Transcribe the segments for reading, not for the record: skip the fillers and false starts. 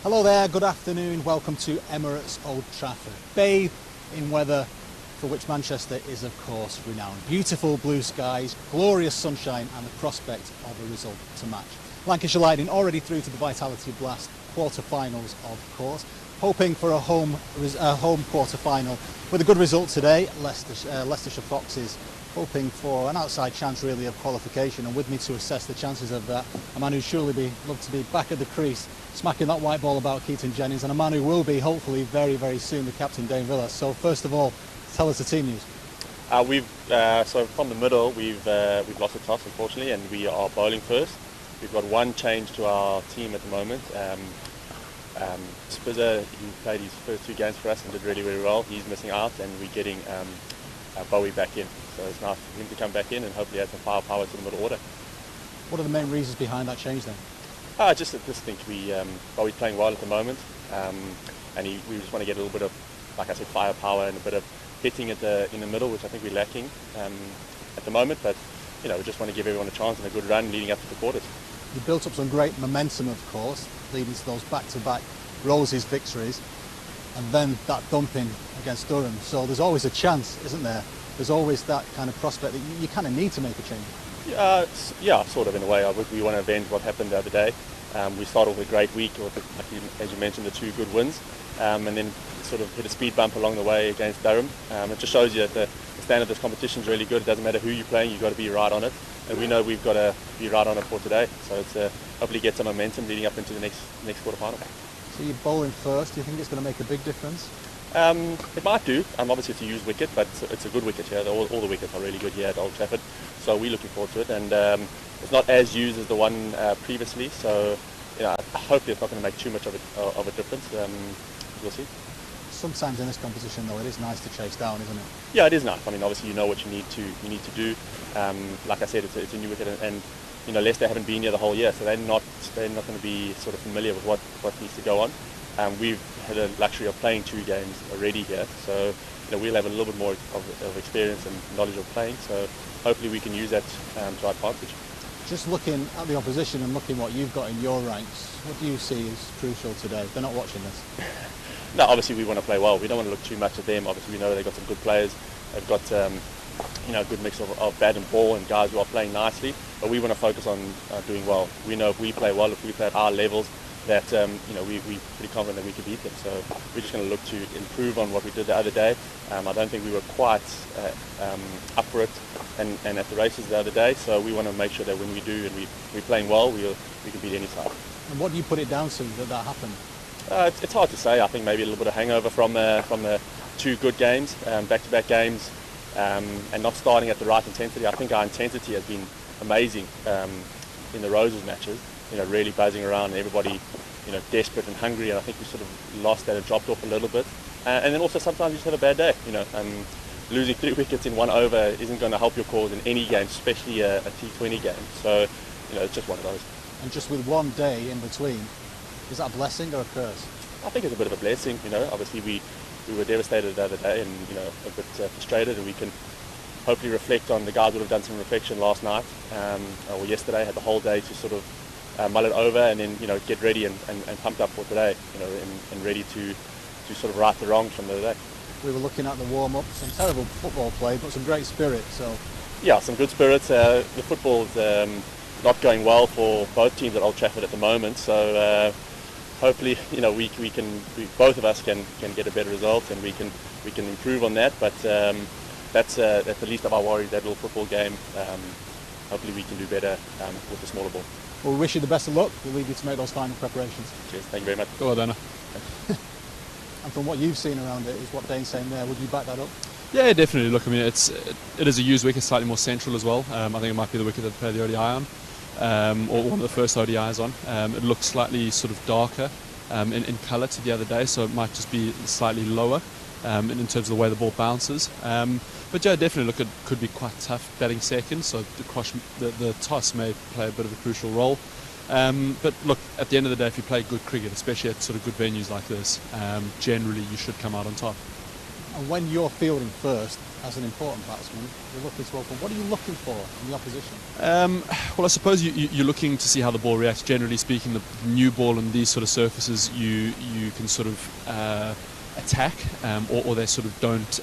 Hello there, good afternoon, welcome to Emirates Old Trafford. Bathed in weather for which Manchester is of course renowned. Beautiful blue skies, glorious sunshine and the prospect of a result to match. Lancashire Lightning already through to the Vitality Blast quarter-finals of course. Hoping for a home quarter-final with a good result today. Leicestershire Foxes hoping for an outside chance really of qualification, and with me to assess the chances of that, a man who'd surely love to be back at the crease smacking that white ball about Keaton Jennings, and a man who will be hopefully very, very soon the captain, Dane Villa. So first of all, tell us the team news. So from the middle we've lost the toss unfortunately, and we are bowling first. We've got one change to our team at the moment. Spizzer, who played his first two games for us and did really, really well, he's missing out, and we're getting Bowie back in. So it's nice for him to come back in and hopefully add some firepower to the middle order. What are the main reasons behind that change then? I just think Bowie's playing well at the moment, and we just want to get a little bit of, like I said, firepower and a bit of hitting in the middle, which I think we're lacking at the moment. But we just want to give everyone a chance and a good run leading up to the quarters. You built up some great momentum, of course, leading to those back-to-back Roses victories, and then that dumping against Durham. So there's always a chance, isn't there? There's always that kind of prospect that you kind of need to make a change. Yeah, sort of in a way. We want to avenge what happened the other day. We started with a great week, as you mentioned, the two good wins, and then sort of hit a speed bump along the way against Durham. It just shows you that the standard of this competition is really good. It doesn't matter who you're playing, you've got to be right on it. And we know we've got to be right on it for today. So it's hopefully get some momentum leading up into the next quarter-final. So you're bowling first. Do you think it's going to make a big difference? It might do. Obviously it's a used wicket, but it's a good wicket here. All the wickets are really good here at Old Trafford. So we're looking forward to it. And it's not as used as the one previously. So hopefully it's not going to make too much of a difference. We'll see. Sometimes in this competition, though, it is nice to chase down, isn't it? Yeah, it is nice. I mean, obviously you know what you need to do. Like I said, it's a new wicket, and Leicester haven't been here the whole year, so they're not going to be sort of familiar with what needs to go on. We've had a luxury of playing two games already here, so we'll have a little bit more of experience and knowledge of playing. So hopefully we can use that to our advantage. Just looking at the opposition and looking what you've got in your ranks, what do you see as crucial today? They're not watching this. No, obviously we want to play well. We don't want to look too much at them. Obviously we know they've got some good players. They've got a good mix of bat and ball and guys who are playing nicely. But we want to focus on doing well. We know if we play well, if we play at our levels, that we're pretty confident that we can beat them. So we're just going to look to improve on what we did the other day. I don't think we were quite up for it and at the races the other day. So we want to make sure that when we do and we're playing well, we can beat any side. And what do you put it down to that happened? It's hard to say. I think maybe a little bit of hangover from the two good games, back-to-back games, and not starting at the right intensity. I think our intensity has been amazing in the Roses matches. Really buzzing around and everybody, desperate and hungry. And I think we sort of lost that and dropped off a little bit. And then also sometimes you just have a bad day. Losing 3 wickets in 1 over isn't going to help your cause in any game, especially a T20 game. So it's just one of those. And just with one day in between, is that a blessing or a curse? I think it's a bit of a blessing. Obviously we were devastated the other day and a bit frustrated, and we can hopefully reflect on. The guys would have done some reflection last night or yesterday, had the whole day to sort of mull it over and then get ready and pumped up for today, and ready to sort of right the wrongs from the other day. We were looking at the warm-up, some terrible football play, but some great spirit. So yeah, some good spirits. The football's not going well for both teams at Old Trafford at the moment, so hopefully we both of us can get a better result, and we can improve on that. But that's the least of our worries, that little football game. Hopefully we can do better with the smaller ball. Well, we wish you the best of luck. We'll leave you to make those final preparations. Cheers, thank you very much. Go on, Dana. And from what you've seen around it, is what Dane's saying there, would you back that up? Yeah, definitely. Look, I mean, it is a used wicket, slightly more central as well. I think it might be the wicket that they play the ODI on, or one of the first ODIs on. It looks slightly sort of darker in colour to the other day, so it might just be slightly lower in terms of the way the ball bounces. But yeah, definitely look, it could be quite tough batting second, so the toss may play a bit of a crucial role. But look, at the end of the day, if you play good cricket, especially at sort of good venues like this, generally you should come out on top. And when you're fielding first, as an important batsman, you're looking to open. What are you looking for in the opposition? Well, I suppose you're looking to see how the ball reacts. Generally speaking, the new ball on these sort of surfaces, you can sort of attack, or they sort of don't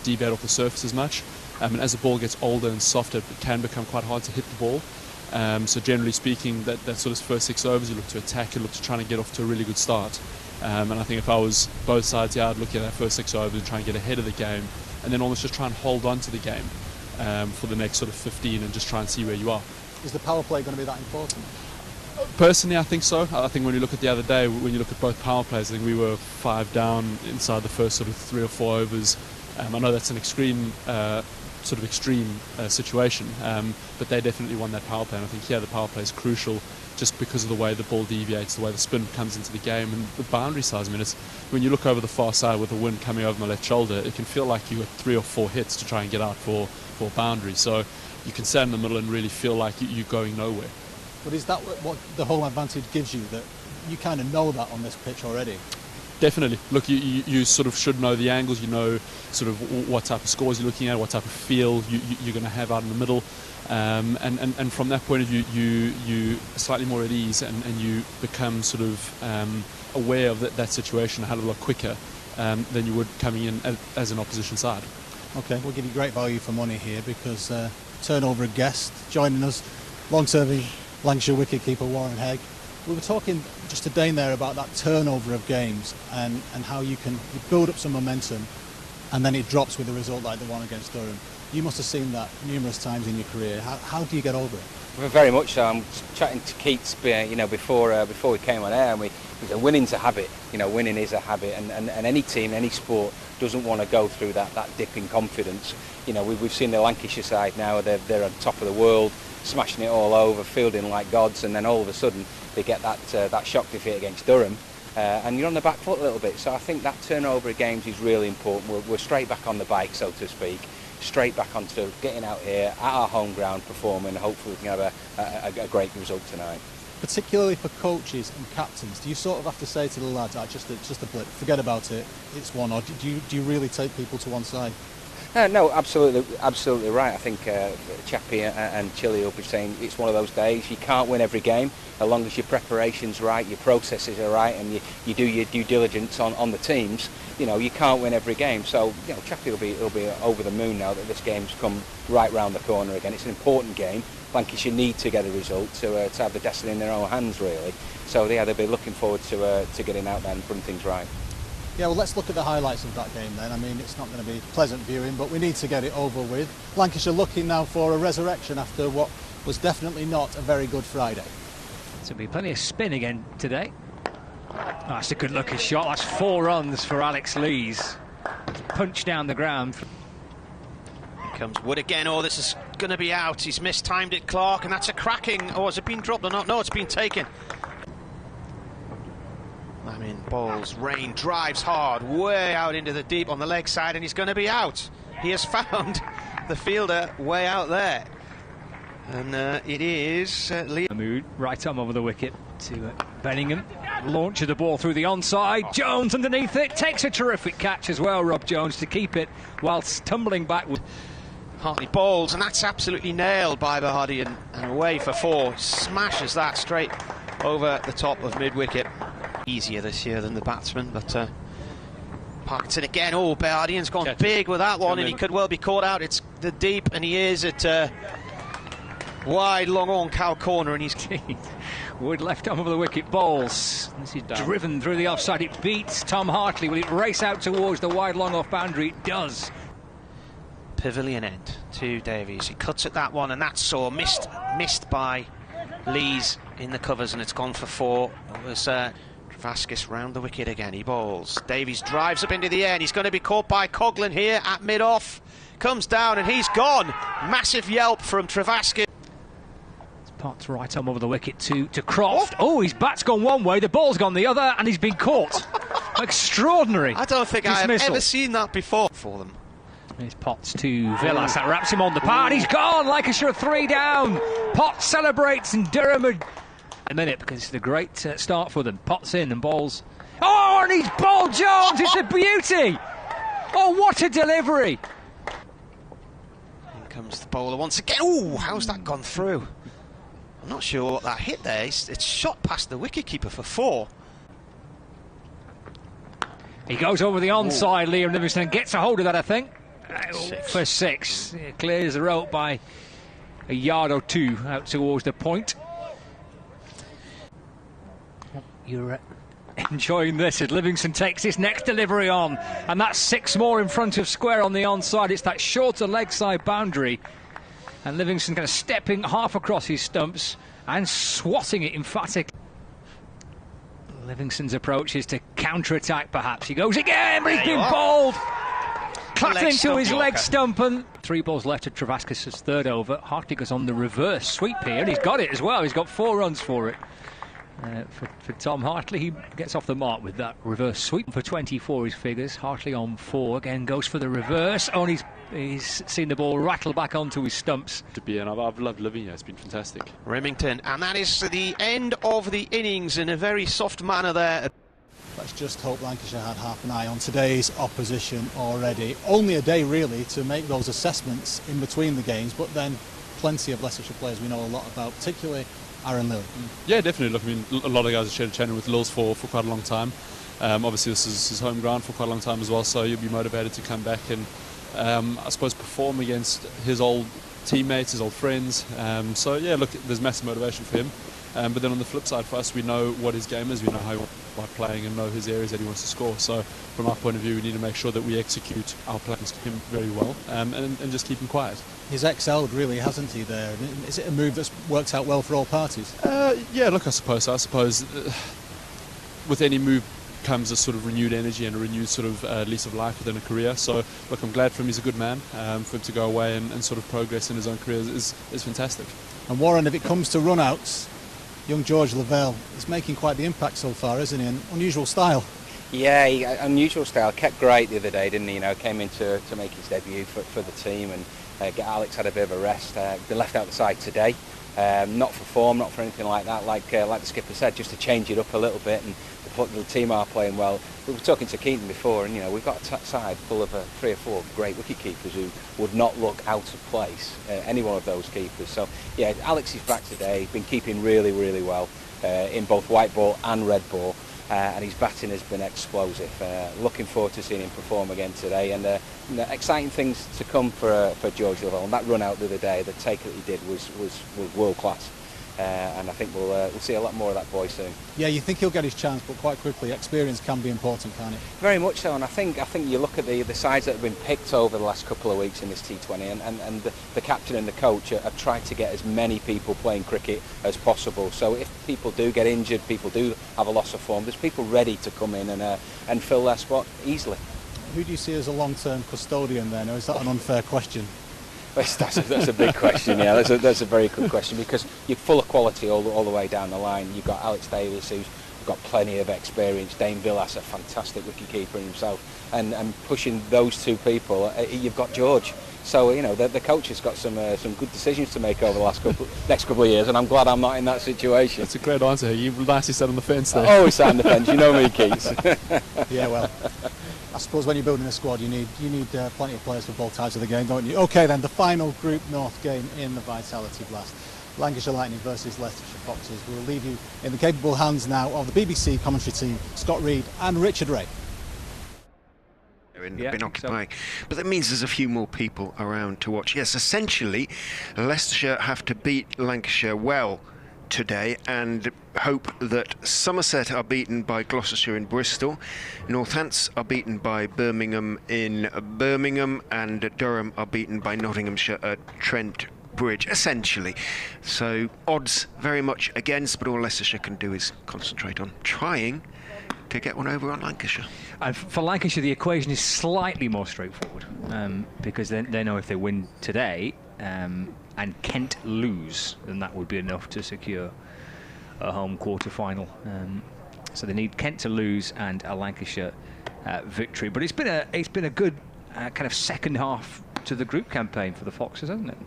deviate off the surface as much. And as the ball gets older and softer, it can become quite hard to hit the ball. So generally speaking, that sort of first 6 overs, you look to attack, you look to try and get off to a really good start. And I think if I was both sides, I'd look at that first 6 overs and try and get ahead of the game, and then almost just try and hold on to the game for the next sort of 15 and just try and see where you are. Is the power play going to be that important? Personally, I think so. I think when you look at the other day, when you look at both power plays, I think we were 5 down inside the first sort of 3 or 4 overs. I know that's an extreme situation, but they definitely won that power play, and I think the power play is crucial just because of the way the ball deviates, the way the spin comes into the game, and the boundary size. I mean, it's when you look over the far side with the wind coming over my left shoulder, it can feel like you got 3 or 4 hits to try and get out for a boundary. So you can stand in the middle and really feel like you're going nowhere. But is that what the home advantage gives you, that you kind of know that on this pitch already? Definitely. Look, you sort of should know the angles, you know sort of what type of scores you're looking at, what type of feel you're going to have out in the middle. And from that point of view, you are slightly more at ease, and you become sort of aware of that situation a hell of a lot quicker than you would coming in as an opposition side. Okay, we'll give you great value for money here, because turnover a guest joining us, long-serving Lancashire wicketkeeper Warren Hegg. We were talking just today there about that turnover of games and how you build up some momentum and then it drops with a result like the one against Durham. You must have seen that numerous times in your career. How do you get over it? Well, very much so. I'm chatting to Keats, before we came on air, and winning's a habit. Winning is a habit, and any team, any sport doesn't want to go through that dip in confidence. We've seen the Lancashire side now. They're on top of the world, smashing it all over, fielding like gods, and then all of a sudden they get that shock defeat against Durham, and you're on the back foot a little bit. So I think that turnover of games is really important. We're straight back on the bike, so to speak, straight back onto getting out here at our home ground, performing. Hopefully we can have a great result tonight. Particularly for coaches and captains, do you sort of have to say to the lads, just a blip, forget about it, it's one, or do you really take people to one side? No, absolutely right. I think Chappie and Chile will be saying it's one of those days. You can't win every game, as long as your preparation's right, your processes are right, and you do your due diligence on the teams. You can't win every game. So Chappie will be over the moon now that this game's come right round the corner again. It's an important game. Lancashire need to get a result to have the destiny in their own hands, really. So they'll be looking forward to getting out there and putting things right. Yeah, well, let's look at the highlights of that game then. I mean, it's not going to be pleasant viewing, but we need to get it over with. Lancashire looking now for a resurrection after what was definitely not a very good Friday. There'll be plenty of spin again today. That's a good-looking shot. That's 4 runs for Alex Lees. Punch down the ground. Here comes Wood again. Oh, this is going to be out. He's mistimed it, Clark, and that's a cracking. Oh, has it been dropped or not? No, it's been taken. Bowles, Rain drives hard, way out into the deep on the leg side, and he's going to be out. He has found the fielder way out there. And it is Lee. Mood right on over the wicket to Bellingham. Launch of the ball through the onside. Jones underneath it. Takes a terrific catch as well, Rob Jones, to keep it whilst tumbling back. Hartley bowls, and that's absolutely nailed by Hardy, and away for 4. Smashes that straight over the top of mid-wicket. Easier this year than the batsman, but Parkinson again. Oh, Behardian's gone big with that one, and he could well be caught out. It's the deep, and he is at wide, long on cow corner, and he's Wood left arm over the wicket. Bowls. This is driven through the offside. It beats Tom Hartley. Will it race out towards the wide, long off boundary? It does. Pavilion end to Davies. He cuts at that one, and that's missed by Lees in the covers, and it's gone for 4. It was Vasquez round the wicket again. He bowls. Davies drives up into the air, and he's going to be caught by Coughlin here at mid-off. Comes down, and he's gone. Massive yelp from Travasquez. Potts right arm over the wicket to Croft. Oh, his bat's gone one way, the ball's gone the other, and he's been caught. Extraordinary. I don't think dismissal. I have ever seen that before for them. Here's Potts to Villas. That wraps him on the par, and he's gone. Lancashire 3 down. Potts celebrates, and Durham a minute, because it's a great start for them. Potts in and bowls. Oh, and he's bowled Jones. It's a beauty. Oh, what a delivery! In comes the bowler once again. Oh, how's that gone through? I'm not sure what that hit there. It's shot past the wicketkeeper for 4. He goes over the onside. Liam Livingstone gets a hold of that, I think. 6. For 6. It clears the rope by a yard or 2 out towards the point. You're enjoying this as Livingstone takes his next delivery on, and that's 6 more in front of square on the onside. It's that shorter leg side boundary, and Livingstone kind of stepping half across his stumps and swatting it emphatically. Livingstone's approach is to counter-attack, perhaps. He goes again, but he's been bowled. Clapped into his leg stump, and 3 balls left at Travaskis' third over. Hartley goes on the reverse sweep here, and he's got it as well. He's got 4 runs for it. For Tom Hartley, he gets off the mark with that reverse sweep. For 24 his figures. Hartley on 4, again goes for the reverse. Only he's seen the ball rattle back onto his stumps. To be, and I've loved living here. It's been fantastic. Remington, and that is the end of the innings in a very soft manner there. Let's just hope Lancashire had half an eye on today's opposition already. Only a day really to make those assessments in between the games, but then plenty of Leicestershire players we know a lot about, particularly Aaron Lilly. Yeah, definitely. Look, I mean, a lot of guys have shared a channel with Lils for quite a long time. Obviously, this is his home ground for quite a long time as well, so you'll be motivated to come back and, I suppose, perform against his old teammates, his old friends. So, yeah, look, there's massive motivation for him. But then on the flip side for us, we know what his game is, we know how he wants by playing and know his areas that he wants to score. So from our point of view, we need to make sure that we execute our plans to him very well and just keep him quiet. He's excelled really, hasn't he, there? Is it a move that's worked out well for all parties? Yeah, look, I suppose with any move comes a sort of renewed energy and a renewed sort of lease of life within a career. So look, I'm glad for him. He's a good man. For him to go away and sort of progress in his own career is fantastic. And Warren, if it comes to run-outs, young George Lavelle is making quite the impact so far, isn't he? An unusual style. Yeah, unusual style. Kept great the other day, didn't he? You know, came in to make his debut for the team, and Alex had a bit of a rest. Been left out the side today, not for form, not for anything like that. Like the skipper said, just to change it up a little bit. And the team are playing well. We were talking to Keaton before, and you know we've got a side full of 3 or 4 great wicket keepers who would not look out of place, any one of those keepers. So yeah, Alex is back today. Been keeping really well in both white ball and red ball, and his batting has been explosive. Looking forward to seeing him perform again today, and exciting things to come for George Lavelle. And that run out the other day, the take that he did was world class. And I think we'll see a lot more of that boy soon. Yeah, you think he'll get his chance, but quite quickly experience can be important, can't it? Very much so, and I think you look at the sides that have been picked over the last couple of weeks in this T20, and the captain and the coach have tried to get as many people playing cricket as possible. So if people do get injured, people do have a loss of form, there's people ready to come in and fill their spot easily. Who do you see as a long-term custodian then, or is that an unfair question? That's a big question, yeah. That's a very good question, because you're full of quality all the way down the line. You've got Alex Davis, who's got plenty of experience. Dane Villas, a fantastic wicket-keeper himself. And pushing those 2 people, you've got George. So, you know, the coach has got some good decisions to make over the next couple of years, and I'm glad I'm not in that situation. That's a great answer. You've nicely sat on the fence there. I always sat on the fence, you know me, Keats. Yeah, well, I suppose when you're building a squad, you need plenty of players for both sides of the game, don't you? OK, then, the final Group North game in the Vitality Blast. Lancashire Lightning versus Leicestershire Foxes. We'll leave you in the capable hands now of the BBC commentary team, Scott Reed and Richard Ray. Been occupying, but that means there's a few more people around to watch. Yes, essentially, Leicestershire have to beat Lancashire well today and hope that Somerset are beaten by Gloucestershire in Bristol, Northants are beaten by Birmingham in Birmingham, and Durham are beaten by Nottinghamshire at Trent Bridge, essentially. So odds very much against, but all Leicestershire can do is concentrate on trying to get one over on Lancashire. And for Lancashire, the equation is slightly more straightforward, because they know if they win today and Kent lose, then that would be enough to secure a home quarter-final. So they need Kent to lose and a Lancashire victory. But it's been a good kind of second half to the group campaign for the Foxes, hasn't it?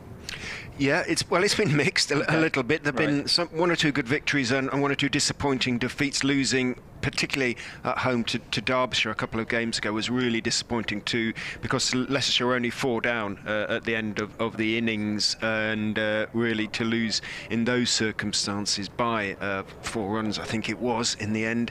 Yeah, it's been mixed a little bit. There've been 1 or 2 good victories and 1 or 2 disappointing defeats, losing particularly at home to Derbyshire a couple of games ago, was really disappointing too, because Leicestershire were only 4 down at the end of the innings, and really to lose in those circumstances by 4 runs, I think it was, in the end,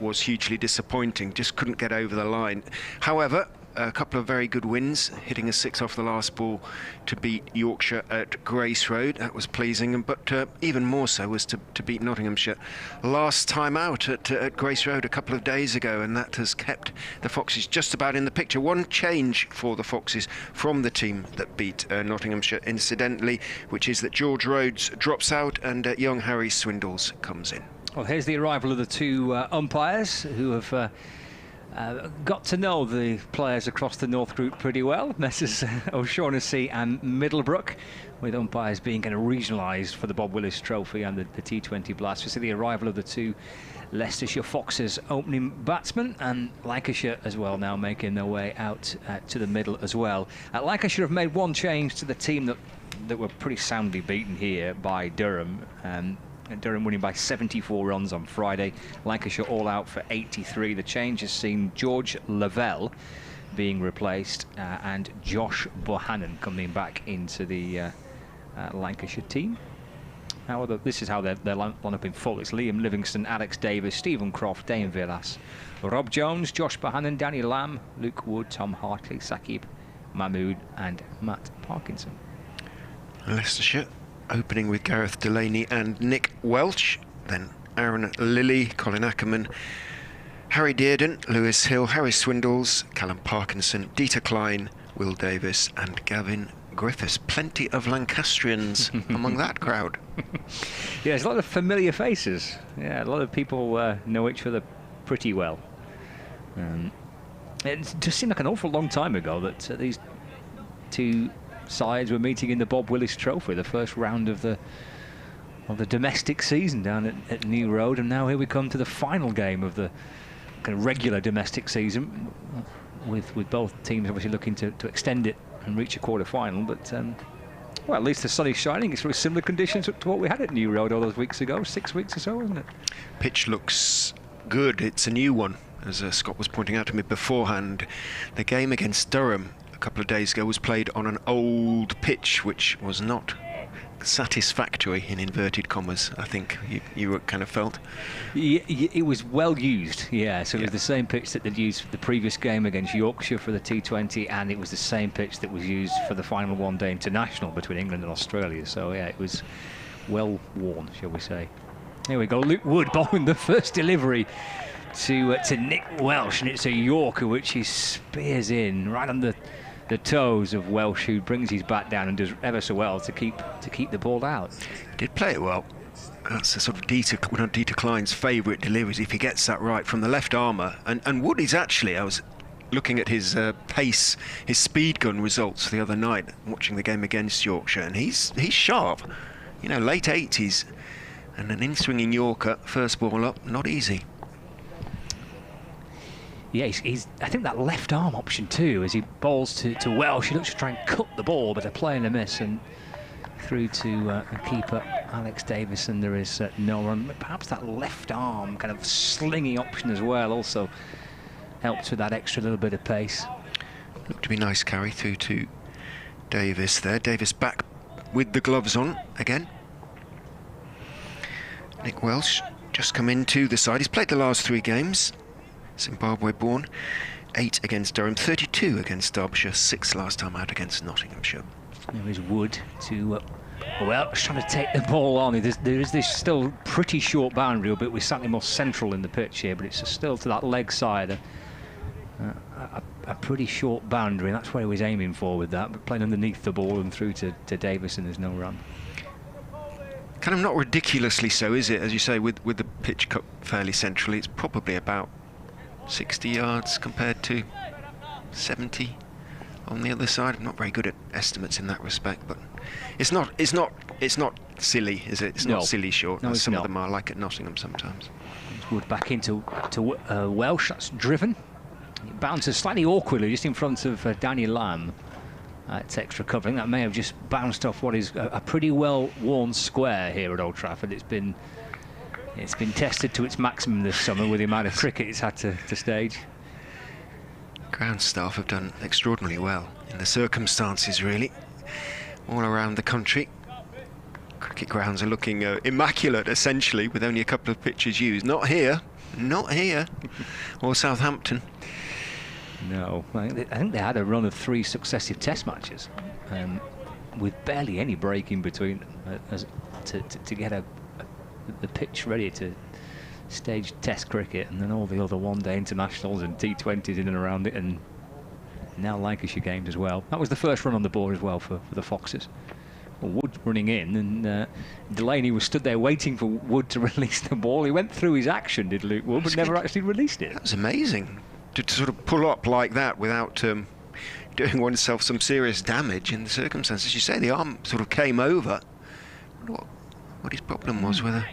was hugely disappointing. Just couldn't get over the line. However, a couple of very good wins, hitting a 6 off the last ball to beat Yorkshire at Grace Road. That was pleasing, but even more so was to beat Nottinghamshire last time out at Grace Road a couple of days ago, and that has kept the Foxes just about in the picture. One change for the Foxes from the team that beat Nottinghamshire, incidentally, which is that George Rhodes drops out and young Harry Swindles comes in. Well, here's the arrival of the 2 umpires who have got to know the players across the North Group pretty well. Messrs O'Shaughnessy and Middlebrook, with umpires being kind of regionalised for the Bob Willis Trophy and the T20 Blast. We see the arrival of the 2 Leicestershire Foxes opening batsmen, and Lancashire as well now making their way out to the middle as well. Lancashire have made one change to the team that were pretty soundly beaten here by Durham. Durham winning by 74 runs on Friday. Lancashire all out for 83. The change has seen George Lavelle being replaced and Josh Bohannon coming back into the Lancashire team. This is how their line-up in full. It's Liam Livingston, Alex Davis, Stephen Croft, Dane Villas, Rob Jones, Josh Bohannon, Danny Lamb, Luke Wood, Tom Hartley, Saqib Mahmood and Matt Parkinson. Leicestershire opening with Gareth Delaney and Nick Welsh, then Aaron Lilly, Colin Ackerman, Harry Dearden, Lewis Hill, Harry Swindles, Callum Parkinson, Dieter Klein, Will Davis and Gavin Griffiths. Plenty of Lancastrians among that crowd. Yeah, there's a lot of familiar faces. Yeah, a lot of people know each other pretty well. It just seemed like an awful long time ago that these 2 sides were meeting in the Bob Willis Trophy, the first round of the domestic season down at New Road, and now here we come to the final game of the kind of regular domestic season, with both teams obviously looking to extend it and reach a quarter-final. But well, at least the sun is shining. It's really similar conditions to what we had at New Road all those weeks ago, 6 weeks or so, wasn't it? Pitch looks good. It's a new one, as Scott was pointing out to me beforehand. The game against Durham a couple of days ago was played on an old pitch, which was not satisfactory, in inverted commas, I think you kind of felt. Yeah, it was well used, yeah. So it was the same pitch that they'd used for the previous game against Yorkshire for the T20, and it was the same pitch that was used for the final one-day international between England and Australia. So yeah, it was well worn, shall we say. Here we go, Luke Wood bowling the first delivery to Nick Welsh, and it's a Yorker which he spears in right on the toes of Welsh, who brings his bat down and does ever so well to keep the ball out. Did play it well. That's a sort of one of Dieter Klein's favourite deliveries, if he gets that right from the left armour. And Wood is actually, I was looking at his pace, his speed gun results the other night, watching the game against Yorkshire, and he's sharp. You know, late 80s, and an in-swinging Yorker, first ball up, not easy. Yeah, he's I think that left arm option too, as he bowls to Welsh. He looks to try and cut the ball, but a play and a miss, and through to the keeper, Alex Davis, and there is no run. Perhaps that left arm kind of slingy option as well also helps with that extra little bit of pace. Looked to be nice carry through to Davis there. Davis back with the gloves on again. Nick Welsh just come into the side. He's played the last 3 games. Zimbabwe-born, 8 against Durham, 32 against Derbyshire, 6 last time out against Nottinghamshire. There is Wood to Welsh trying to take the ball on. There is this still pretty short boundary, but we're slightly more central in the pitch here, but it's still to that leg side. A pretty short boundary, and that's where he was aiming for with that, but playing underneath the ball and through to Davis, and there's no run. Kind of not ridiculously so, is it? As you say, with the pitch cut fairly centrally, it's probably about 60 yards compared to 70 on the other side. I'm not very good at estimates in that respect, but it's not silly, is it? It's not silly short, as some of them are, like at Nottingham sometimes. Wood back into Welsh. That's driven. It bounces slightly awkwardly just in front of Danny Lamb. It's extra covering. That may have just bounced off what is a pretty well worn square here at Old Trafford. It's been It's been tested to its maximum this summer with the amount of cricket it's had to stage. Ground staff have done extraordinarily well in the circumstances, really, all around the country. Cricket grounds are looking immaculate, essentially, with only a couple of pitches used. Not here, or Southampton. No, I think they had a run of 3 successive test matches, with barely any break in between them, to get the pitch ready to stage test cricket, and then all the other one-day internationals and T20s in and around it, and now Lancashire games as well. That was the first run on the board as well for the Foxes. Well, Wood running in, and Delaney was stood there waiting for Wood to release the ball. He went through his action, did Luke Wood, but never actually released it. That was amazing, to sort of pull up like that without doing oneself some serious damage in the circumstances. You say the arm sort of came over. I wonder what his problem was, whether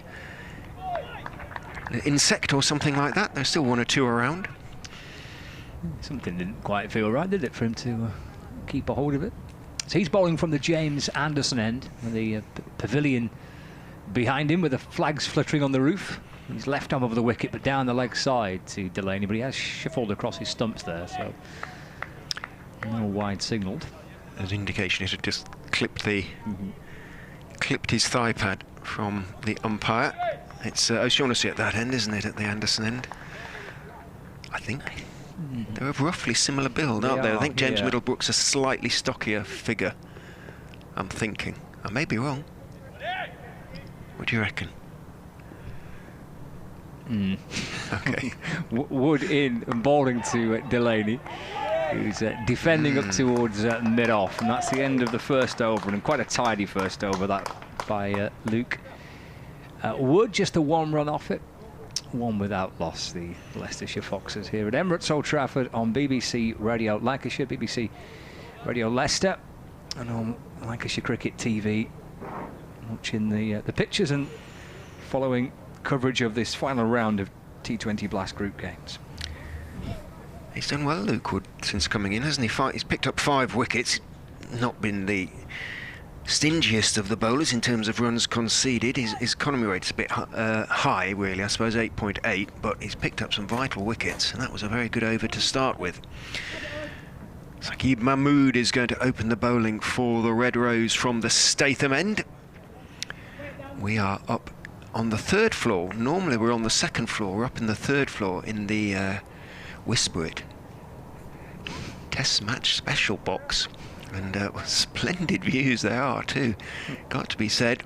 an insect or something like that. There's still 1 or 2 around. Something didn't quite feel right, did it, for him to keep a hold of it? So he's bowling from the James Anderson end, with the pavilion behind him, with the flags fluttering on the roof. He's left arm over the wicket, but down the leg side to Delaney, but he has shuffled across his stumps there, so no wide signalled. An indication it had just clipped clipped his thigh pad from the umpire. It's O'Shaughnessy at that end, isn't it, at the Anderson end? I think. They're of roughly similar build, aren't they? I think James Middlebrook's a slightly stockier figure, I'm thinking. I may be wrong. What do you reckon? Okay. Wood in and bowling to Delaney, who's defending up towards mid-off, and that's the end of the first over, and quite a tidy first over that by Luke. Wood just a 1 run off it, 1 without loss. The Leicestershire Foxes here at Emirates Old Trafford on BBC Radio Lancashire, BBC Radio Leicester, and on Lancashire Cricket TV, watching the pictures and following coverage of this final round of T20 Blast Group games. He's done well, Luke Wood, since coming in, hasn't he? He's picked up 5 wickets, not been the stingiest of the bowlers in terms of runs conceded. His economy rate's a bit high, really, I suppose, 8.8, but he's picked up some vital wickets, and that was a very good over to start with. Saqib Mahmood is going to open the bowling for the Red Rose from the Statham end. We are up on the 3rd floor. Normally we're on the 2nd floor. We're up in the 3rd floor in the Whisper It Test Match Special box. And splendid views there are too, got to be said.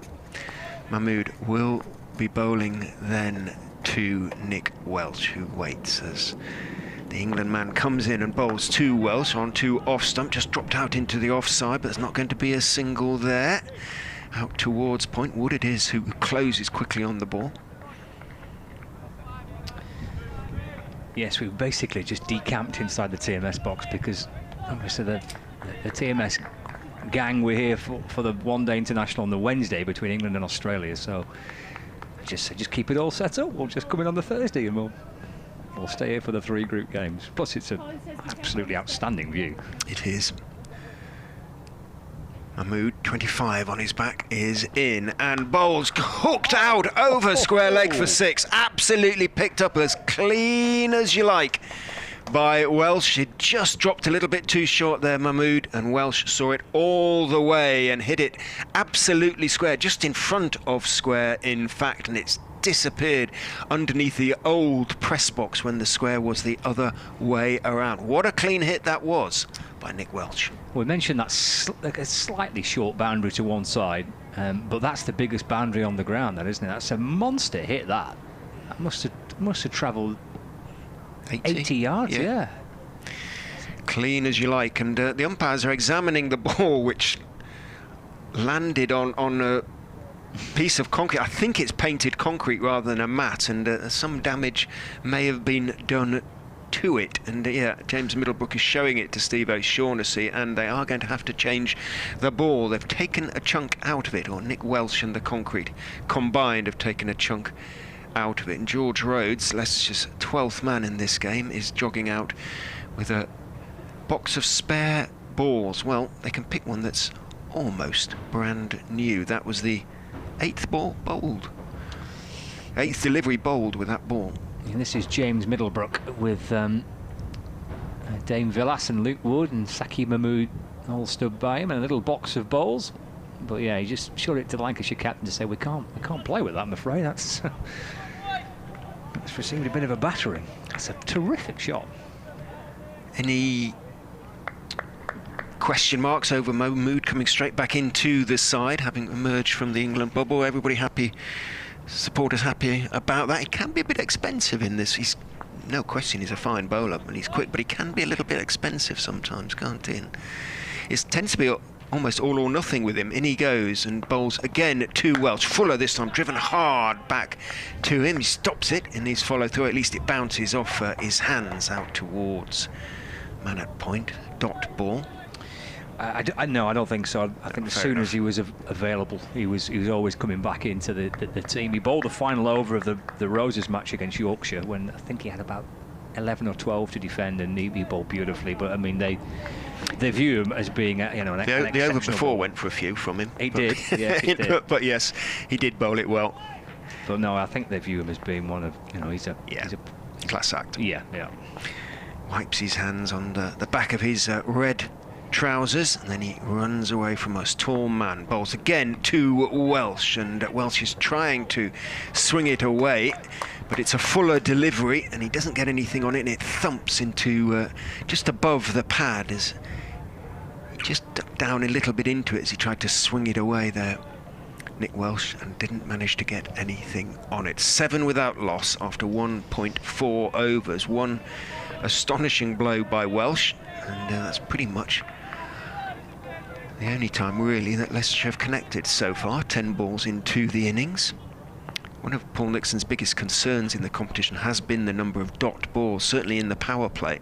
Mahmood will be bowling then to Nick Welsh, who waits as the England man comes in and bowls to Welsh on to off stump, just dropped out into the offside, but there's not going to be a single there. Out towards point. Wood it is who closes quickly on the ball. Yes, we've basically just decamped inside the TMS box, because obviously the TMS gang were here for the one-day international on the Wednesday between England and Australia, so just keep it all set up. We'll just come in on the Thursday and we'll stay here for the 3 group games. Plus it's an absolutely outstanding view. It is. Mahmood, 25 on his back, is in and bowls hooked out over square leg for 6. Absolutely picked up as clean as you like by Welsh. It just dropped a little bit too short there, Mahmood, and Welsh saw it all the way and hit it absolutely square, just in front of square, in fact, and it's disappeared underneath the old press box when the square was the other way around. What a clean hit that was by Nick Welsh. We mentioned that a slightly short boundary to one side, but that's the biggest boundary on the ground, that isn't it? That's a monster hit. That must have travelled 80 yards. Yeah. Clean as you like, and the umpires are examining the ball, which landed on a piece of concrete. I think it's painted concrete rather than a mat, and some damage may have been done to it. And yeah, James Middlebrook is showing it to Steve O'Shaughnessy, and they are going to have to change the ball. They've taken a chunk out of it, or Nick Welsh and the concrete combined have taken a chunk out of it. And George Rhodes, Leicester's 12th man in this game, is jogging out with a box of spare balls. Well, they can pick one that's almost brand new. That was the 8th ball bowled 8th delivery bowled with that ball. And this is James Middlebrook with Dame Villas and Luke Wood and Saki Mahmood all stood by him, and a little box of bowls. But yeah, he just showed it to the Lancashire captain to say, we can't play with that, I'm afraid. That's received a bit of a battering. That's a terrific shot. Any question marks over Mahmood coming straight back into the side, having emerged from the England bubble? Everybody happy, supporters happy about that. It can be a bit expensive in this. He's no question he's a fine bowler and he's quick, but he can be a little bit expensive sometimes, can't he? And it tends to be almost all or nothing with him. In he goes and bowls again to Welsh. Fuller this time, driven hard back to him. He stops it in his follow through. At least it bounces off his hands out towards man at point. Dot ball. No, I don't think so. I think as soon as he was available, he was always coming back into the team. He bowled the final over of the Roses match against Yorkshire when I think he had about 11 or 12 to defend, and he bowled beautifully. But I mean, they view him as being an the over before went for a few from him. He did, yes, he did. But yes, he did bowl it well. But no, I think they view him as being one of, he's a class act. Yeah. Wipes his hands on the back of his red trousers, and then he runs away from us. Tall man bowls again to Welsh, and Welsh is trying to swing it away, but it's a Fuller delivery and he doesn't get anything on it, and it thumps into just above the pad as he just ducked down a little bit into it as he tried to swing it away there, Nick Welsh, and didn't manage to get anything on it. 7 without loss after 1.4 overs. One astonishing blow by Welsh, and that's pretty much the only time really that Leicestershire have connected so far. 10 balls into the innings. One of Paul Nixon's biggest concerns in the competition has been the number of dot balls, certainly in the power play.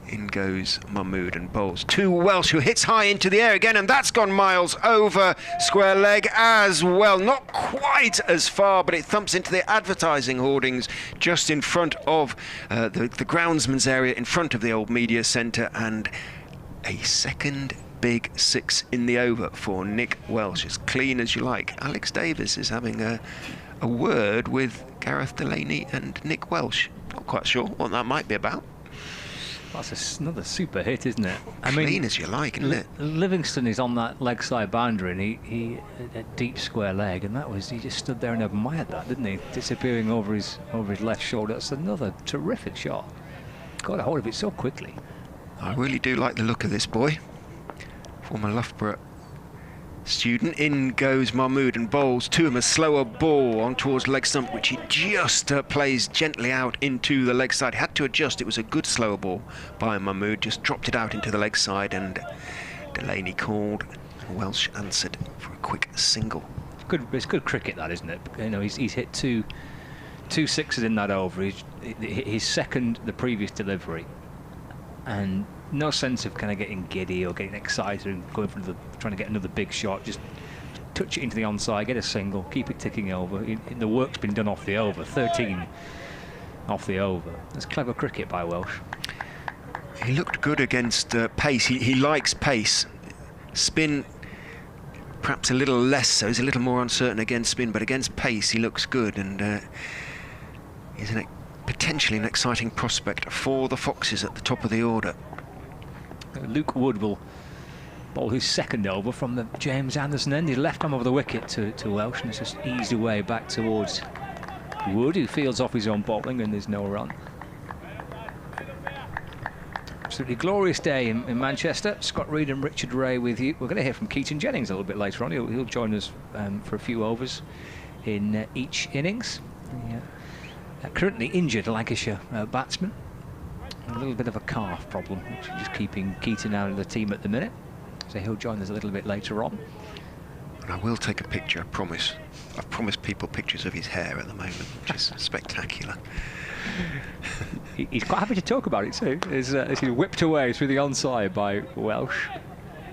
In goes Mahmood and bowls to Welsh, who hits high into the air again, and that's gone miles over square leg as well. Not quite as far, but it thumps into the advertising hoardings just in front of the groundsman's area in front of the old media centre, and a second big 6 in the over for Nick Welsh. As clean as you like. Alex Davis is having a word with Gareth Delaney and Nick Welsh. Not quite sure what that might be about. That's another super hit, isn't it? Clean as you like, isn't it? Livingston is on that leg side boundary, and he a deep square leg, and he just stood there and admired that, didn't he? Disappearing over his left shoulder. That's another terrific shot. Got a hold of it so quickly. I really do like the look of this boy. Former Loughborough student. In goes Mahmood and bowls to him a slower ball on towards leg stump, which he just plays gently out into the leg side. He had to adjust. It was a good slower ball by Mahmood. Just dropped it out into the leg side, and Delaney called. Welsh answered for a quick single. It's good cricket, that, isn't it? He's hit two sixes in that over. His second, the previous delivery, and no sense of kind of getting giddy or getting excited and going for trying to get another big shot. Just touch it into the onside, get a single, keep it ticking over. The work's been done off the over. 13 off the over. That's clever cricket by Welsh. He looked good against pace. He likes pace. Spin, perhaps a little less so. He's a little more uncertain against spin, but against pace he looks good, and he's potentially an exciting prospect for the Foxes at the top of the order. Luke Wood will bowl his second over from the James Anderson end. He left arm over the wicket to Welsh, and it's just eased away back towards Wood, who fields off his own bowling, and there's no run. Absolutely glorious day in Manchester. Scott Reed and Richard Ray with you. We're going to hear from Keaton Jennings a little bit later on. He'll join us for a few overs in each innings. Currently injured Lancashire batsman. A little bit of a calf problem, which is just keeping Keaton out of the team at the minute. So he'll join us a little bit later on. And I will take a picture, I promise. I've promised people pictures of his hair at the moment, which is spectacular. He's quite happy to talk about it too, as he's whipped away through the onside by Welsh,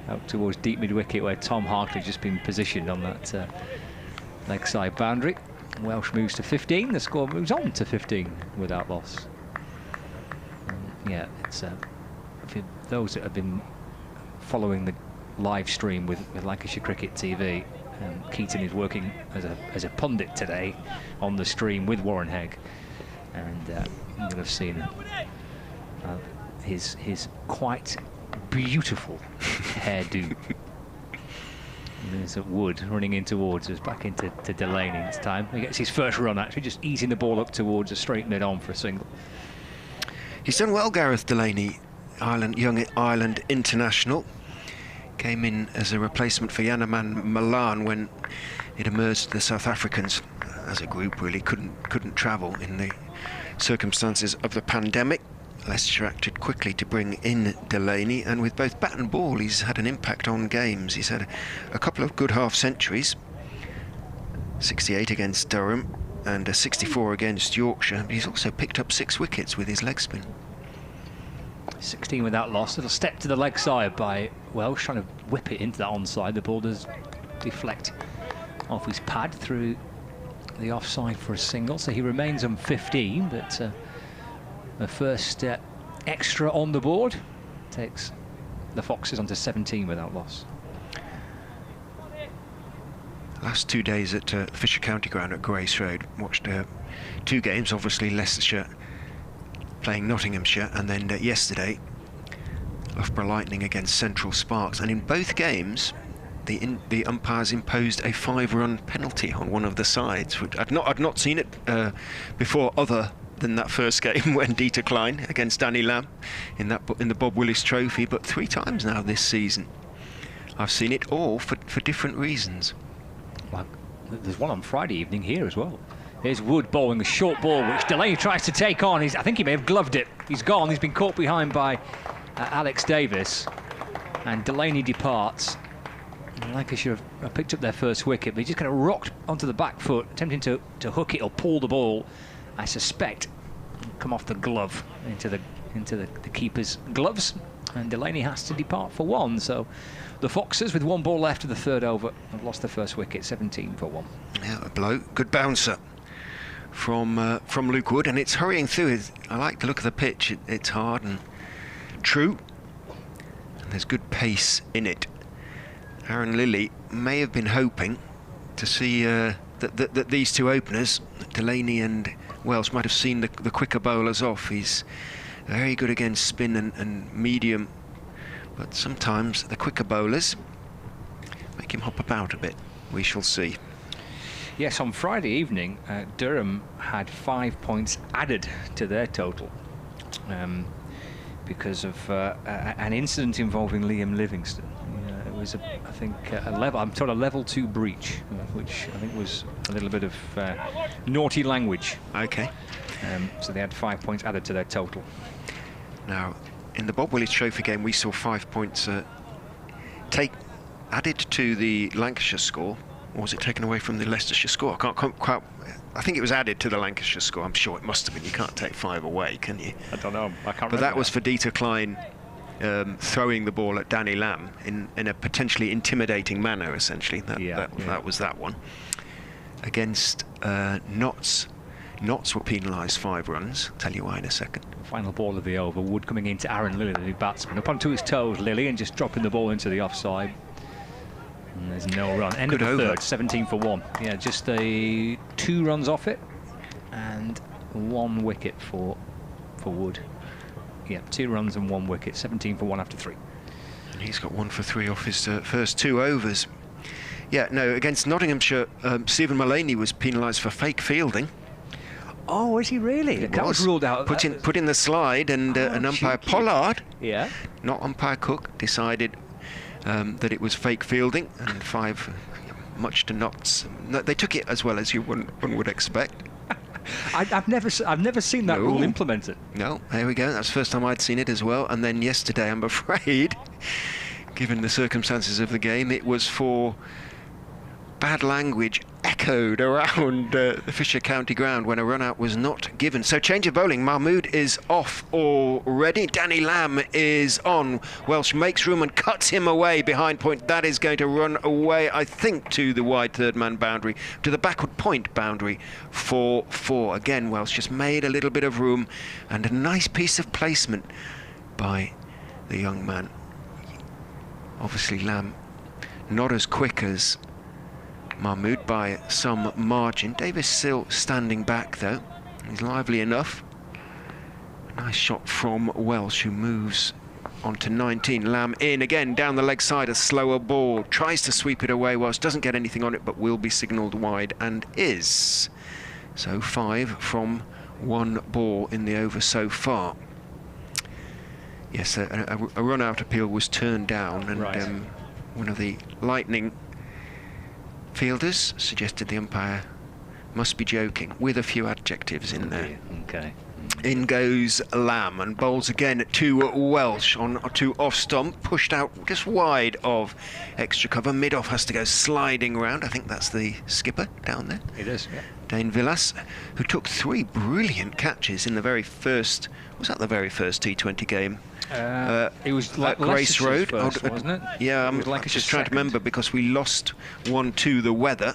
out towards deep mid-wicket, where Tom Hartley's just been positioned on that leg side boundary. Welsh moves to 15, the score moves on to 15 without loss. It's for those that have been following the live stream with Lancashire Cricket TV, Keaton is working as a pundit today on the stream with Warren Hegg, and you will have seen his quite beautiful hairdo. There's a Wood running in towards us, back into Delaney. It's time. He gets his first run, actually, just easing the ball up towards us, straightening it on for a single. He's done well, Gareth Delaney, young Ireland international. Came in as a replacement for Yanaman Milan when it emerged the South Africans, as a group, really couldn't travel in the circumstances of the pandemic. Leicestershire acted quickly to bring in Delaney, and with both bat and ball he's had an impact on games. He's had a couple of good half-centuries, 68 against Durham and a 64 against Yorkshire. He's also picked up 6 wickets with his leg spin. 16 without loss. Little step to the leg side by Welsh, trying to whip it into that onside. The ball does deflect off his pad through the offside for a single, so he remains on 15, but the first extra on the board takes the Foxes onto 17 without loss. Last 2 days at Fisher County Ground at Grace Road, watched 2 games, obviously Leicestershire playing Nottinghamshire, and then yesterday Loughborough Lightning against Central Sparks, and in both games the umpires imposed a 5-run penalty on one of the sides, which I'd not seen it before, other than that first game when Dieter Klein against Danny Lamb in the Bob Willis Trophy, but 3 times now this season I've seen it, all for different reasons. Well, there's one on Friday evening here as well. Here's Wood bowling a short ball, which Delaney tries to take on. I think he may have gloved it. He's gone. He's been caught behind by Alex Davis, and Delaney departs. Lancashire have picked up their first wicket, but he just kind of rocked onto the back foot, attempting to hook it or pull the ball. I suspect come off the glove into the keeper's gloves, and Delaney has to depart for 1. So the Foxes, with 1 ball left of the 3rd over, have lost the first wicket, 17 for 1. Yeah, a blow, good bouncer from Luke Wood, and it's hurrying through. I like the look of the pitch. It's hard and true, and there's good pace in it. Aaron Lilly may have been hoping to see that these 2 openers, Delaney and Welsh, might have seen the quicker bowlers off. He's very good against spin and medium, but sometimes the quicker bowlers make him hop about a bit. We shall see. Yes, on Friday evening, Durham had 5 points added to their total because of an incident involving Liam Livingston. It was, I think, a level 2 breach, which I think was a little bit of naughty language. Okay. So they had 5 points added to their total. Now, in the Bob Willis Trophy game, we saw 5 points added to the Lancashire score, or was it taken away from the Leicestershire score? I think it was added to the Lancashire score. I'm sure it must have been. You can't take 5 away, can you? I don't know. I can't remember. But that was for Dieter Klein throwing the ball at Danny Lamb in a potentially intimidating manner, essentially. That was that one. Against Notts. Notts were penalised 5 runs. I'll tell you why in a second. Final ball of the over. Wood coming into Aaron Lilly, the new batsman. Up onto his toes, Lilly, and just dropping the ball into the offside. And there's no run. End Good of the over. 3rd, 17 for 1. Yeah, just 2 runs off it, and 1 wicket for Wood. Yeah, 2 runs and 1 wicket, 17 for 1 after 3. And he's got 1 for 3 off his first 2 overs. Yeah, no, against Nottinghamshire, Stephen Mullaney was penalised for fake fielding. Oh, is he really? That was ruled out. Put in the slide, and an umpire, Pollard, not umpire Cook, decided that it was fake fielding, and 5, much to Notts. They took it as well as one would expect. I've never seen that rule implemented. No, there we go. That's the first time I'd seen it as well. And then yesterday, I'm afraid, given the circumstances of the game, it was for bad language echoed around the Fisher County Ground when a run-out was not given. So change of bowling. Mahmood is off already. Danny Lamb is on. Welsh makes room and cuts him away behind point. That is going to run away, I think, to the wide 3rd man boundary, to the backward point boundary for 4. Again, Welsh just made a little bit of room, and a nice piece of placement by the young man. Obviously, Lamb not as quick as Mahmood by some margin. Davis still standing back though. He's lively enough. Nice shot from Welsh, who moves on to 19. Lamb in again, down the leg side, a slower ball. Tries to sweep it away. Welsh doesn't get anything on it, but will be signalled wide, and is. So 5 from 1 ball in the over so far. Yes, a run-out appeal was turned down, and right. One of the Lightning fielders suggested the umpire must be joking, with a few adjectives in there. Okay. In goes Lamb and bowls again to Welsh on to off stump, pushed out just wide of extra cover. Mid-off has to go sliding round. I think that's the skipper down there. It is, yeah. Dane Villas, who took 3 brilliant catches in the very first, was that the very first T20 game? It was like Grace Road, first, wasn't it? Yeah, I'm just trying to remember, because we lost one to the weather.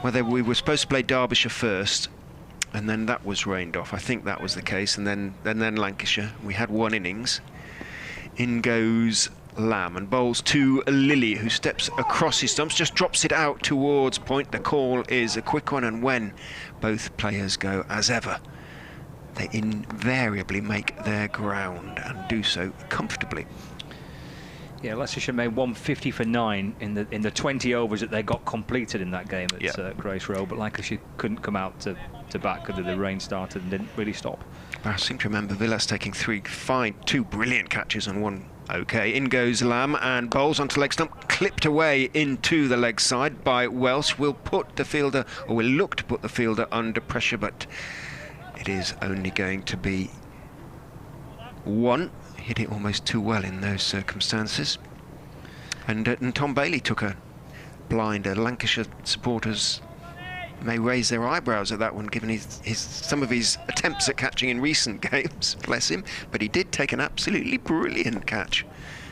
Whether we were supposed to play Derbyshire first, and then that was rained off. I think that was the case, and then Lancashire. We had 1 innings. In goes Lamb and bowls to Lilly, who steps across his stumps, just drops it out towards point. The call is a quick one, and when both players go as ever, they invariably make their ground and do so comfortably. Yeah, Leicestershire made 150 for 9 in the 20 overs that they got completed in that game at Grace Road, but Lancashire couldn't come out to bat because the rain started and didn't really stop. I seem to remember Villas taking 3 fine, 2 brilliant catches and 1 okay. In goes Lamb and bowls onto leg stump, clipped away into the leg side by Welsh. Will put the fielder, or will look to put the fielder under pressure, but it is only going to be 1. Hit it almost too well in those circumstances. And Tom Bailey took a blinder. Lancashire supporters may raise their eyebrows at that one, given some of his attempts at catching in recent games, bless him, but he did take an absolutely brilliant catch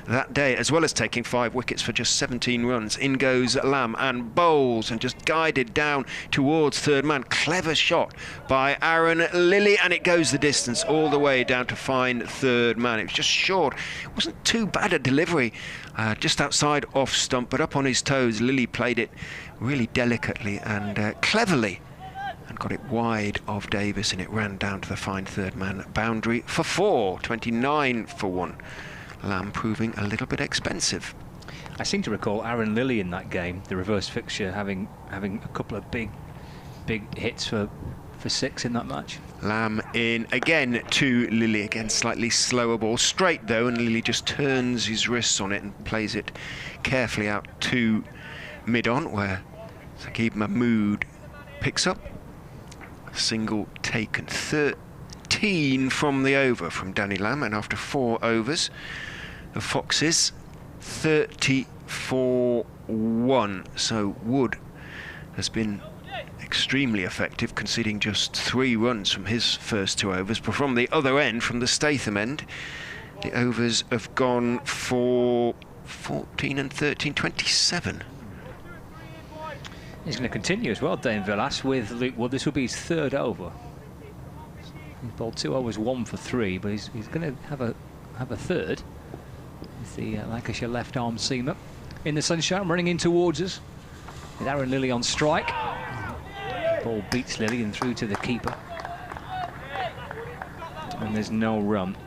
that day, as well as taking 5 wickets for just 17 runs. In goes Lamb and bowls, and just guided down towards third man. Clever shot by Aaron Lilly, and it goes the distance all the way down to find third man. It was just short. It wasn't too bad a delivery, just outside off stump, but up on his toes. Lilly played it really delicately and cleverly, and got it wide of Davis, and it ran down to the fine third man boundary for 4. 29 for 1. Lamb proving a little bit expensive. I seem to recall Aaron Lilly in that game, the reverse fixture, having a couple of big hits for 6 in that match. Lamb in again to Lilly, again slightly slower ball, straight though, and Lilly just turns his wrists on it and plays it carefully out to mid-on, where Saqib Mahmood picks up a single taken. 13 from the over from Danny Lamb, and after 4 overs the Foxes 30 for 1. So Wood has been extremely effective, conceding just 3 runs from his first 2 overs, but from the other end, from the Statham end, the overs have gone for 14 and 13, 27. He's going to continue as well, Dane Villas, with Luke Wood. This will be his 3rd over. He's bowled 2 overs, 1 for 3, but he's going to have a 3rd. With the Lancashire left arm seamer in the sunshine, running in towards us, with Aaron Lilly on strike. Ball beats Lilly and through to the keeper, and there's no run.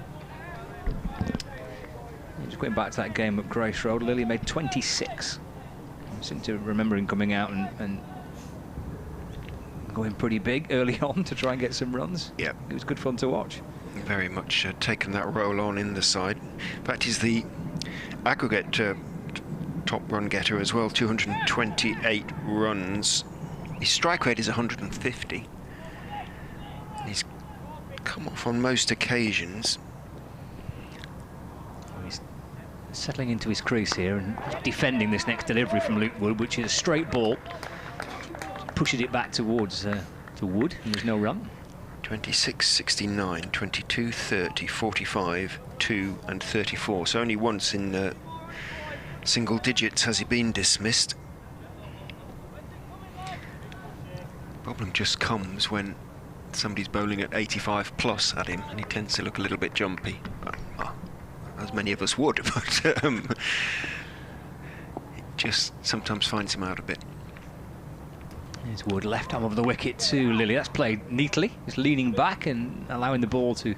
Just going back to that game at Grace Road, Lilly made 26. I seem to remember him coming out and going pretty big early on to try and get some runs. Yeah, it was good fun to watch. Very much taken that role on in the side. In fact, he's the aggregate top run getter as well, 228 runs. His strike rate is 150. He's come off on most occasions. He's settling into his crease here and defending this next delivery from Luke Wood, which is a straight ball. Pushes it back towards to Wood, and there's no run. 26, 69, 22, 30, 45, 2 and 34. So only once in single digits has he been dismissed. Problem just comes when somebody's bowling at 85 plus at him, and he tends to look a little bit jumpy. As many of us would, but just sometimes finds him out a bit. Here's Wood, left arm of the wicket to Lilly. That's played neatly. He's leaning back and allowing the ball to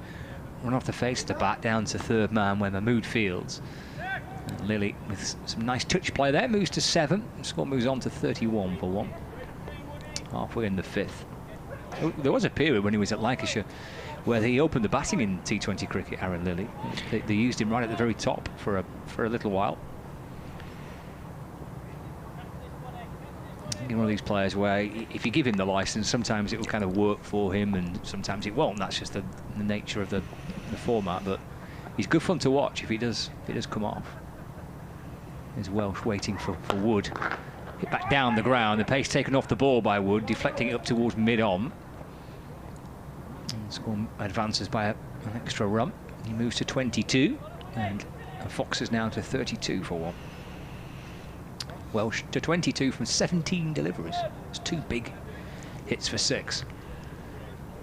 run off the face of the bat down to third man where Mahmood fields. And Lilly with some nice touch play there, moves to 7. The score moves on to 31 for 1. Halfway in the 5th. There was a period when he was at Lancashire where he opened the batting in T20 cricket, Aaron Lilly. They used him right at the very top for a little while. One of these players where if you give him the licence, sometimes it will kind of work for him and sometimes it won't. That's just the nature of the format, but he's good fun to watch if he does come off. There's Welsh waiting for Wood. Hit back down the ground, the pace taken off the ball by Wood, deflecting it up towards mid-on. Score advances by an extra run. He moves to 22 and Fox is now to 32 for 1. Welsh to 22 from 17 deliveries. It's 2 big hits for 6.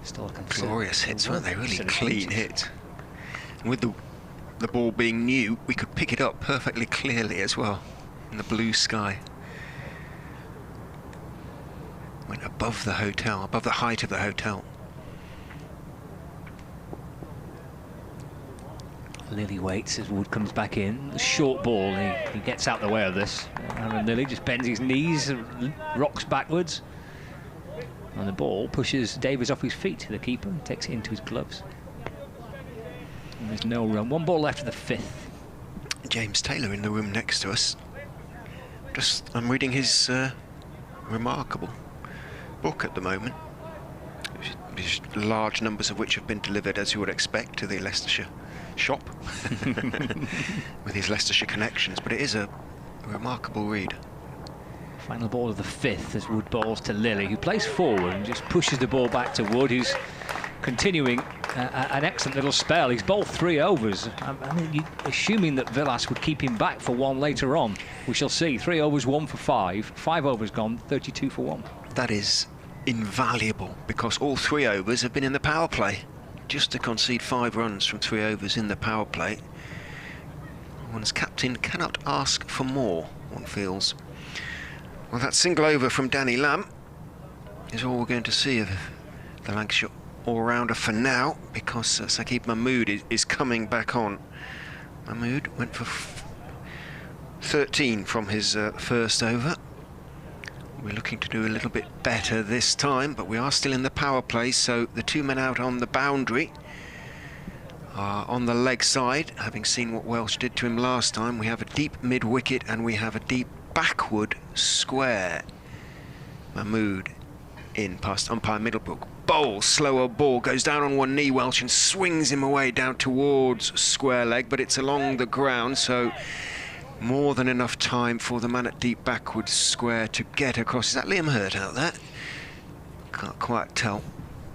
Still glorious hits, weren't they? Really clean hits. And with the ball being new, we could pick it up perfectly clearly as well in the blue sky. Went above the hotel, above the height of the hotel. Lilly waits as Wood comes back in. The short ball, he gets out the way of this. Aaron Lilly just bends his knees, rocks backwards. And the ball pushes Davies off his feet, the keeper, and takes it into his gloves. And there's no run. 1 ball left of the 5th. James Taylor in the room next to us. I'm reading his remarkable book at the moment. Large numbers of which have been delivered, as you would expect, to the Leicestershire shop with his Leicestershire connections, but it is a remarkable read. Final ball of the 5th as Wood bowls to Lilly, who plays forward and just pushes the ball back to Wood, who's continuing an excellent little spell. He's bowled 3 overs. I mean, assuming that Villas would keep him back for 1 later on. We shall see. 3 overs, 1 for 5. 5 overs gone, 32 for 1. That is invaluable because all 3 overs have been in the power play. Just to concede 5 runs from 3 overs in the power play, one's captain cannot ask for more, one feels. Well, that single over from Danny Lamb is all we're going to see of the Lancashire all-rounder for now, because Saqib Mahmood is coming back on. Mahmood went for 13 from his first over. We're looking to do a little bit better this time, but we are still in the power play, so the 2 men out on the boundary are on the leg side. Having seen what Welsh did to him last time, we have a deep mid-wicket and we have a deep backward square. Mahmood in past umpire Middlebrook. Bowl, slower ball, goes down on one knee, Welsh, and swings him away down towards square leg, but it's along the ground, so more than enough time for the man at deep backward square to get across. Is that Liam Hurt out there? Can't quite tell.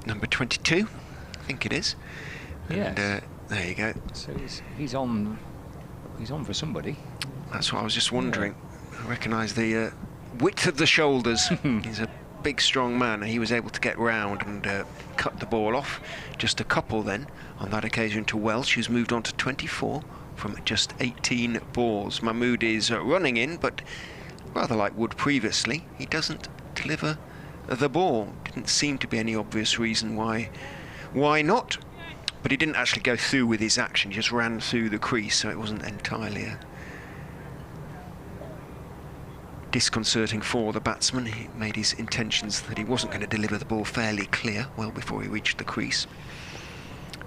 Number 22, I think it is. Yes. And there you go. So he's on for somebody. That's what I was just wondering. I recognise the width of the shoulders. He's a big, strong man, and he was able to get round and cut the ball off. Just a couple then on that occasion to Welsh, who's moved on to 24 from just 18 balls. Mahmood is running in, but rather like Wood previously, he doesn't deliver the ball. Didn't seem to be any obvious reason why not, but he didn't actually go through with his action, he just ran through the crease, so it wasn't entirely disconcerting for the batsman. He made his intentions that he wasn't going to deliver the ball fairly clear well before he reached the crease.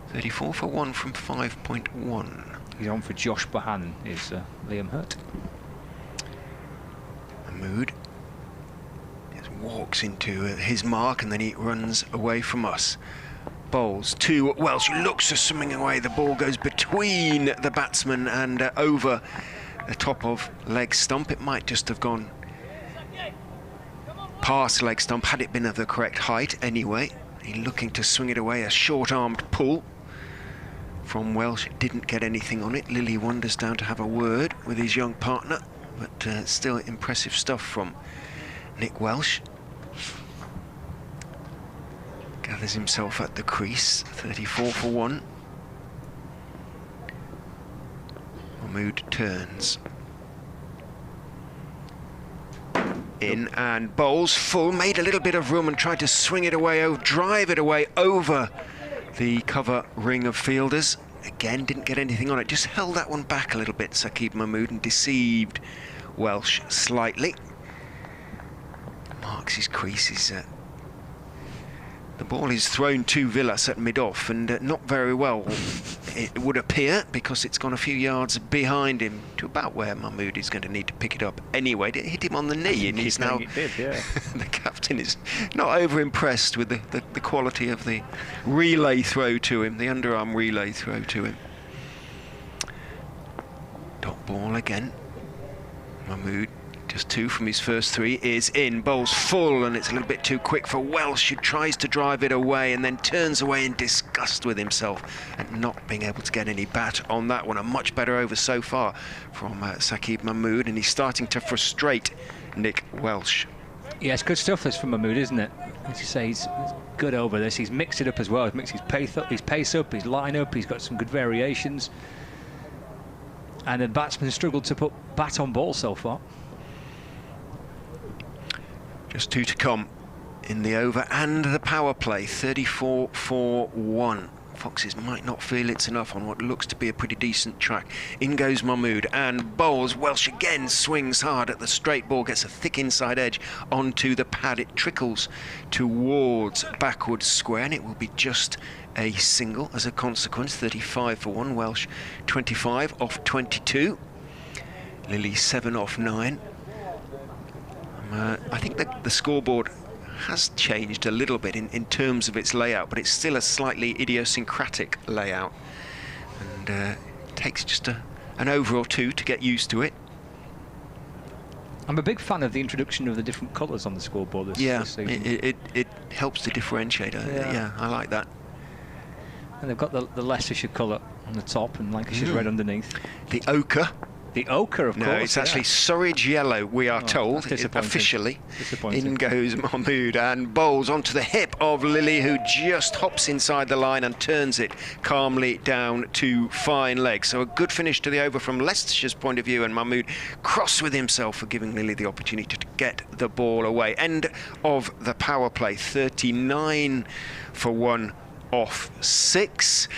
34 for 1 from 5.1. He's on for Josh Bohannon, is Liam Hurt. Mahmood just walks into his mark and then he runs away from us. Bowls to Welsh, who looks for swimming away. The ball goes between the batsman and over the top of leg stump. It might just have gone past leg stump had it been of the correct height anyway. He's looking to swing it away, a short-armed pull from Welsh. Didn't get anything on it. Lilly wanders down to have a word with his young partner, but still impressive stuff from Nick Welsh. Gathers himself at the crease, 34 for 1. Mahmood turns. in, and Bowles full, made a little bit of room and tried to swing it away, drive it away over the cover ring of fielders. Again, didn't get anything on it, just held that one back a little bit, Saqib Mahmood, and deceived Welsh slightly. Marks his creases. The ball is thrown to Villas at mid-off, and not very well, it would appear, because it's gone a few yards behind him to about where Mahmood is going to need to pick it up anyway. It hit him on the knee, and he's now... The captain is not over-impressed with the quality of the relay throw to him, the underarm relay throw to him. Dot ball again. Mahmood, just 2 from his first 3, is in. Bowles full, and it's a little bit too quick for Welsh, who tries to drive it away and then turns away in disgust with himself at not being able to get any bat on that one. A much better over so far from Saqib Mahmood, and he's starting to frustrate Nick Welsh. Yeah, it's good stuff this from Mahmood, isn't it? As you say, he's good over this. He's mixed it up as well. He's mixed his pace up, his line up. He's got some good variations. And the batsman struggled to put bat on ball so far. Just 2 to come in the over and the power play. 34 for 1. Foxes might not feel it's enough on what looks to be a pretty decent track. In goes Mahmood, and Bowles. Welsh again swings hard at the straight ball, gets a thick inside edge onto the pad. It trickles towards backwards square, and it will be just a single as a consequence. 35 for 1. Welsh 25 off 22. Lily 7 off 9. I think that the scoreboard has changed a little bit in terms of its layout, but it's still a slightly idiosyncratic layout, and it takes just an over or 2 to get used to it. I'm a big fan of the introduction of the different colours on the scoreboard this season. It helps to differentiate. Yeah, I like that. And they've got the Leicestershire colour on the top and Lancashire's red underneath. The ochre. The ochre, of course. No, it's actually Surridge yellow, we are told, officially. In goes Mahmood, and Bowles onto the hip of Lilly, who just hops inside the line and turns it calmly down to fine leg. So a good finish to the over from Leicestershire's point of view, and Mahmood cross with himself for giving Lilly the opportunity to get the ball away. End of the power play. 39 for 1 off 6.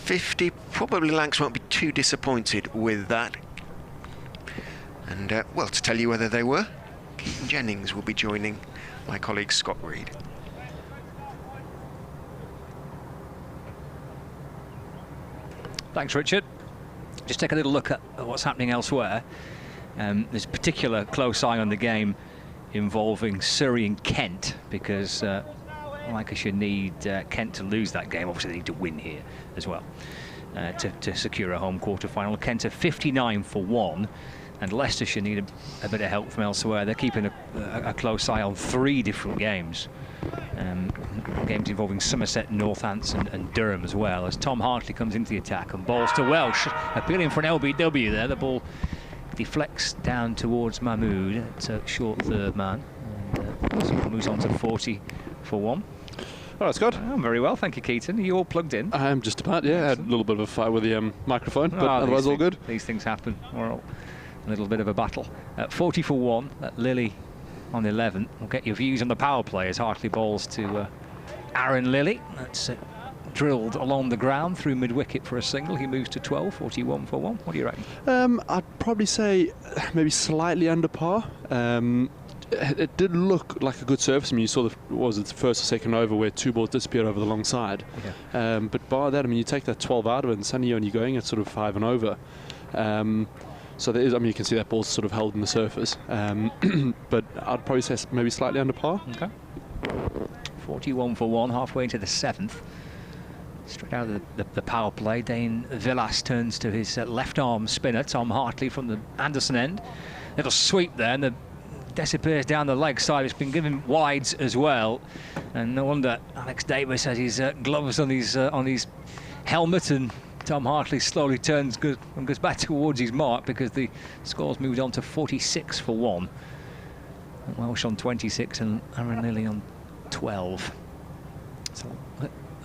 50, probably Lancs won't be too disappointed with that. And, well, to tell you whether they were, Keaton Jennings will be joining my colleague Scott Reed. Thanks, Richard. Just take a little look at what's happening elsewhere. There's a particular close eye on the game involving Surrey and Kent, because Lancashire need Kent to lose that game. Obviously, they need to win here as well to secure a home quarter-final. Kent are 59 for 1, and Leicestershire need a bit of help from elsewhere. They're keeping a close eye on 3 different games. Games involving Somerset, Northants and Durham as well, as Tom Hartley comes into the attack and bowls to Welsh, appealing for an LBW there. The ball deflects down towards Mahmood at short third man, and moves on to 40 for 1. All right, Scott. I'm very well, thank you, Keaton. Are you all plugged in? I'm just about, yeah. I had a little bit of a fight with the microphone, but otherwise all good. These things happen. Or a little bit of a battle. 40 for 1 at Lilly on 11. We'll get your views on the power play as Hartley bowls to Aaron Lilly. That's drilled along the ground through mid-wicket for a single. He moves to 12, 41 for 1. What do you reckon? I'd probably say maybe slightly under par. It did look like a good surface. I mean, you saw the first or second over where 2 balls disappeared over the long side. Yeah. But bar that, I mean, you take that 12 out of it, and suddenly you're only going at sort of 5 and over. So there is, I mean, you can see that ball's sort of held in the surface. But I'd probably say maybe slightly under par. Okay. 41 for 1, halfway into the 7th. Straight out of the power play, Dane Villas turns to his left-arm spinner, Tom Hartley, from the Anderson end. Little sweep there, and the disappears down the leg side. It's been given wides as well, and no wonder Alex Davis has his gloves on his helmet, and Tom Hartley slowly turns and goes back towards his mark, because the score's moved on to 46 for 1. Welsh on 26 and Aaron Lilly on 12. So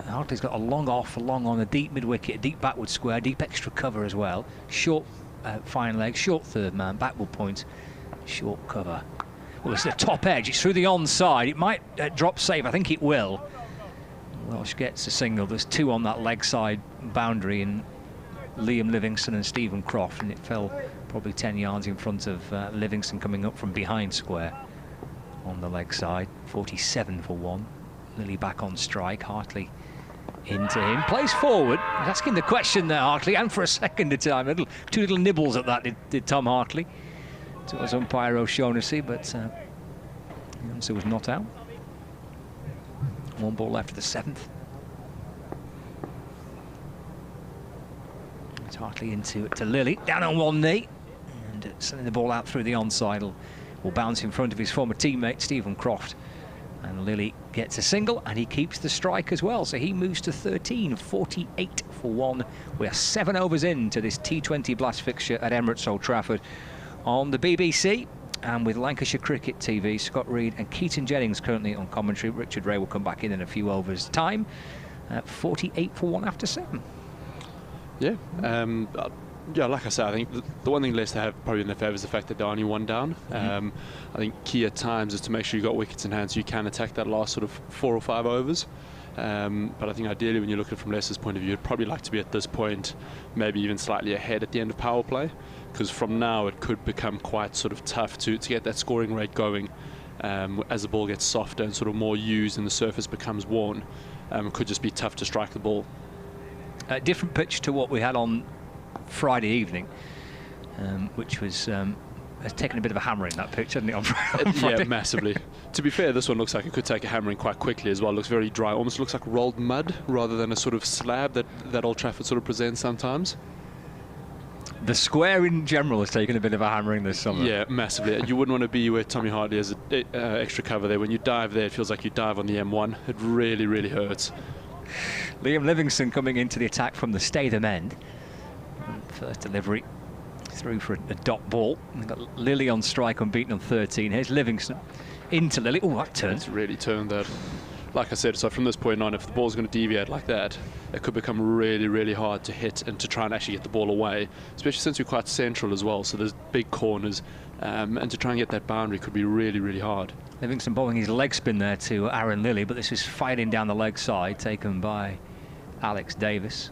Hartley's got a long off, a long on, a deep mid-wicket, a deep backward square, deep extra cover as well. Short fine leg, short third man, backward point, Short cover. Well, it's the top edge. It's through the onside. It might drop safe. I think it will. Welsh gets a single. There's two on that leg side boundary, and Liam Livingston and Stephen Croft, and it fell probably 10 yards in front of Livingston coming up from behind square on the leg side. 47 for one. Lilly back on strike. Hartley into him. Plays forward. He's asking the question there, Hartley, and for a second of time. Two little nibbles at that did Tom Hartley. It was umpire O'Shaughnessy, but the answer was not out. One ball left for the 7th. It's Hartley into Lilly, down on one knee, and sending the ball out through the onside. Will bounce in front of his former teammate Stephen Croft. And Lilly gets a single, and he keeps the strike as well. So he moves to 13, 48 for one. We are 7 overs into this T20 Blast fixture at Emirates Old Trafford on the BBC. And with Lancashire Cricket TV, Scott Reed and Keaton Jennings currently on commentary. Richard Ray will come back in a few overs' time. 48 for one after 7. Yeah. Yeah, like I said, I think the one thing Leicester have probably in their favour is the fact that they're only one down. I think key at times is to make sure you've got wickets in hand so you can attack that last sort of 4 or 5 overs. But I think ideally when you look at it from Leicester's point of view, you'd probably like to be at this point maybe even slightly ahead at the end of power play, because from now it could become quite sort of tough to get that scoring rate going as the ball gets softer and sort of more used and the surface becomes worn. It could just be tough to strike the ball. A different pitch to what we had on Friday evening, which was has taken a bit of a hammering, that pitch, hasn't it, on Friday? Yeah, massively. To be fair, this one looks like it could take a hammering quite quickly as well. It looks very dry, almost looks like rolled mud rather than a sort of slab that Old Trafford sort of presents sometimes. The square in general has taken a bit of a hammering this summer. Yeah, massively. You wouldn't want to be where Tommy Hartley has extra cover there. When you dive there, it feels like you dive on the M1. It really, really hurts. Liam Livingston coming into the attack from the Statham end. First delivery through for a dot ball. We've got Lilly on strike, unbeaten on 13. Here's Livingston into Lilly. Oh, that turns. It's really turned that. Like I said, so from this point on, if the ball's going to deviate like that, it could become really, really hard to hit and to try and actually get the ball away, especially since we're quite central as well. So there's big corners, and to try and get that boundary could be really, really hard. Livingston bowling his leg spin there to Aaron Lilly, but this is fired in down the leg side, taken by Alex Davis.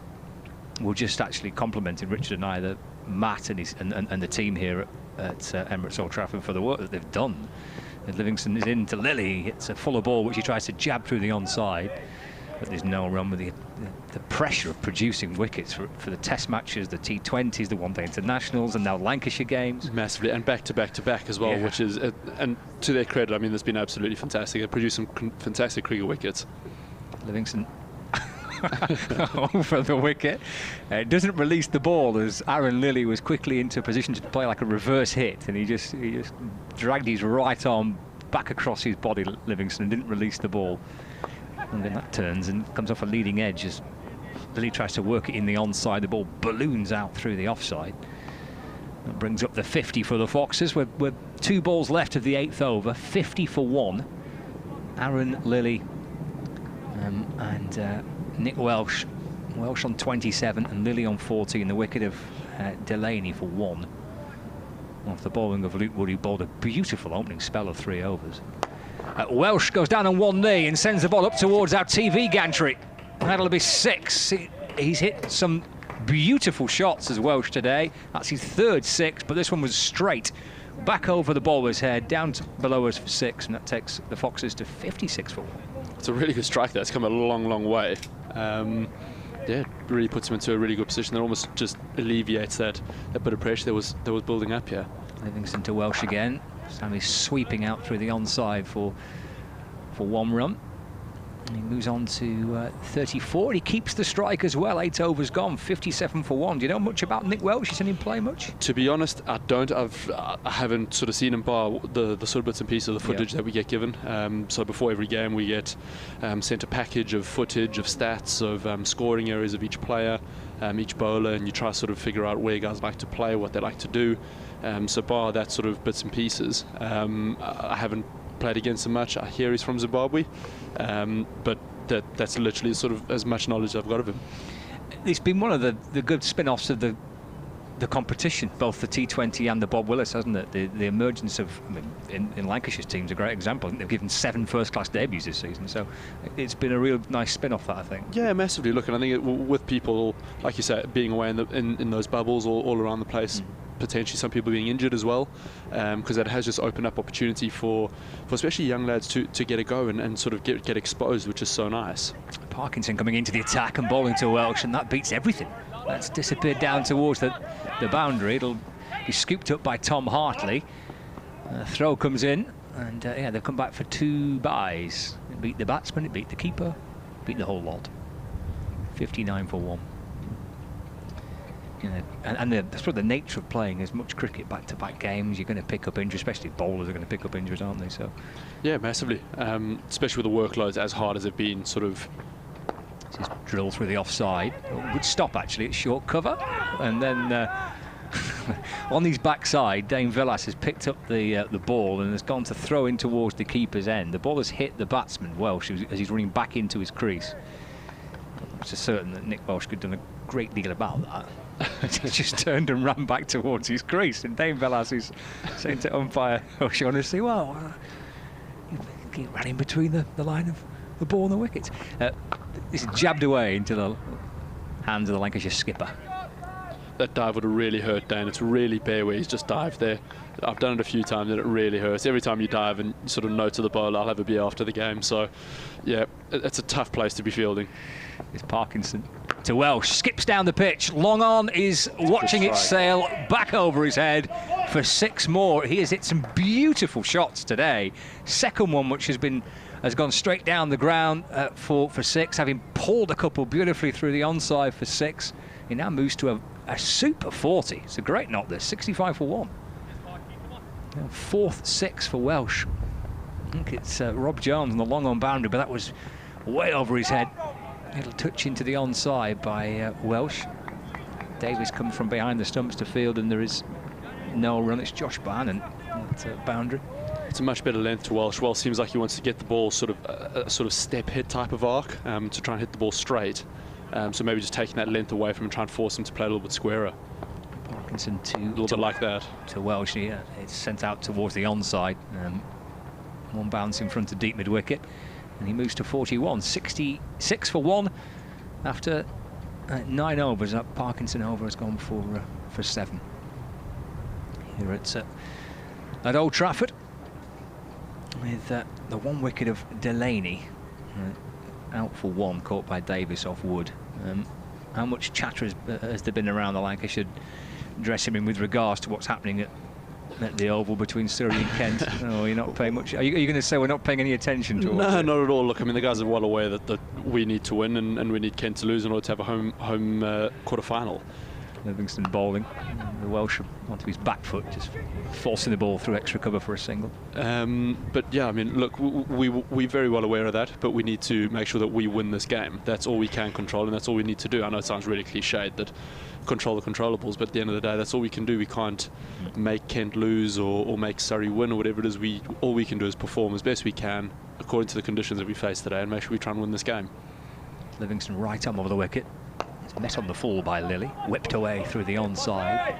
We're just actually complimenting Richard and I, the Matt and the team here at Emirates Old Trafford for the work that they've done. And Livingston is into Lilly. It's a fuller ball which he tries to jab through the onside, but there's no run with the pressure of producing wickets for the Test matches, the T20s, the one-day internationals, and now Lancashire games. Massively, and back to back to back as well, Yeah. which is and to their credit, I mean, it's been absolutely fantastic. They produced some fantastic cricket wickets. Livingston over the wicket. It doesn't release the ball as Aaron Lilly was quickly into a position to play like a reverse hit, and he just dragged his right arm back across his body, Livingston, and didn't release the ball. And then that turns and comes off a leading edge as Lilly tries to work it in the onside. The ball balloons out through the offside. That brings up the 50 for the Foxes. We're 2 balls left of the 8th over. 50 for one. Aaron Lilly and Nick Welsh on 27 and Lilly on 14. The wicket of Delaney for 1. Off the bowling of Luke Wood, who bowled a beautiful opening spell of 3 overs. Welsh goes down on one knee and sends the ball up towards our TV gantry. That'll be 6. He's hit some beautiful shots as Welsh today. That's his 3rd 6, but this one was straight back over the bowler's head, down to below us for 6, and that takes the Foxes to 56 for 1. It's a really good strike there. It's come a long, long way. Yeah, really puts him into a really good position. That almost just alleviates that bit of pressure that was building up here. Livingston to Welsh again. Sammy's sweeping out through the onside for 1 run. And he moves on to 34. He keeps the strike as well. 8 overs gone, 57 for 1. Do you know much about Nick Welsh? You seen him play much? To be honest, I don't. I haven't sort of seen him bar the sort of bits and pieces of the footage that we get given. So before every game, we get sent a package of footage, of stats, of scoring areas of each player, each bowler, and you try to sort of figure out where guys like to play, what they like to do. So bar that sort of bits and pieces. I haven't played against him much. I hear he's from Zimbabwe, but that's literally sort of as much knowledge I've got of him. It's been one of the good spin-offs of the the competition, both the T20 and the Bob Willis, hasn't it? The emergence of, in Lancashire's team's a great example. I think they've given 7 first-class debuts this season, so it's been a real nice spin-off, that, I think. Yeah, massively. Look, and I think with people, like you said, being away in those bubbles all around the place, potentially some people being injured as well, because that has just opened up opportunity for especially young lads to get a go and sort of get exposed, which is so nice. Parkinson coming into the attack and bowling to Welsh, and that beats everything. That's disappeared down towards the boundary. It'll be scooped up by Tom Hartley. Throw comes in, and yeah, they've come back for 2 byes. It beat the batsman, it beat the keeper, beat the whole lot. 59 for 1. You know, and that's what the nature of playing is much cricket back-to-back games. You're going to pick up injuries, especially bowlers are going to pick up injuries, aren't they? So yeah, massively, especially with the workloads as hard as they've been. Sort of just drill through the offside. Good stop, actually. It's short cover, and then on his backside, Dane Villas has picked up the ball and has gone to throw in towards the keeper's end. The ball has hit the batsman Welsh as he's running back into his crease. It's certain that Nick Welsh could have done a great deal about that. He just turned and ran back towards his crease, and Dane Villas is saying to umpire O'Shaughnessy, well, he ran in between the line of the ball and the wickets. It's jabbed away into the hands of the Lancashire skipper. That dive would have really hurt Dane. It's really bare where he's just dived there. I've done it a few times and it really hurts. Every time you dive and sort of note to the bowler, I'll have a beer after the game. So, yeah, it's a tough place to be fielding. It's Parkinson to Welsh. Skips down the pitch. Long on is watching it sail back over his head for 6 more. He has hit some beautiful shots today. Second one, which has gone straight down the ground for 6, having pulled a couple beautifully through the onside for 6. He now moves to a super 40. It's a great knock there, 65 for 1. 4th 6 for Welsh. I think it's Rob Jones on the long on boundary, but that was way over his head. It'll touch into the onside by Welsh. Davis comes from behind the stumps to field, and there is no run. It's Josh Barnan at boundary. It's a much better length to Welsh. Welsh seems like he wants to get the ball sort of a sort of step hit type of arc to try and hit the ball straight. So maybe just taking that length away from him and trying to force him to play a little bit squarer. Parkinson a little bit like that to Welsh. Yeah, it's sent out towards the onside. One bounce in front of deep mid wicket, and he moves to 41. 66 for 1 after 9 overs. That Parkinson over has gone for 7. Here at Old Trafford, with the 1 wicket of Delaney out for 1, caught by Davis off wood. How much chatter has there been around the Lancashire dressing room with regards to what's happening at the Oval between Surrey and Kent? Oh, you're not paying much. Are you going to say we're not paying any attention to it? No, not at all. Look, I mean, the guys are well aware that we need to win and we need Kent to lose in order to have a home quarter-final. Livingston bowling. The Welsh onto his back foot, just forcing the ball through extra cover for a single. But yeah, I mean, look, we're very well aware of that, but we need to make sure that we win this game. That's all we can control, and that's all we need to do. I know it sounds really cliched that control the controllables, but at the end of the day, that's all we can do. We can't make Kent lose or make Surrey win or whatever it is. All we can do is perform as best we can according to the conditions that we face today and make sure we try and win this game. Livingston right arm over the wicket. It's met on the full by Lilly, whipped away through the onside.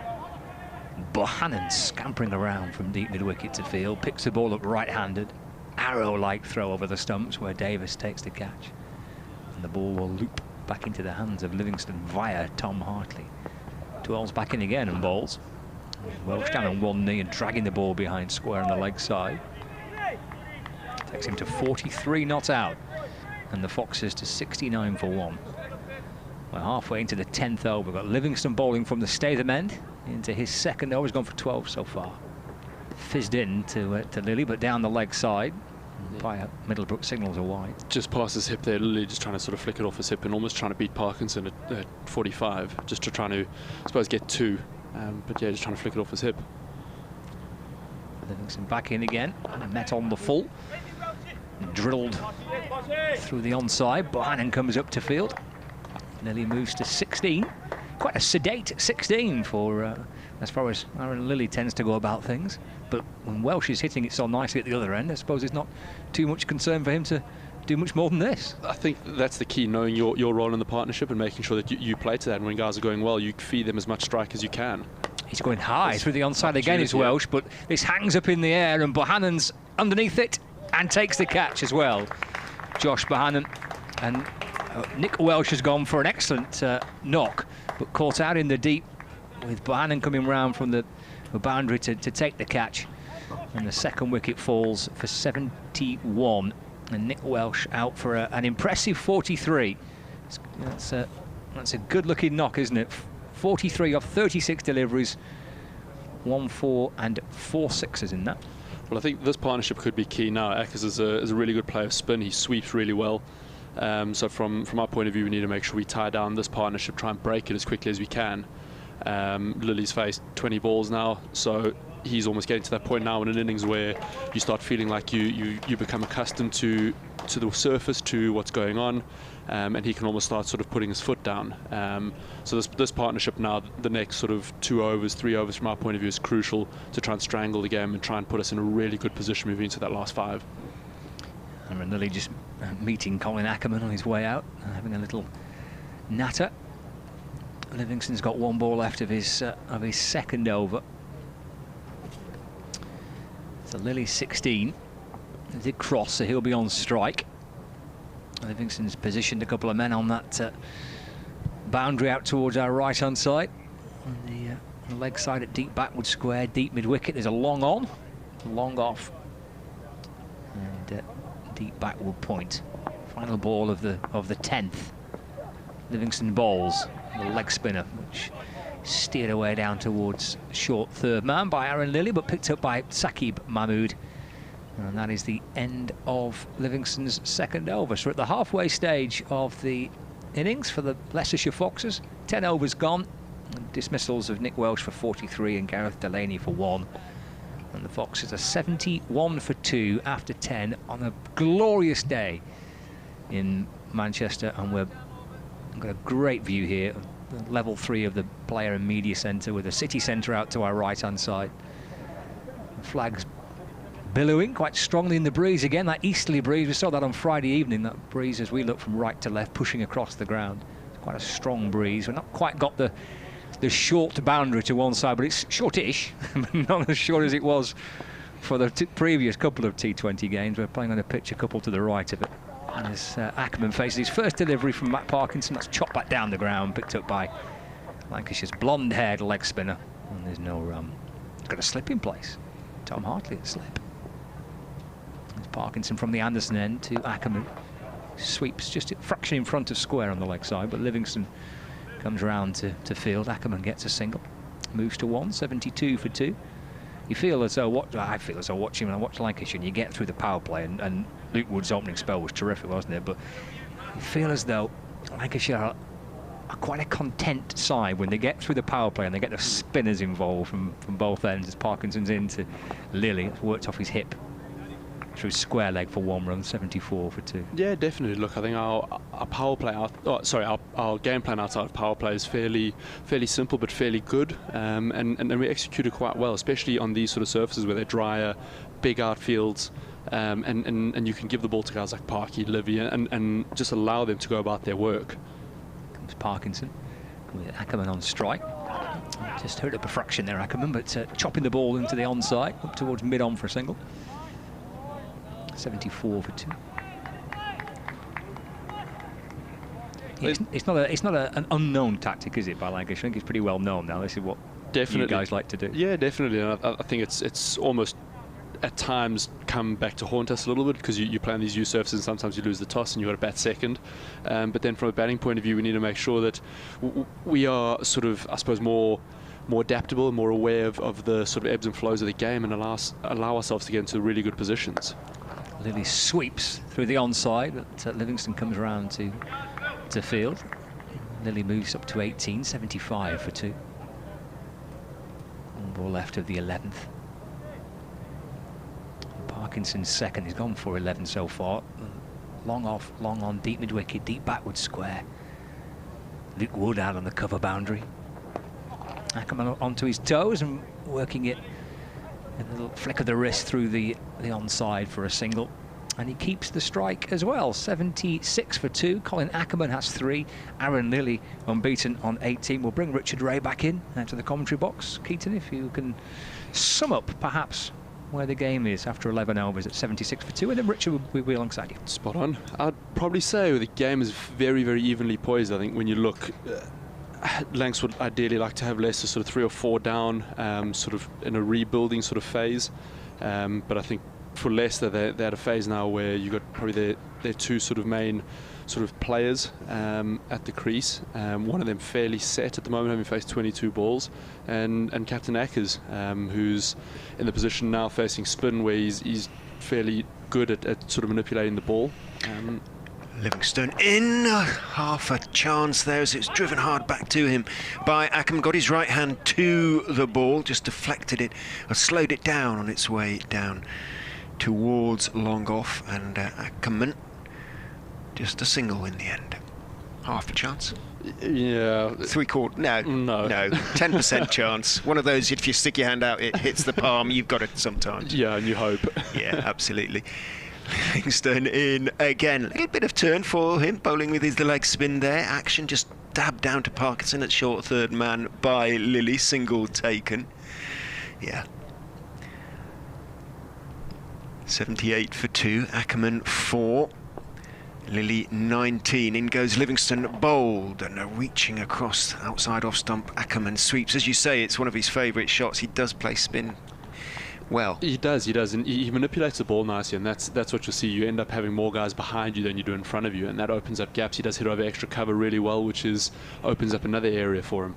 Bohannon scampering around from deep mid-wicket to field, picks the ball up right-handed. Arrow-like throw over the stumps where Davis takes the catch. And the ball will loop back into the hands of Livingston via Tom Hartley. Twelves back in again and bowls. Welsh down on one knee and dragging the ball behind square on the leg side. Takes him to 43 not out. And the Foxes to 69 for 1. We're halfway into the 10th over. We've got Livingston bowling from the Statham end into his second over. He's gone for 12 so far. Fizzed in to Lilly, but down the leg side. By Middlebrook signals are wide. Just past his hip there, Lilly just trying to sort of flick it off his hip and almost trying to beat Parkinson at 45, just to try to, I suppose, get 2. But yeah, just trying to flick it off his hip. Livingston back in again, met on the full. Drilled through the onside. Bohannon comes up to field. Lilly moves to 16. Quite a sedate 16 for as far as Aaron Lilly tends to go about things. But when Welsh is hitting it so nicely at the other end, I suppose it's not too much concern for him to do much more than this. I think that's the key, knowing your role in the partnership and making sure that you play to that. And when guys are going well, you feed them as much strike as you can. He's going high through the onside again, is Welsh, but this hangs up in the air, and Bohannon's underneath it and takes the catch as well. Josh Bohannon, and Nick Welsh has gone for an excellent knock, but caught out in the deep with Bohannon coming round from the boundary to take the catch. And the second wicket falls for 71, and Nick Welsh out for an impressive 43. That's a good-looking knock, isn't it? 43 off 36 deliveries, 1 4 and 4 sixes in that. Well, I think this partnership could be key now. Akers is a really good player of spin. He sweeps really well. So from our point of view, we need to make sure we tie down this partnership, try and break it as quickly as we can. Lily's faced 20 balls now, so he's almost getting to that point now in an innings where you start feeling like you become accustomed to the surface, to what's going on, and he can almost start sort of putting his foot down. So this partnership now, the next sort of 2 overs, 3 overs from our point of view, is crucial to try and strangle the game and try and put us in a really good position moving into that last 5. And Lily just meeting Colin Ackerman on his way out, having a little natter. Livingston's got 1 ball left of his second over. So Lily's 16. He did cross, so he'll be on strike. Livingston's positioned a couple of men on that boundary out towards our right-hand side. On the leg side at deep backward square, deep mid-wicket. There's a long on, long off, and deep backward point. Final ball of the 10th. Livingston bowls the leg spinner, which steered away down towards short third man by Aaron Lilly, but picked up by Saqib Mahmood. And that is the end of Livingston's second over. So we're at the halfway stage of the innings for the Leicestershire Foxes. 10 overs gone. And dismissals of Nick Welsh for 43 and Gareth Delaney for 1. And the Foxes are 71 for 2 after 10 on a glorious day in Manchester. And we've got a great view here. Level 3 of the player and media centre, with the city centre out to our right-hand side. The flags billowing quite strongly in the breeze again, that easterly breeze. We saw that on Friday evening, that breeze as we look from right to left, pushing across the ground. It's quite a strong breeze. We've not quite got the short boundary to one side, but it's shortish, not as short as it was for the previous couple of T20 games. We're playing on a pitch a couple to the right of it. And as Ackerman faces his first delivery from Matt Parkinson, that's chopped back down the ground, picked up by Lancashire's blonde-haired leg spinner. And there's no it's got a slip in place. Tom Hartley at slip. It's Parkinson from the Anderson end to Ackerman. Sweeps just a fraction in front of square on the leg side, but Livingston comes round to field. Ackerman gets a single. Moves to 1, 72 for 2. You feel as though, I feel as though watching when I watch Lancashire, and you get through the power play, and Luke Wood's opening spell was terrific, wasn't it? But you feel as though Lancashire are quite a content side when they get through the power play and they get the spinners involved from both ends. As Parkinson's into Lilly, it's worked off his hip through square leg for 1 run, 74 for 2. Yeah, definitely. Look, I think our power play, our game plan outside of power play is fairly simple but fairly good, and we execute it quite well, especially on these sort of surfaces where they're drier, big outfields, and you can give the ball to guys like Parky, Livy, and just allow them to go about their work. Comes Parkinson with Ackerman on strike. Just hurt up a fraction there, Ackerman, but chopping the ball into the onside, up towards mid-on for a single. 74 for 2. It's not an unknown tactic, is it, by Lancashire? I think it's pretty well known now. This is what you guys like to do. Yeah, definitely. And I think it's almost at times come back to haunt us a little bit, because you play on these youth surfaces and sometimes you lose the toss and you've got to bat second. But then from a batting point of view, we need to make sure that we are sort of, I suppose, more adaptable and more aware of the sort of ebbs and flows of the game, and allow ourselves to get into really good positions. Lilly sweeps through the onside, but Livingston comes around to field. Lilly moves up to 18, 75 for 2. 1 ball left of the 11th. Parkinson's second. He's gone for 11 so far. Long off, long on, deep mid-wicket, deep backward square. Luke Wood out on the cover boundary. Ackerman onto his toes and working it. A little flick of the wrist through the onside for a single. And he keeps the strike as well. 76 for 2. Colin Ackerman has 3. Aaron Lilly unbeaten on 18. We'll bring Richard Ray back in to the commentary box. Keaton, if you can sum up perhaps where the game is after 11 overs at 76 for 2, and then Richard will be alongside you. Spot on. I'd probably say the game is very, very evenly poised. I think when you look, Lancs would ideally like to have Leicester sort of 3 or 4 down, sort of in a rebuilding sort of phase. But I think for Leicester, they're at a phase now where you've got probably their 2 sort of main sort of players at the crease. One of them fairly set at the moment, having faced 22 balls, and Captain Ackers, who's in the position now facing spin, where he's fairly good at sort of manipulating the ball. Livingstone in, half a chance there as it's driven hard back to him by Ackerman. Got his right hand to the ball, just deflected it, or slowed it down on its way down towards long off, and Ackerman just a single in the end. Half a chance. Yeah. 3/4. No. 10% chance. One of those, if you stick your hand out, it hits the palm. You've got it sometimes. Yeah, and you hope. Yeah, absolutely. Livingstone in again. A little bit of turn for him, bowling with his leg spin there. Action just dabbed down to Parkinson at short third man by Lilly. Single taken. Yeah. 78 for 2. Ackerman 4. Lilly 19. In goes Livingstone, bowled, and reaching across outside off stump. Ackerman sweeps. As you say, it's one of his favourite shots. He does play spin well. He does, and he manipulates the ball nicely, and that's what you'll see. You end up having more guys behind you than you do in front of you, and that opens up gaps. He does hit over extra cover really well, which opens up another area for him.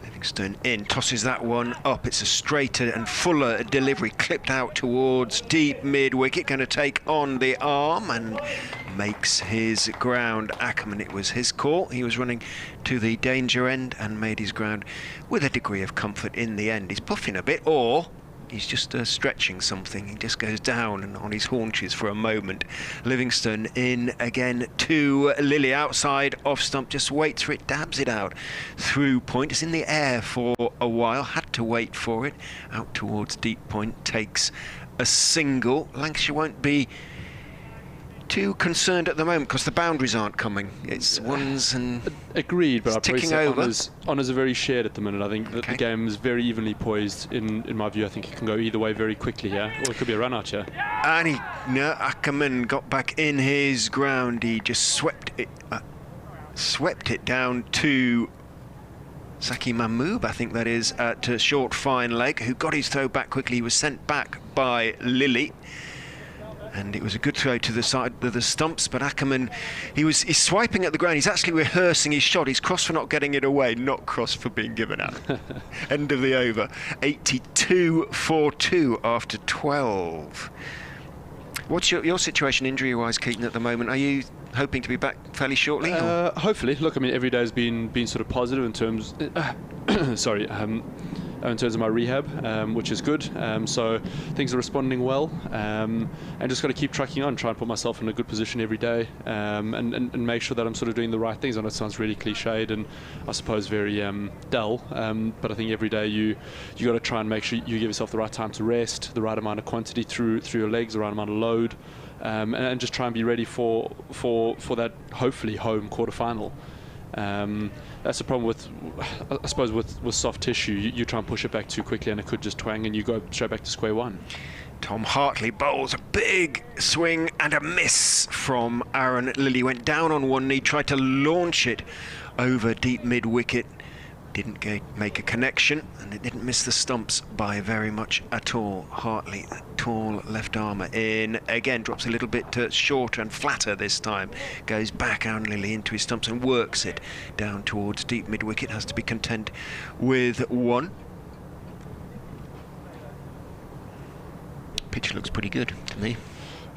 Livingstone in, tosses that one up. It's a straighter and fuller delivery, clipped out towards deep mid-wicket, going to take on the arm and makes his ground. Ackerman, it was his call. He was running to the danger end and made his ground with a degree of comfort in the end. He's puffing a bit, or he's just stretching something. He just goes down and on his haunches for a moment. Livingstone in again to Lilly, outside off stump, just waits for it, dabs it out through point. It's in the air for a while, had to wait for it, out towards deep point, takes a single. Lancashire won't be too concerned at the moment because the boundaries aren't coming. It's ones and agreed, but it's ticking over. Honours are very shared at the minute. I think that the game is very evenly poised. In my view, I think it can go either way very quickly here, or it could be a run out here. And Ackerman got back in his ground. He just swept it down to Saki Mahmood, I think that is, at short fine leg, who got his throw back quickly. He was sent back by Lilly. And it was a good throw to the side of the stumps, but Ackerman, he's swiping at the ground. He's actually rehearsing his shot. He's crossed for not getting it away, not crossed for being given out. End of the over. 82 for 2 after 12. What's your situation injury-wise, Keaton, at the moment? Are you hoping to be back fairly shortly? Hopefully. Look, I mean, every day has been sort of positive in terms... in terms of my rehab, which is good. So things are responding well, and just got to keep trucking on, try and put myself in a good position every day, and make sure that I'm sort of doing the right things. I know it sounds really cliched and I suppose very dull, but I think every day you got to try and make sure you give yourself the right time to rest, the right amount of quantity through your legs, the right amount of load, and just try and be ready for that hopefully home quarter-final. That's the problem with, I suppose, with soft tissue. You try and push it back too quickly and it could just twang and you go straight back to square one. Tom Hartley bowls a big swing and a miss from Aaron Lilly. Went down on one knee, tried to launch it over deep mid-wicket. Didn't make a connection, and it didn't miss the stumps by very much at all. Hartley, that tall left armour, in again, drops a little bit shorter and flatter this time. Goes back Aaron Lilly into his stumps and works it down towards deep mid-wicket. Has to be content with one. Pitch looks pretty good to me.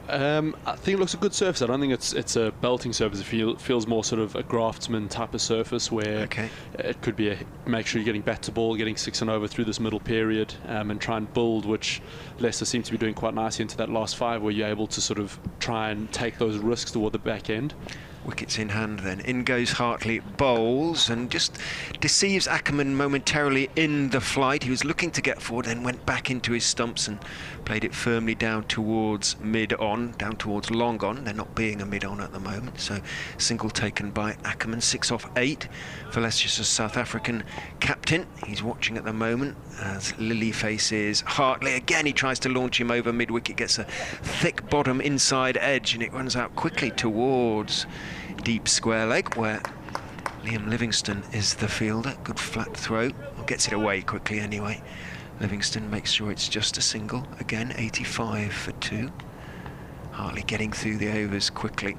I think it looks a good surface. I don't think it's a belting surface. It feels more sort of a Craftsman type of surface where it could be make sure you're getting bat to ball, getting 6 and over through this middle period, and try and build, which Leicester seem to be doing quite nicely into that last 5, where you're able to sort of try and take those risks toward the back end. Wickets in hand then. In goes Hartley, bowls, and just deceives Ackerman momentarily in the flight. He was looking to get forward, then went back into his stumps and played it firmly down towards mid-on, down towards long-on. They're not being a mid-on at the moment, so single taken by Ackerman. 6 off 8 for Leicestershire's South African captain. He's watching at the moment as Lilly faces Hartley. Again, he tries to launch him over mid-wicket, gets a thick bottom inside edge, and it runs out quickly towards deep square leg, where Liam Livingstone is the fielder. Good flat throw, or gets it away quickly anyway. Livingstone makes sure it's just a single. Again, 85 for 2. Hartley getting through the overs quickly.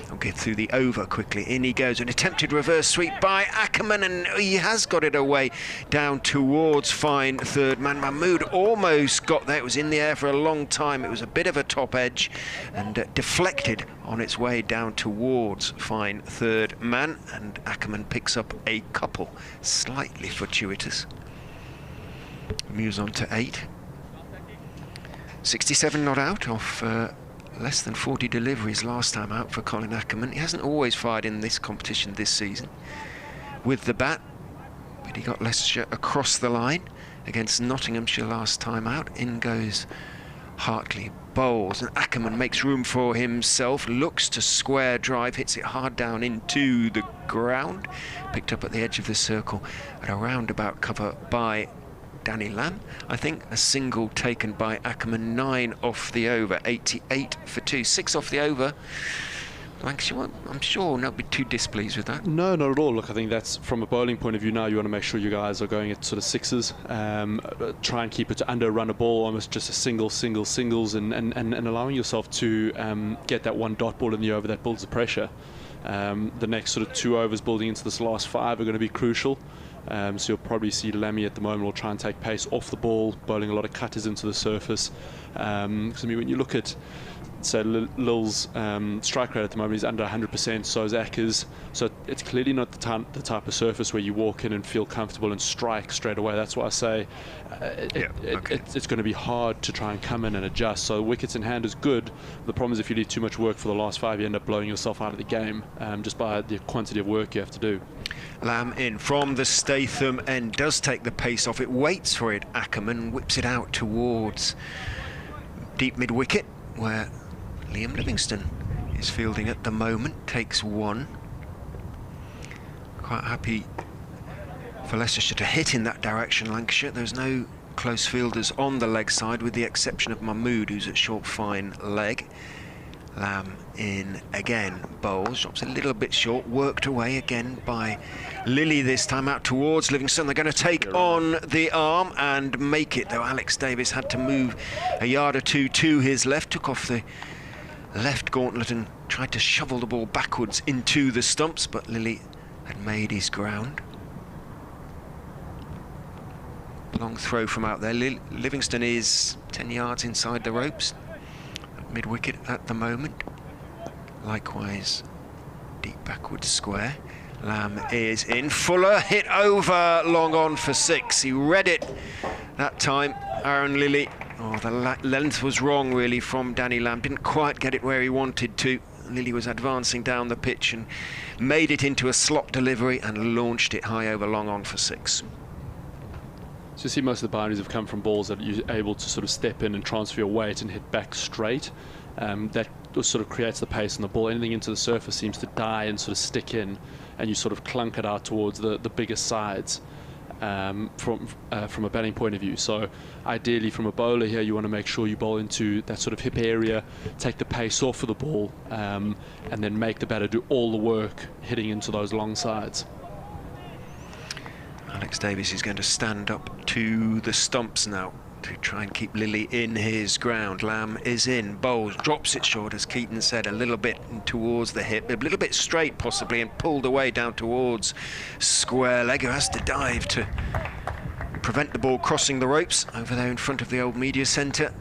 Or get through the over quickly. In he goes. An attempted reverse sweep by Ackerman, and he has got it away down towards fine third man. Mahmood almost got there. It was in the air for a long time. It was a bit of a top edge and deflected on its way down towards fine third man, and Ackerman picks up a couple. Slightly fortuitous. Moves on to 8. 67 not out off less than 40 deliveries last time out for Colin Ackerman. He hasn't always fired in this competition this season with the bat, but he got Leicestershire across the line against Nottinghamshire last time out. In goes Hartley, bowls, and Ackerman makes room for himself, looks to square drive, hits it hard down into the ground, picked up at the edge of the circle at a roundabout cover by Danny Lamb. I think a single taken by Ackerman. 9 off the over, 88 for 2. 6 off the over. Lancashire, I'm sure not be too displeased with that. No, not at all. Look, I think that's from a bowling point of view now. You want to make sure you guys are going at sort of sixes. Try and keep it to under a run a ball, almost just a singles, and allowing yourself to get that one dot ball in the over that builds the pressure. The next sort of 2 overs building into this last 5 are going to be crucial. So you'll probably see Lemmy at the moment will try and take pace off the ball, bowling a lot of cutters into the surface. Because I mean, when you look at, say, Lil's strike rate at the moment, he's under 100%, so is Acker's. So it's clearly not the type of surface where you walk in and feel comfortable and strike straight away. That's why I say it's going to be hard to try and come in and adjust. So wickets in hand is good. The problem is if you do too much work for the last 5, you end up blowing yourself out of the game just by the quantity of work you have to do. Lamb in from the Statham end, does take the pace off it, waits for it. Ackerman whips it out towards deep mid-wicket, where Liam Livingstone is fielding at the moment, takes 1. Quite happy for Leicestershire to hit in that direction, Lancashire. There's no close fielders on the leg side, with the exception of Mahmood, who's at short fine leg. Lamb in again, bowls, drops a little bit short, worked away again by Lilly this time out towards Livingstone. They're going to take on the arm and make it, though Alex Davis had to move a yard or 2 to his left, took off the left gauntlet and tried to shovel the ball backwards into the stumps, but Lilly had made his ground. Long throw from out there. Livingstone is 10 yards inside the ropes, mid-wicket at the moment. Likewise, deep backwards square. Lamb is in. Fuller hit over long on for 6. He read it that time. Aaron Lilly. Oh, the length was wrong really from Danny Lamb. Didn't quite get it where he wanted to. Lilly was advancing down the pitch and made it into a slot delivery and launched it high over long on for 6. So you see most of the boundaries have come from balls that you're able to sort of step in and transfer your weight and hit back straight. That sort of creates the pace on the ball. Anything into the surface seems to die and sort of stick in, and you sort of clunk it out towards the bigger sides from a batting point of view. So ideally from a bowler here, you want to make sure you bowl into that sort of hip area, take the pace off of the ball, and then make the batter do all the work hitting into those long sides. Alex Davis is going to stand up to the stumps now to try and keep Lilly in his ground. Lamb is in, bowls, drops it short, as Keaton said, a little bit towards the hip, a little bit straight possibly, and pulled away down towards square leg, who has to dive to prevent the ball crossing the ropes over there in front of the old media centre.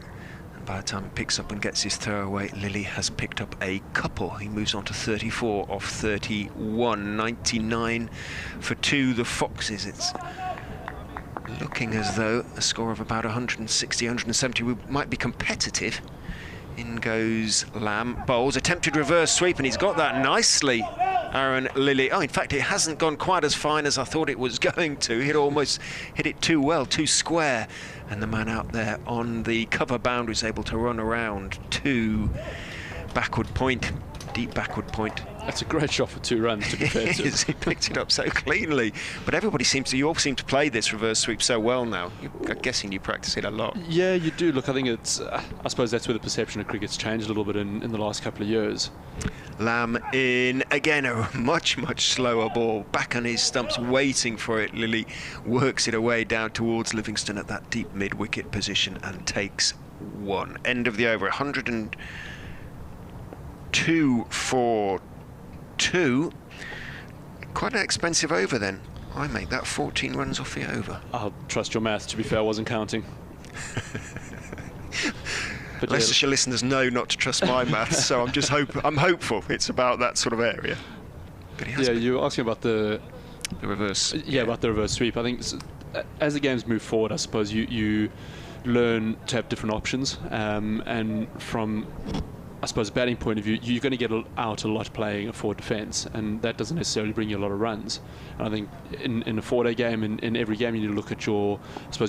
And by the time he picks up and gets his throw away, Lilly has picked up a couple. He moves on to 34 off 31, 99 for 2, the Foxes. It's looking as though a score of about 160, 170 might be competitive In goes Lamb. Bowles, attempted reverse sweep, and he's got that nicely, Aaron Lilly. Oh, in fact, it hasn't gone quite as fine as I thought it was going to. He'd almost hit it too well, too square. And the man out there on the cover boundary is able to run around to backward point, deep backward point. That's a great shot for 2 runs, to be fair to. He picked it up so cleanly. But everybody you all seem to play this reverse sweep so well now. I'm guessing you practice it a lot. Yeah, you do. Look, I think it's, I suppose that's where the perception of cricket's changed a little bit in the last couple of years. Lamb in, again, a much, much slower ball. Back on his stumps, waiting for it. Lilly works it away down towards Livingston at that deep mid-wicket position and takes 1. End of the over, 102 for 2. Quite an expensive over then. I make that 14 runs off the over. I'll trust your math. To be fair, I wasn't counting. But Leicestershire listeners know not to trust my maths, so I'm hopeful it's about that sort of area. But you're asking about the reverse. Yeah, about the reverse sweep. I think as the games move forward, I suppose you learn to have different options, and from, I suppose, a batting point of view, you're going to get out a lot playing a forward defence, and that doesn't necessarily bring you a lot of runs. And I think in a 4-day game, in every game, you need to look at your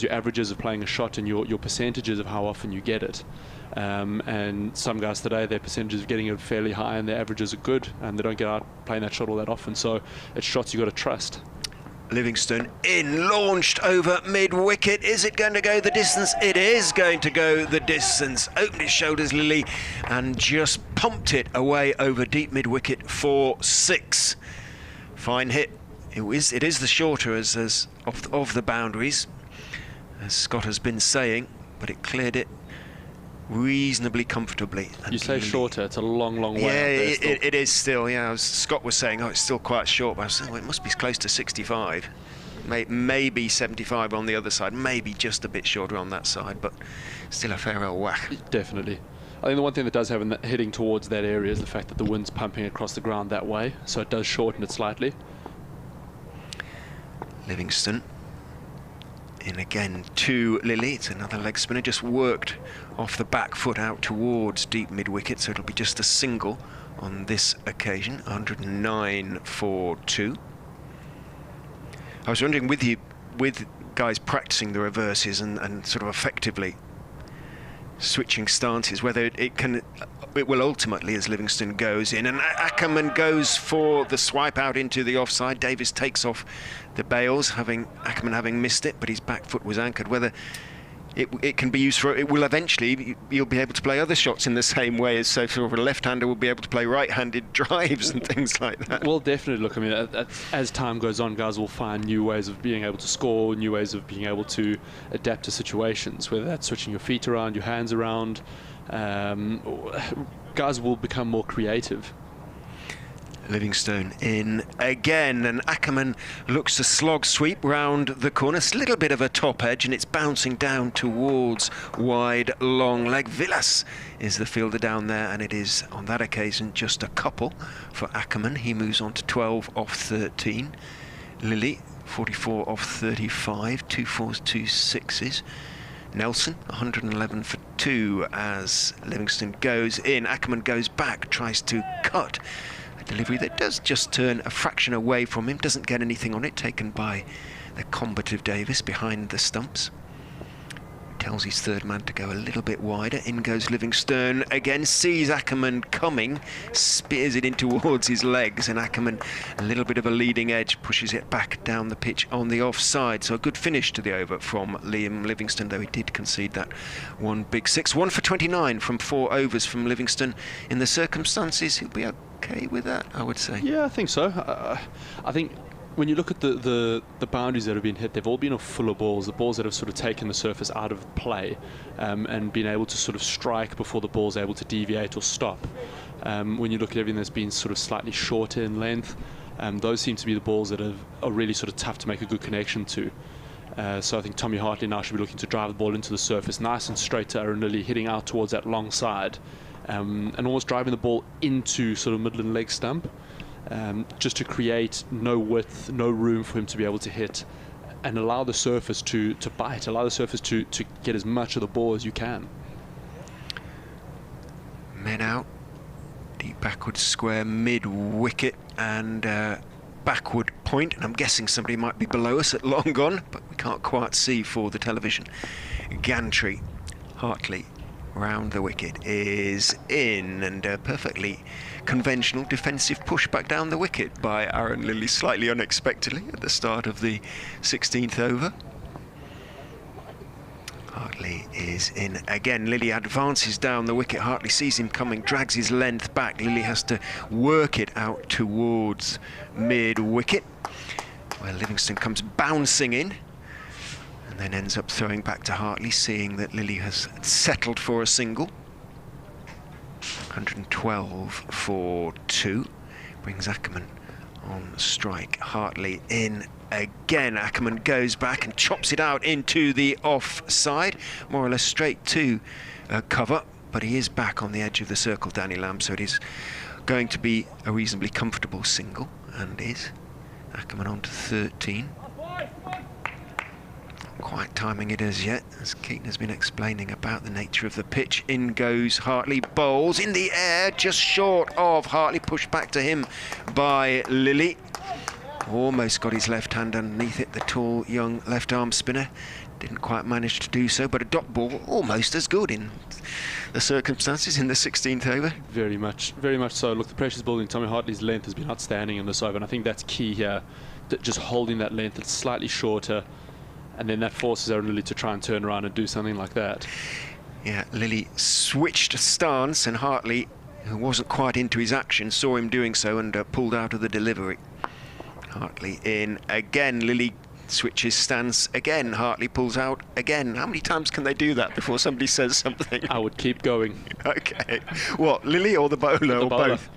averages of playing a shot and your percentages of how often you get it. And some guys today, their percentages of getting it fairly high and their averages are good, and they don't get out playing that shot all that often. So it's shots you've got to trust. Livingston in, launched over mid-wicket. Is it going to go the distance? It is going to go the distance. Opened its shoulders, Lilly, and just pumped it away over deep mid-wicket for 6. Fine hit. It is the shorter of the boundaries, as Scott has been saying, but it cleared it reasonably comfortably. You say shorter, it's a long way. Yeah, it is still. Yeah, Scott was saying, it's still quite short, but I was saying, it must be close to 65. Maybe 75 on the other side, maybe just a bit shorter on that side, but still a fair old whack. Definitely. I think the one thing that does have in hitting towards that area is the fact that the wind's pumping across the ground that way, so it does shorten it slightly. Livingston in again to Lilly. It's another leg spinner, just worked off the back foot out towards deep mid-wicket, so it'll be just a single on this occasion. 109 for 2. I was wondering with guys practicing the reverses and sort of effectively switching stances, whether it will ultimately, as Livingston goes in, and Ackerman goes for the swipe out into the offside. Davis takes off the bails, Ackerman having missed it, but his back foot was anchored. Whether it can be used for, it will eventually, you'll be able to play other shots in the same way as, so sort of a left-hander will be able to play right-handed drives and things like that. Well, definitely. Look, I mean, as time goes on, guys will find new ways of being able to score, new ways of being able to adapt to situations, whether that's switching your feet around, your hands around. Guys will become more creative. Livingstone in again, and Ackerman looks to slog sweep round the corner. It's a little bit of a top edge, and it's bouncing down towards wide long leg. Villas is the fielder down there, and it is on that occasion just a couple for Ackerman. He moves on to 12 off 13. Lilly 44 off 35, 2 4s, 2 6s. Nelson 111 for 2 as Livingston goes in. Ackerman goes back, tries to cut a delivery that does just turn a fraction away from him, doesn't get anything on it, taken by the combative Davis behind the stumps. Tells his third man to go a little bit wider. In goes Livingstone again, sees Ackerman coming, spears it in towards his legs, and Ackerman, a little bit of a leading edge, pushes it back down the pitch on the offside. So a good finish to the over from Liam Livingstone, though he did concede that one big 6. 1 for 29 from 4 overs from Livingstone. In the circumstances, he'll be okay with that, I would say. Yeah, I think so. I think when you look at the boundaries that have been hit, they've all been full of balls, the balls that have sort of taken the surface out of play, and been able to sort of strike before the ball's able to deviate or stop. When you look at everything that's been sort of slightly shorter in length, those seem to be the balls that are really sort of tough to make a good connection to. So I think Tommy Hartley now should be looking to drive the ball into the surface, nice and straight to Aaron Lilly, hitting out towards that long side, and almost driving the ball into sort of Midland leg stump. Just to create no width, no room for him to be able to hit, and allow the surface to bite, allow the surface to get as much of the ball as you can. Men out, deep backward square, mid-wicket and backward point, and I'm guessing somebody might be below us at long on, but we can't quite see for the television. Gantry, Hartley, round the wicket is in, and a perfectly conventional defensive push back down the wicket by Aaron Lilly, slightly unexpectedly at the start of the 16th over. Hartley is in again. Lilly advances down the wicket. Hartley sees him coming, drags his length back. Lilly has to work it out towards mid-wicket, where Livingston comes bouncing in and then ends up throwing back to Hartley, seeing that Lilly has settled for a single. 112 for 2 brings Ackerman on strike. Hartley in again. Ackerman goes back and chops it out into the offside, more or less straight to cover, but he is back on the edge of the circle, Danny Lamb, so it is going to be a reasonably comfortable single, and is. Ackerman on to 13. Quite timing it as yet, as Keaton has been explaining about the nature of the pitch. In goes Hartley, bowls in the air, just short of Hartley, pushed back to him by Lilly. Almost got his left hand underneath it, the tall young left arm spinner. Didn't quite manage to do so, but a dot ball almost as good in the circumstances in the 16th over. Very much so. Look, the pressure's building. Tommy Hartley's length has been outstanding in this over, and I think that's key here, that just holding that length. It's slightly shorter, and then that forces Aaron Lilly to try and turn around and do something like that. Yeah, Lilly switched stance, and Hartley, who wasn't quite into his action, saw him doing so and pulled out of the delivery. Hartley in again. Lilly switches stance again. Hartley pulls out again. How many times can they do that before somebody says something? I would keep going. Okay. What, Lilly or the bowler, or both?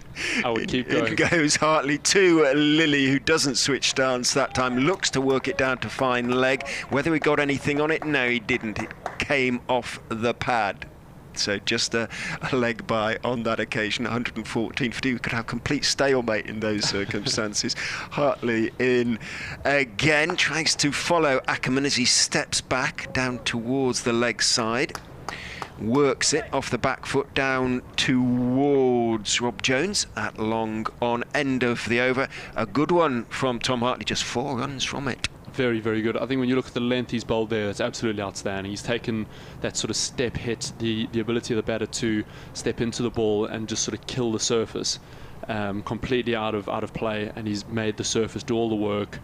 I would keep going. In goes Hartley to Lilly, who doesn't switch stance that time, looks to work it down to fine leg. Whether he got anything on it? No, he didn't. It came off the pad. So just a leg by on that occasion. 114 for 2. We could have complete stalemate in those circumstances. Hartley in again, tries to follow Ackerman as he steps back down towards the leg side. Works it off the back foot down towards Rob Jones at long on, end of the over. A good one from Tom Hartley, just 4 runs from it. Very, very good. I think when you look at the length he's bowled there, it's absolutely outstanding. He's taken that sort of step hit, the ability of the batter to step into the ball and just sort of kill the surface, completely out of play, and he's made the surface do all the work,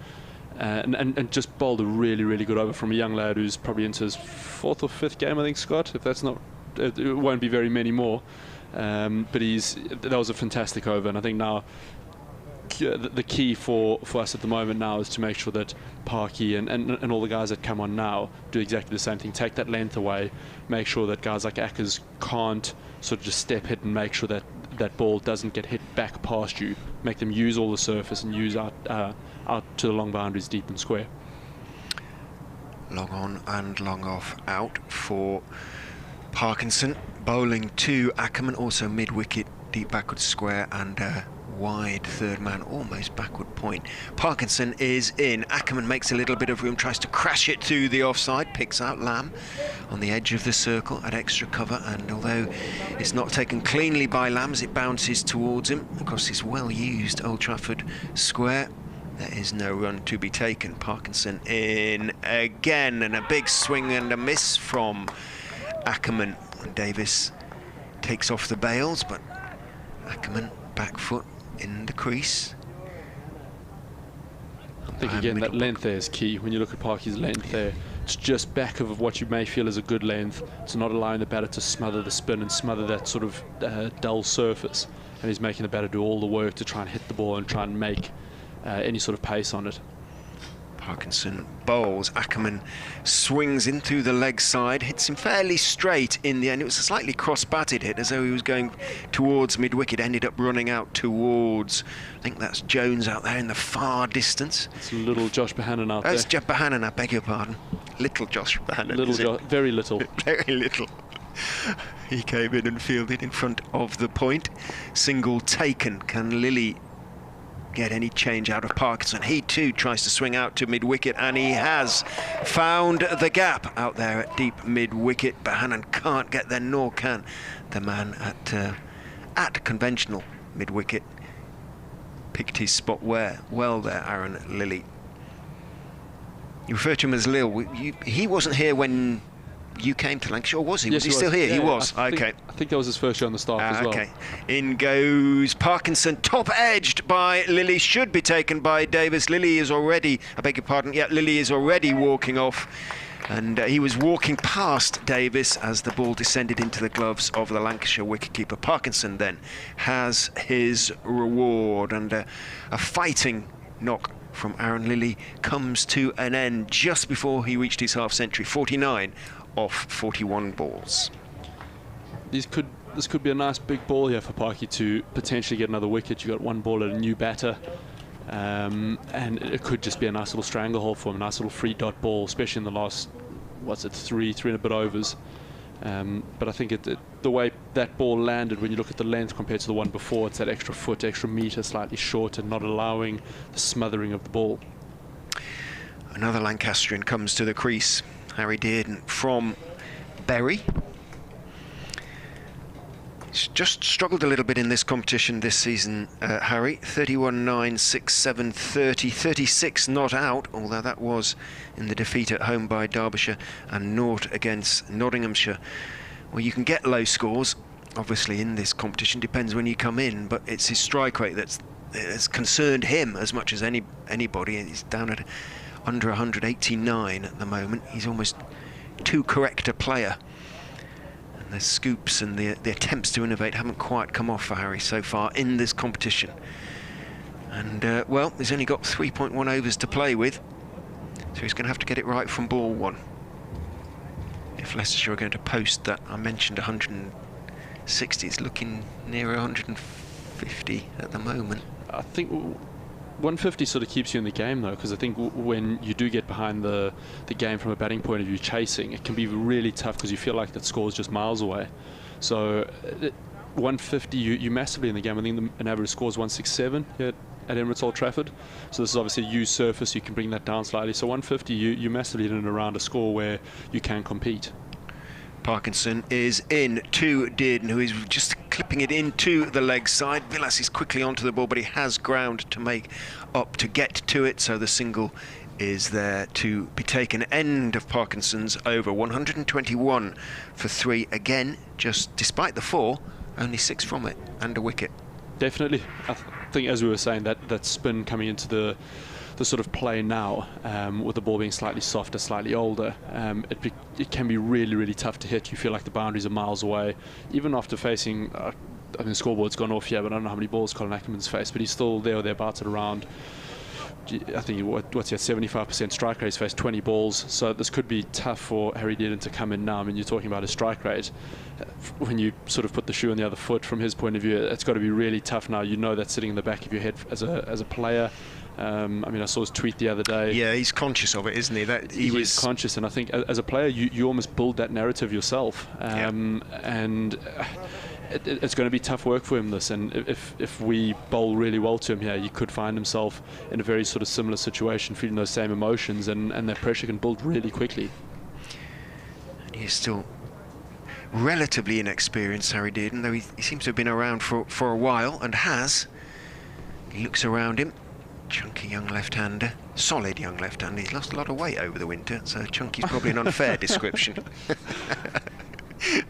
and just bowled a really, really good over from a young lad who's probably into his 4th or 5th game, I think, Scott. If that's not, it won't be very many more. But that was a fantastic over, and I think now the key for us at the moment now is to make sure that Parky and all the guys that come on now do exactly the same thing. Take that length away, make sure that guys like Ackers can't sort of just step hit and make sure that that ball doesn't get hit back past you. Make them use all the surface and use out to the long boundaries, deep and square. Long on and long off out for Parkinson. Bowling to Ackerman, also mid-wicket, deep backward square, and wide third man, almost backward point. Parkinson is in. Ackerman makes a little bit of room, tries to crash it through the offside, picks out Lamb on the edge of the circle at extra cover, and although it's not taken cleanly by Lamb as it bounces towards him across this well-used Old Trafford square, there is no run to be taken. Parkinson in again, and a big swing and a miss from Ackerman. And Davis takes off the bails, but Ackerman back foot in the crease. I think again that length there is key. When you look at Parky's length there, it's just back of what you may feel is a good length. It's not allowing the batter to smother the spin and smother that sort of dull surface, and he's making the batter do all the work to try and hit the ball and try and make any sort of pace on it. Parkinson bowls. Ackerman swings into the leg side, hits him fairly straight in the end. It was a slightly cross-batted hit, as though he was going towards mid-wicket, ended up running out towards, I think that's Jones out there in the far distance. It's little Josh Bohannon out there. That's Josh Bohannon, I beg your pardon. Little Josh Bohannon. Very little. Very little. He came in and fielded in front of the point. Single taken. Can Lilly get any change out of Parkinson? He too tries to swing out to mid-wicket, and he has found the gap out there at deep mid-wicket. Bohannon can't get there, nor can the man at at conventional mid-wicket. Picked his spot well there, Aaron Lilly. You refer to him as Lil. He wasn't here when you came to Lancashire, or was he? Yes, was he still here? Yeah, he was. I Okay. think that was his first year on the staff as well. Okay. In goes Parkinson, top-edged by Lilly. Should be taken by Davis. Lilly is already, I beg your pardon, yeah, Lilly is already walking off. And he was walking past Davis as the ball descended into the gloves of the Lancashire wicketkeeper. Parkinson then has his reward, and a fighting knock from Aaron Lilly comes to an end just before he reached his half-century. 49 off 41 balls. This could be a nice big ball here for Parky to potentially get another wicket. You got one ball at a new batter. And it could just be a nice little stranglehold for him, a nice little free dot ball, especially in the last, three and a bit overs. But I think the way that ball landed, when you look at the length compared to the one before, it's that extra foot, extra metre, slightly shorter, not allowing the smothering of the ball. Another Lancastrian comes to the crease, Harry Dearden from Bury. He's just struggled a little bit in this competition this season, Harry. 31, 9, 6, 7, 30, 36 not out, although that was in the defeat at home by Derbyshire, and naught against Nottinghamshire. Well, you can get low scores, obviously, in this competition. Depends when you come in, but it's his strike rate that's concerned him as much as anybody. He's down at under 189 at the moment. He's almost too correct a player. The scoops and the attempts to innovate haven't quite come off for Harry so far in this competition. And, well, he's only got 3.1 overs to play with, so he's going to have to get it right from ball one. If Leicestershire are going to post that, I mentioned 160, it's looking near 150 at the moment. I think 150 sort of keeps you in the game, though, because I think when you do get behind the game from a batting point of view, chasing, it can be really tough because you feel like that score is just miles away. So 150, you're massively in the game. I think an average score is 167 here at Emirates Old Trafford. So this is obviously a used surface, you can bring that down slightly. So 150, you're massively in and around a score where you can compete. Parkinson is in to Dearden, who is just clipping it into the leg side. Villas is quickly onto the ball, but he has ground to make up to get to it, so the single is there to be taken. End of Parkinson's over. 121 for 3 again, just despite the 4, only 6 from it and a wicket. Definitely. I think, as we were saying, that spin coming into the sort of play now, with the ball being slightly softer, slightly older, it can be really, really tough to hit. You feel like the boundaries are miles away. Even after facing, I mean, the scoreboard's gone off here, but I don't know how many balls Colin Ackerman's faced, but he's still there or thereabouts at around, I think, what's he at, 75% strike rate. He's faced 20 balls, so this could be tough for Harry Dearden to come in now. I mean, you're talking about his strike rate. When you sort of put the shoe on the other foot, from his point of view, it's got to be really tough now. You know that's sitting in the back of your head as a player. I mean, I saw his tweet the other day. Yeah, he's conscious of it, isn't he? That he was conscious, and I think as a player, you almost build that narrative yourself. And it's going to be tough work for him, this. And if we bowl really well to him here, he could find himself in a very sort of similar situation, feeling those same emotions, and that pressure can build really quickly. And he's still relatively inexperienced, Harry Dearden, though he seems to have been around for a while, and has. He looks around him. Chunky young left-hander, solid young left-hander. He's lost a lot of weight over the winter, so chunky's probably an unfair description.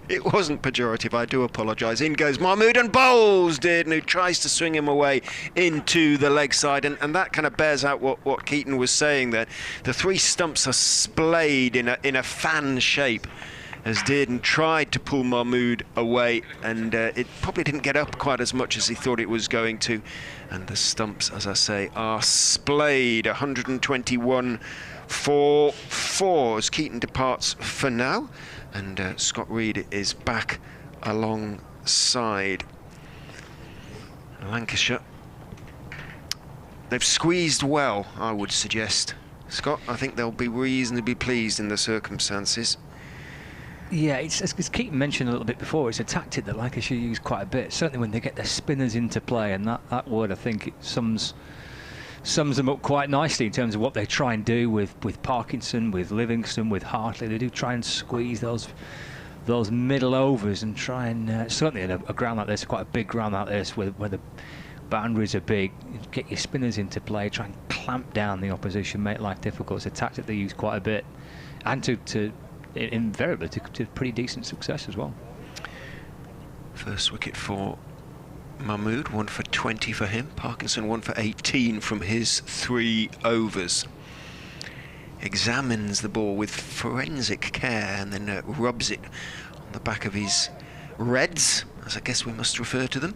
It wasn't pejorative, I do apologise. In goes Mahmood and bowls Dearden, who tries to swing him away into the leg side, and that kind of bears out what Keaton was saying there. The 3 stumps are splayed in a fan shape as Dearden tried to pull Mahmood away, and it probably didn't get up quite as much as he thought it was going to. And the stumps, as I say, are splayed. 121 for 4 as Keaton departs for now, and Scott Reed is back alongside. Lancashire, they've squeezed well, I would suggest. Scott, I think they'll be reasonably pleased in the circumstances. Yeah, it's, as Keaton mentioned a little bit before, it's a tactic that Lancashire use quite a bit, certainly when they get their spinners into play, and that word, I think, it sums them up quite nicely in terms of what they try and do with Parkinson, with Livingston, with Hartley. They do try and squeeze those those middle overs and try and certainly in a ground like this, quite a big ground like this, where the boundaries are big, get your spinners into play, try and clamp down the opposition, make life difficult. It's a tactic they use quite a bit, and invariably to pretty decent success as well. First wicket for Mahmood, 1 for 20 for him. Parkinson 1 for 18 from his 3 overs. Examines the ball with forensic care and then rubs it on the back of his reds, as I guess we must refer to them.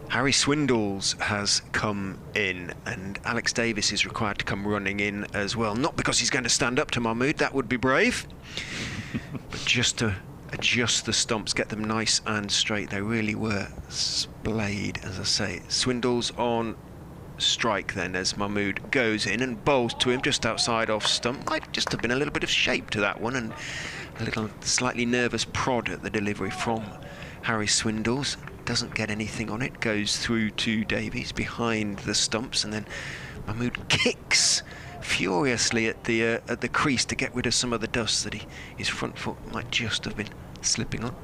Harry Swindles has come in, and Alex Davis is required to come running in as well. Not because he's going to stand up to Mahmood, that would be brave, but just to adjust the stumps, get them nice and straight. They really were splayed, as I say. Swindles on strike then as Mahmood goes in and bowls to him just outside off stump. Might just have been a little bit of shape to that one, and a little slightly nervous prod at the delivery from Harry Swindles. Doesn't get anything on it, goes through to Davies behind the stumps, and then Mahmood kicks furiously at the crease to get rid of some of the dust that his front foot might just have been slipping on.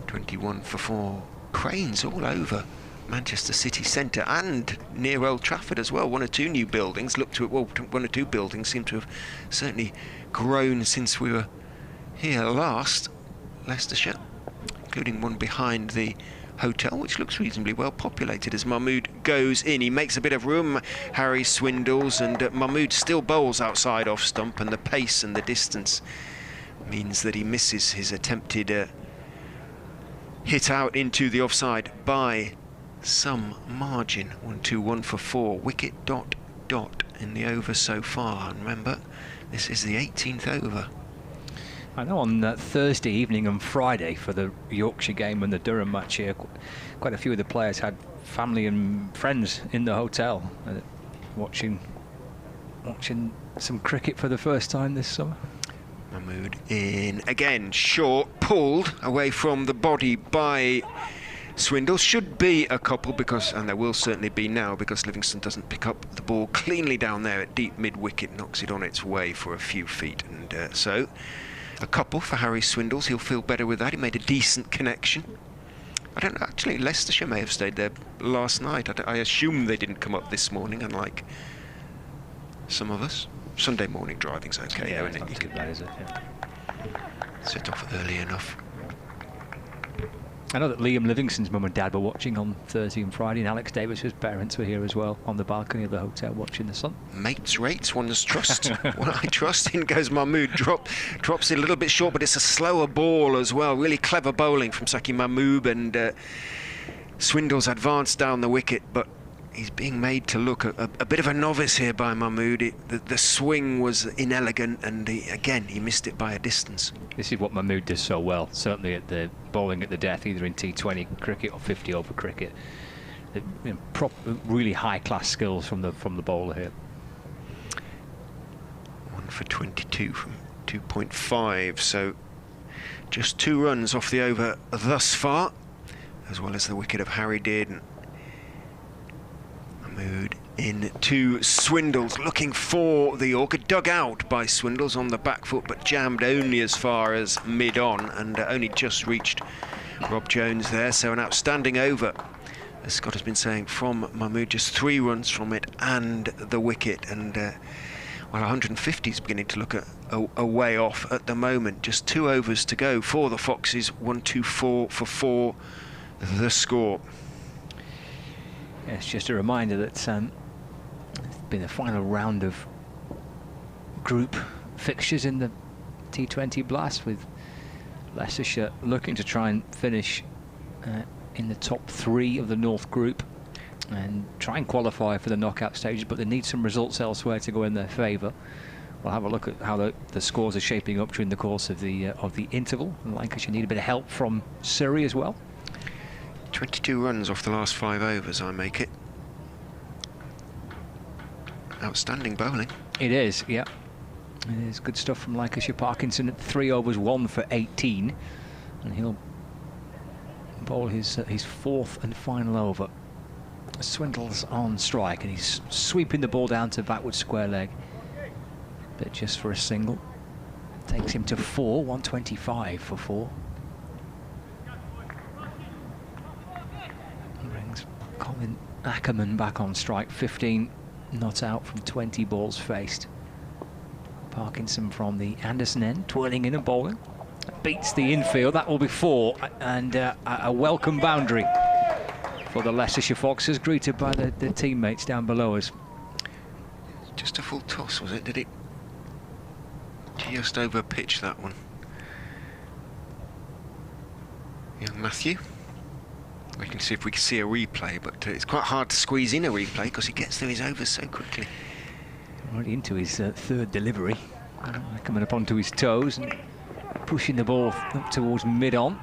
21 for 4. Cranes all over Manchester city centre and near Old Trafford as well. 1 or 2 new buildings. Look to it, well, 1 or 2 buildings seem to have certainly grown since we were here last. Leicestershire, including one behind the hotel, which looks reasonably well populated as Mahmood goes in. He makes a bit of room, Harry Swindles, and Mahmood still bowls outside off stump, and the pace and the distance means that he misses his attempted hit out into the offside by some margin. 1-2, 1 for 4. Wicket ... in the over so far. And remember, this is the 18th over. I know on Thursday evening and Friday for the Yorkshire game and the Durham match here, quite a few of the players had family and friends in the hotel watching some cricket for the first time this summer. Mahmood in again, short, pulled away from the body by Swindles. Should be a couple, because, and there will certainly be now, because Livingston doesn't pick up the ball cleanly down there at deep mid-wicket, knocks it on its way for a few feet, and so a couple for Harry Swindles. He'll feel better with that. He made a decent connection. I don't know, actually Leicestershire may have stayed there last night. I assume they didn't come up this morning, unlike some of us. Sunday morning driving's okay, yeah, though, isn't it? You too bad, is it? Yeah. Set off early enough. I know that Liam Livingston's mum and dad were watching on Thursday and Friday, and Alex Davis's parents were here as well on the balcony of the hotel watching the sun. Mates rates, one's trust. What I trust in goes Mahmood. Drops it a little bit short, but it's a slower ball as well. Really clever bowling from Saki Mahmood, and Swindles advanced down the wicket, but he's being made to look a bit of a novice here by Mahmood. The swing was inelegant, and again he missed it by a distance. This is what Mahmood does so well, certainly at the bowling at the death, either in T20 cricket or 50 over cricket. Really high class skills from the bowler here. 1 for 22 from 2.5, so just 2 runs off the over thus far, as well as the wicket of Harry Dearden. Mahmood into Swindles, looking for the Yorker, dug out by Swindles on the back foot, but jammed only as far as mid-on, and only just reached Rob Jones there. So an outstanding over, as Scott has been saying, from Mahmood. Just 3 runs from it and the wicket, and well, 150 is beginning to look a way off at the moment. Just 2 overs to go for the Foxes. 1-2-4 for 4 the score. It's just a reminder that it's been the final round of group fixtures in the T20 Blast, with Leicestershire looking to try and finish in the top 3 of the North Group and try and qualify for the knockout stages, but they need some results elsewhere to go in their favour. We'll have a look at how the scores are shaping up during the course of the interval, and Lancashire need a bit of help from Surrey as well. 22 runs off the last 5 overs, I make it. Outstanding bowling. It is, yeah. It is good stuff from Lancashire. Parkinson at 3 overs, 1 for 18, and he'll bowl his 4th and final over. Swindles on strike, and he's sweeping the ball down to backward square leg. but just for a single. Takes him to 4, 125 for 4. He brings Colin Ackerman back on strike, 15 not out from 20 balls faced. Parkinson from the Anderson end, twirling in and bowling. Beats the infield, that will be 4, and a welcome boundary for the Leicestershire Foxes, greeted by the teammates down below us. Just a full toss, was it? Did it just over pitch that one? Young Matthew. We can see if we can see a replay, but it's quite hard to squeeze in a replay because he gets through his overs so quickly. Already into his third delivery, coming up onto his toes and pushing the ball up towards mid-on.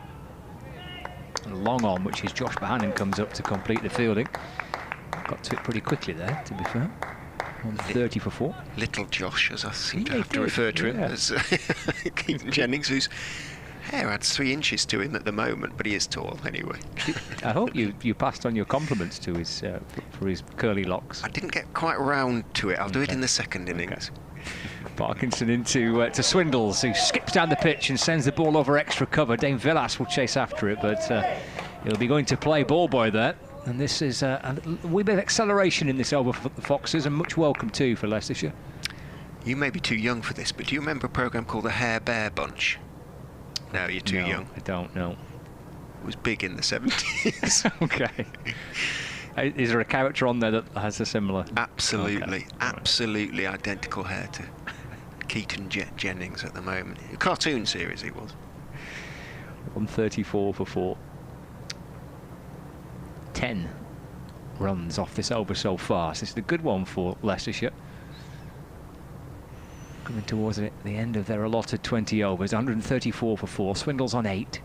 And long on, which is Josh Bohannon, comes up to complete the fielding. Got to it pretty quickly there, to be fair. 130 for 4. Little Josh, as I seem to have to refer to him, as Keaton Jennings, whose hair adds 3 inches to him at the moment, but he is tall anyway. I hope you passed on your compliments to his for his curly locks. I didn't get quite round to it. I'll do it in the second innings. Parkinson into to Swindles, who skips down the pitch and sends the ball over extra cover. Dane Villas will chase after it, but he'll be going to play ball boy there. And this is a wee bit of acceleration in this over for the Foxes, and much welcome too for Leicestershire. You may be too young for this, but do you remember a programme called the Hare Bear Bunch? No, you're too young. I don't know. It was big in the 70s. Okay. Is there a character on there that has a similar? Absolutely, okay. Absolutely identical hair to Keaton Jennings at the moment. A cartoon series it was. 134 for 4. 10 runs off this over so far. So this is a good one for Leicestershire. Coming towards the end of their allotted 20 overs. 134 for 4. Swindles on 8.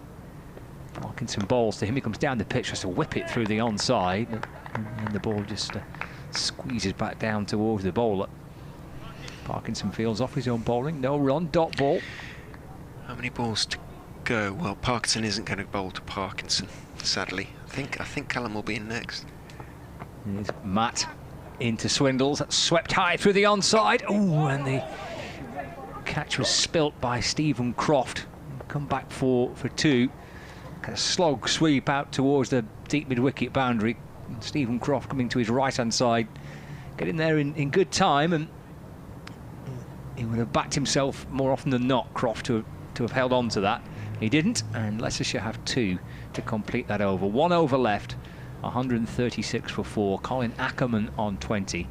Parkinson bowls to him. He comes down the pitch just to whip it through the onside. And the ball just squeezes back down towards the bowler. Parkinson fields off his own bowling. No run, dot ball. How many balls to go? Well, Parkinson isn't going to bowl to Parkinson, sadly. I think Callum will be in next. Here's Matt into Swindles. That's swept high through the onside. Oh, and the catch was spilt by Stephen Croft. Come back for 2. Kind of slog sweep out towards the deep mid-wicket boundary. And Stephen Croft coming to his right-hand side, getting there in good time, and he would have backed himself more often than not, Croft, to have held on to that. He didn't, and Leicestershire have 2 to complete that over. 1 over left, 136 for 4. Colin Ackerman on 20,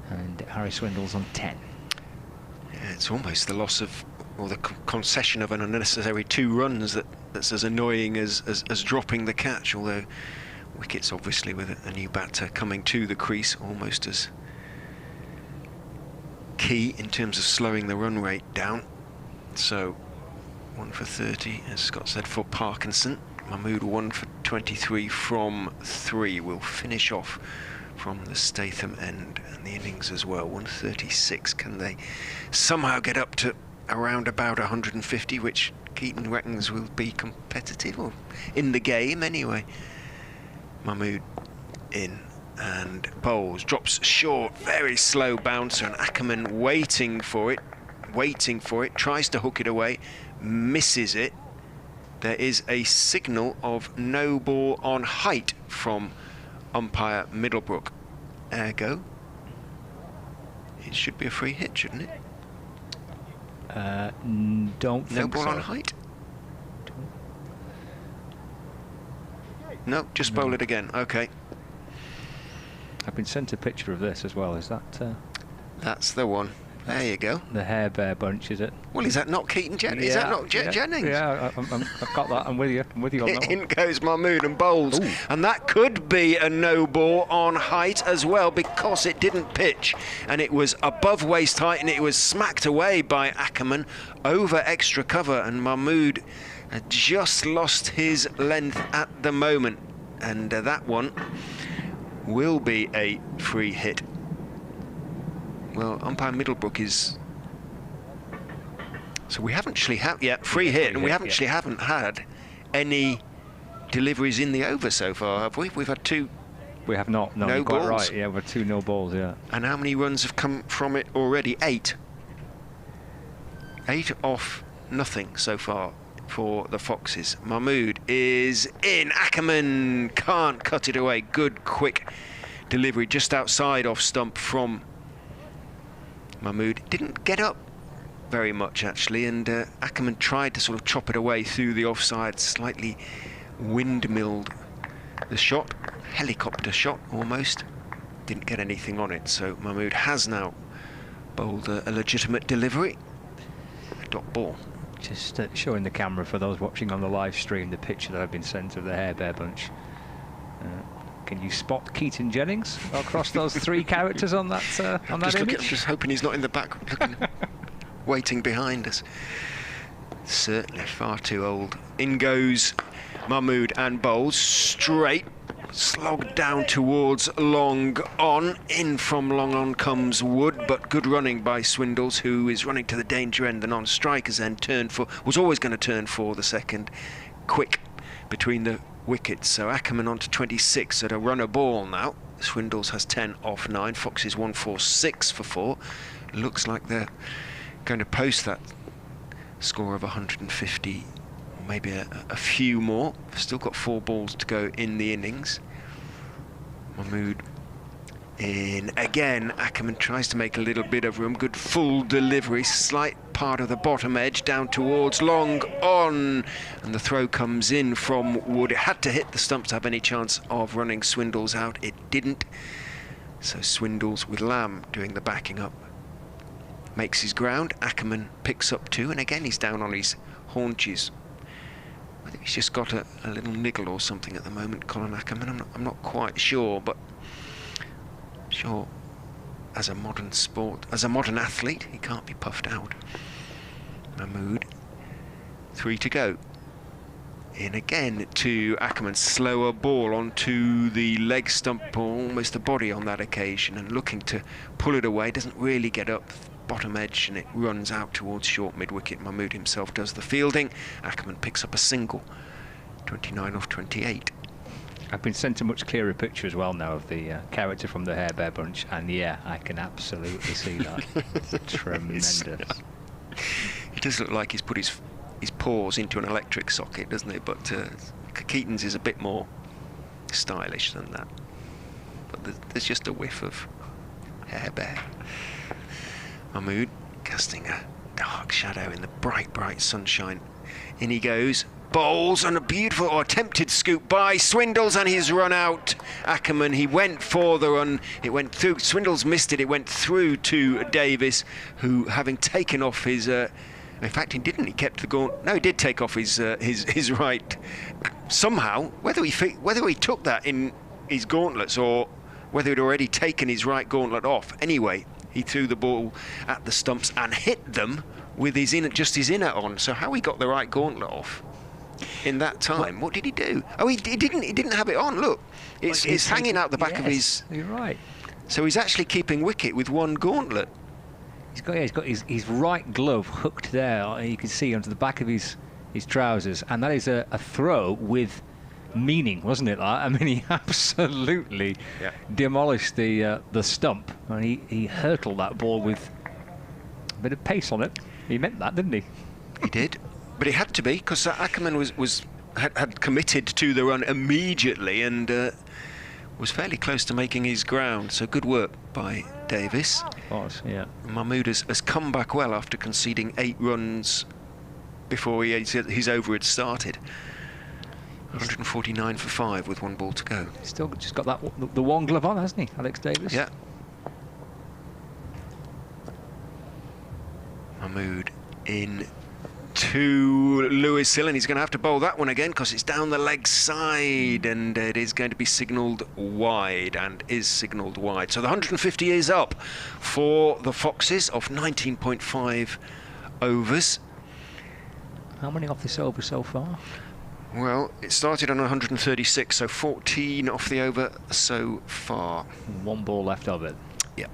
and Harry Swindles on 10. Yeah, it's almost the loss of, or the concession of an unnecessary 2 runs that's as annoying as dropping the catch, although wickets obviously with a new batter coming to the crease almost as key in terms of slowing the run rate down. So 1 for 30, as Scott said, for Parkinson. Mahmood 1 for 23 from 3. Will finish off from the Statham end and the innings as well. 136. Can they somehow get up to around about 150, which Keaton reckons will be competitive, or in the game anyway? Mahmood in and bowls, drops short, very slow bouncer, and Ackerman waiting for it, tries to hook it away, misses it. There is a signal of no ball on height from umpire Middlebrook. Ergo, it should be a free hit, shouldn't it? Don't think so. No ball on height? No, just bowl it again. Okay. I've been sent a picture of this as well. Is that? That's the one. There you go. The Hare Bear Bunch, is it? Well, is that not Keaton Jennings? Is that not Jennings? Yeah, I've got that. I'm with you. I'm with you on that one. In goes Mahmood and bowls. Ooh. And that could be a no ball on height as well, because it didn't pitch. And it was above waist height, and it was smacked away by Ackerman over extra cover. And Mahmood had just lost his length at the moment. And that one will be a free hit. Well, umpire Middlebrook is... So we haven't actually had free hit, and we haven't had any deliveries in the over so far, have we? We've had 2. We have not. No, no you're quite balls. right. Yeah, we've had 2 no balls. Yeah. And how many runs have come from it already? 8. 8 off nothing so far for the Foxes. Mahmood is in. Ackerman can't cut it away. Good, quick delivery just outside off stump from Mahmood. Didn't get up very much, actually, and Ackerman tried to sort of chop it away through the offside, slightly windmilled the shot. Helicopter shot, almost. Didn't get anything on it, so Mahmood has now bowled a legitimate delivery. A dot ball. Just showing the camera for those watching on the live stream the picture that I've been sent of the Hair Bear bunch. Can you spot Keaton Jennings across those 3 characters on that image? I'm just hoping he's not in the back, looking, waiting behind us. Certainly far too old. In goes Mahmood and bowls straight. Slogged down towards long on. In from long on comes Wood, but good running by Swindles, who is running to the danger end. The non-striker's end was always going to turn for the second. Quick between the wickets. So Ackerman on to 26 at a runner ball now. Swindles has 10 off 9. Foxes 146 for 4. Looks like they're going to post that score of 150. Maybe a few more. Still got 4 balls to go in the innings. Mahmood in again. Ackerman tries to make a little bit of room. Good full delivery. Slight part of the bottom edge down towards long on. And the throw comes in from Wood. It had to hit the stump to have any chance of running Swindles out. It didn't. So Swindles with Lamb doing the backing up. Makes his ground. Ackerman picks up 2. And again he's down on his haunches. I think he's just got a little niggle or something at the moment, Colin Ackerman. I'm not quite sure, but sure, as a modern athlete, he can't be puffed out. Mahmood, 3 to go. In again to Ackerman, slower ball onto the leg stump, almost the body on that occasion, and looking to pull it away. Doesn't really get up bottom edge, and it runs out towards short mid-wicket. Mahmood himself does the fielding. Ackerman picks up a single. 29 off 28. I've been sent a much clearer picture as well now of the character from the Hair Bear bunch, and yeah, I can absolutely see that. It's tremendous. It does look like he's put his paws into an electric socket, doesn't it? But Keaton's is a bit more stylish than that. But there's just a whiff of Hair Bear. Mahmood casting a dark shadow in the bright sunshine. In he goes, bowls, and a beautiful or attempted scoop by Swindles, and he's run out. Ackerman, he went for the run, it went through. Swindles missed it, it went through to Davis, who, having taken off his in fact he didn't, he kept the gauntlet. No, he did take off his right somehow. Whether he took that in his gauntlets or whether he'd already taken his right gauntlet off. Anyway, he threw the ball at the stumps and hit them with his inner on. So how he got the right gauntlet off in that time? What did he do? Oh, he didn't have it on. Look, it's hanging out the back of his. You're right. So he's actually keeping wicket with one gauntlet. He's got his right glove hooked there. You can see onto the back of his trousers, and that is a throw with meaning, wasn't it? I mean, he absolutely demolished the stump, and he hurtled that ball with a bit of pace on it. He meant that, didn't he? He did, but it had to be, because Ackerman had committed to the run immediately and was fairly close to making his ground. So good work by Davis. It was, yeah. Mahmood has come back well after conceding 8 runs before his over had started. 149 for 5 with 1 ball to go. He's still just got the one glove on, hasn't he, Alex Davis? Yeah. Mahmood in to Lewis Hill, and he's going to have to bowl that one again because it's down the leg side, and it is going to be signalled wide, and is signalled wide. So the 150 is up for the Foxes of 19.5 overs. How many off this over so far? Well, it started on 136, so 14 off the over so far. 1 ball left of it. Yeah.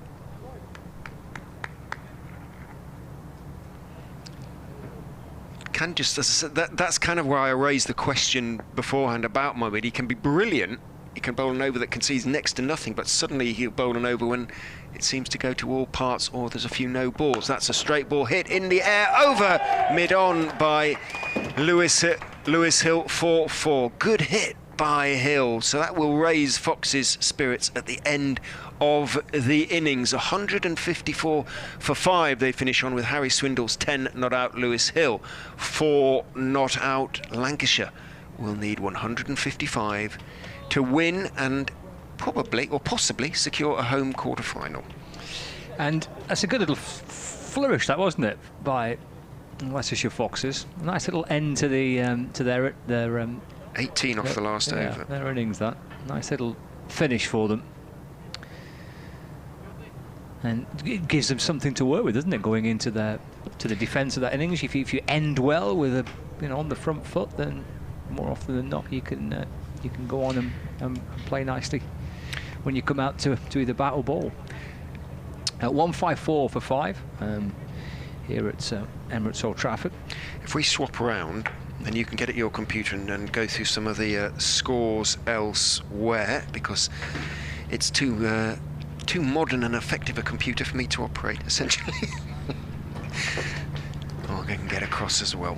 As I said, that's kind of where I raised the question beforehand about Mahmood. He can be brilliant he can bowl an over that concedes next to nothing, but suddenly he'll bowl an over when it seems to go to all parts or there's a few no balls. That's a straight ball hit in the air over mid-on by Lewis Hill, 4-4. Good hit by Hill, so that will raise Fox's spirits at the end of the innings. 154 for 5 they finish on, with Harry Swindle's 10 not out, Lewis Hill 4 not out. Lancashire will need 155 to win and probably or possibly secure a home quarter-final. And that's a good little flourish, that, wasn't it, by Leicestershire Foxes? A nice little end to the to their 18 off the last over. Their innings, that. Nice little finish for them. And it gives them something to work with, doesn't it, going into the defence of that innings? If you end well with on the front foot, then more often than not you can go on and play nicely when you come out to either bat or ball. 154 for 5 here at Emirates Old Trafford. If we swap around, then you can get at your computer and go through some of the scores elsewhere, because it's too modern and effective a computer for me to operate, essentially. Oh, I can get across as well.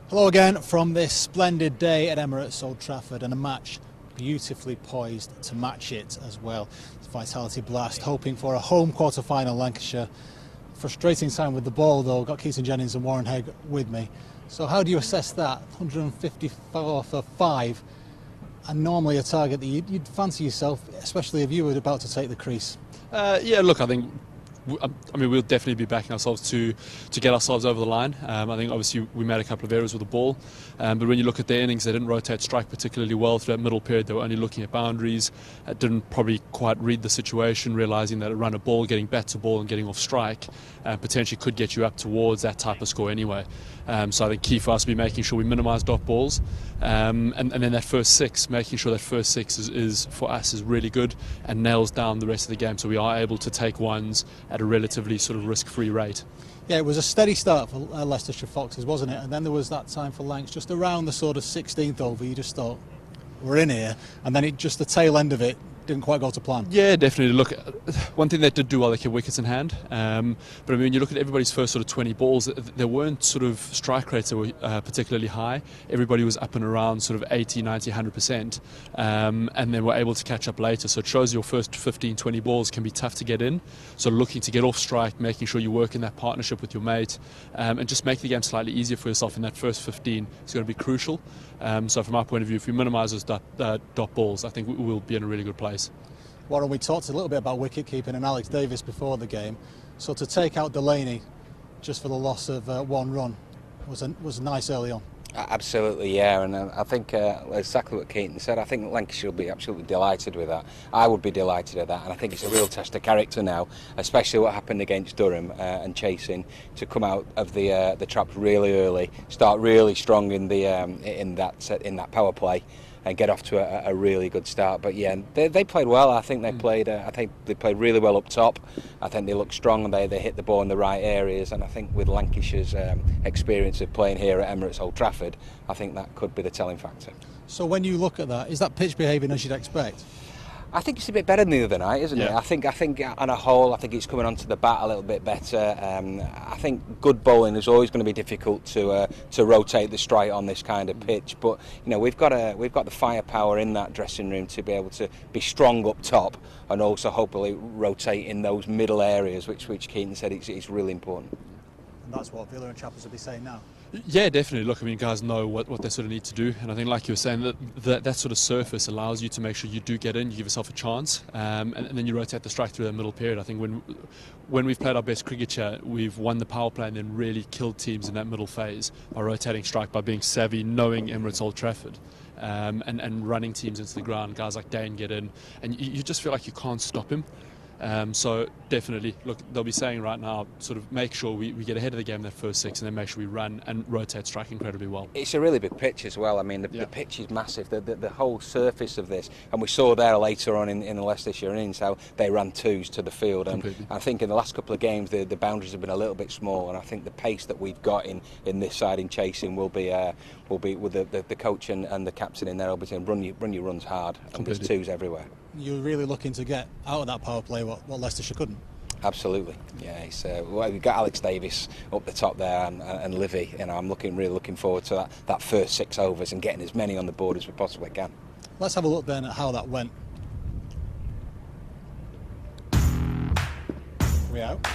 Hello again from this splendid day at Emirates Old Trafford, and a match beautifully poised to match it as well. It's Vitality Blast, hoping for a home quarter-final. Lancashire. Frustrating time with the ball though, got Keaton Jennings and Warren Hegg with me. So how do you assess that? 154 for 5, and normally a target that you'd fancy yourself, especially if you were about to take the crease. Yeah, look, I think we'll definitely be backing ourselves to get ourselves over the line. I think obviously we made a couple of errors with the ball, but when you look at their innings, they didn't rotate strike particularly well through that middle period. They were only looking at boundaries, didn't probably quite read the situation, realising that a run a ball, getting bat to ball and getting off strike potentially could get you up towards that type of score anyway. So I think key for us will be making sure we minimise dot balls, and then that first 6, making sure that first 6 is for us is really good and nails down the rest of the game, so we are able to take ones at a relatively sort of risk-free rate. Yeah, it was a steady start for Leicestershire Foxes, wasn't it? And then there was that time for Lancs just around the sort of 16th over. You just thought, we're in here, and then the tail end of it didn't quite go to plan. Yeah, definitely. Look, one thing they did do well, they kept wickets in hand. But I mean, when you look at everybody's first sort of 20 balls, there weren't sort of strike rates that were particularly high. Everybody was up and around sort of 80, 90, 100%, and then were able to catch up later. So it shows your first 15, 20 balls can be tough to get in. So looking to get off strike, making sure you work in that partnership with your mate, and just make the game slightly easier for yourself in that first 15 is going to be crucial. So from our point of view, if we minimise those dot balls, I think we will be in a really good place. Warren, we talked a little bit about wicket keeping and Alex Davis before the game. So to take out Delaney just for the loss of 1 run was nice early on. Absolutely, yeah, and I think exactly what Keaton said. I think Lancashire will be absolutely delighted with that. I would be delighted at that, and I think it's a real test of character now, especially what happened against Durham and chasing, to come out of the traps really early, start really strong in that power play, and get off to a really good start. But yeah, they played well. I think they played. I think they played really well up top. I think they looked strong and they hit the ball in the right areas. And I think with Lancashire's experience of playing here at Emirates Old Trafford, I think that could be the telling factor. So when you look at that, is that pitch behaving as you'd expect? I think it's a bit better than the other night, isn't it? I think on a whole, I think it's coming onto the bat a little bit better. I think good bowling is always going to be difficult to rotate the strike on this kind of pitch, but we've got the firepower in that dressing room to be able to be strong up top and also hopefully rotate in those middle areas, which Keaton said is really important. And that's what Villa and Chappers will be saying now. Yeah, definitely. Look, I mean, guys know what they sort of need to do, and I think, like you were saying, that sort of surface allows you to make sure you do get in, you give yourself a chance, and then you rotate the strike through the middle period. I think when we've played our best cricket here, we've won the power play and then really killed teams in that middle phase by rotating strike, by being savvy, knowing Emirates Old Trafford, and running teams into the ground. Guys like Dane get in, and you just feel like you can't stop him. So definitely, look, they'll be saying right now, sort of make sure we get ahead of the game in that first 6 and then make sure we run and rotate strike incredibly well. It's a really big pitch as well. I mean, the pitch is massive, the whole surface of this, and we saw there later on in the Leicestershire innings how they ran twos to the field, and I think in the last couple of games the boundaries have been a little bit small, and I think the pace that we've got in this side in chasing will be with the coach and the captain in there will be saying run your runs hard, and there's twos everywhere. You're really looking to get out of that power play what Leicestershire couldn't. Absolutely, yeah. We've got Alex Davis up the top there and Livy. I'm really looking forward to that first 6 overs and getting as many on the board as we possibly can. Let's have a look then at how that went. We out.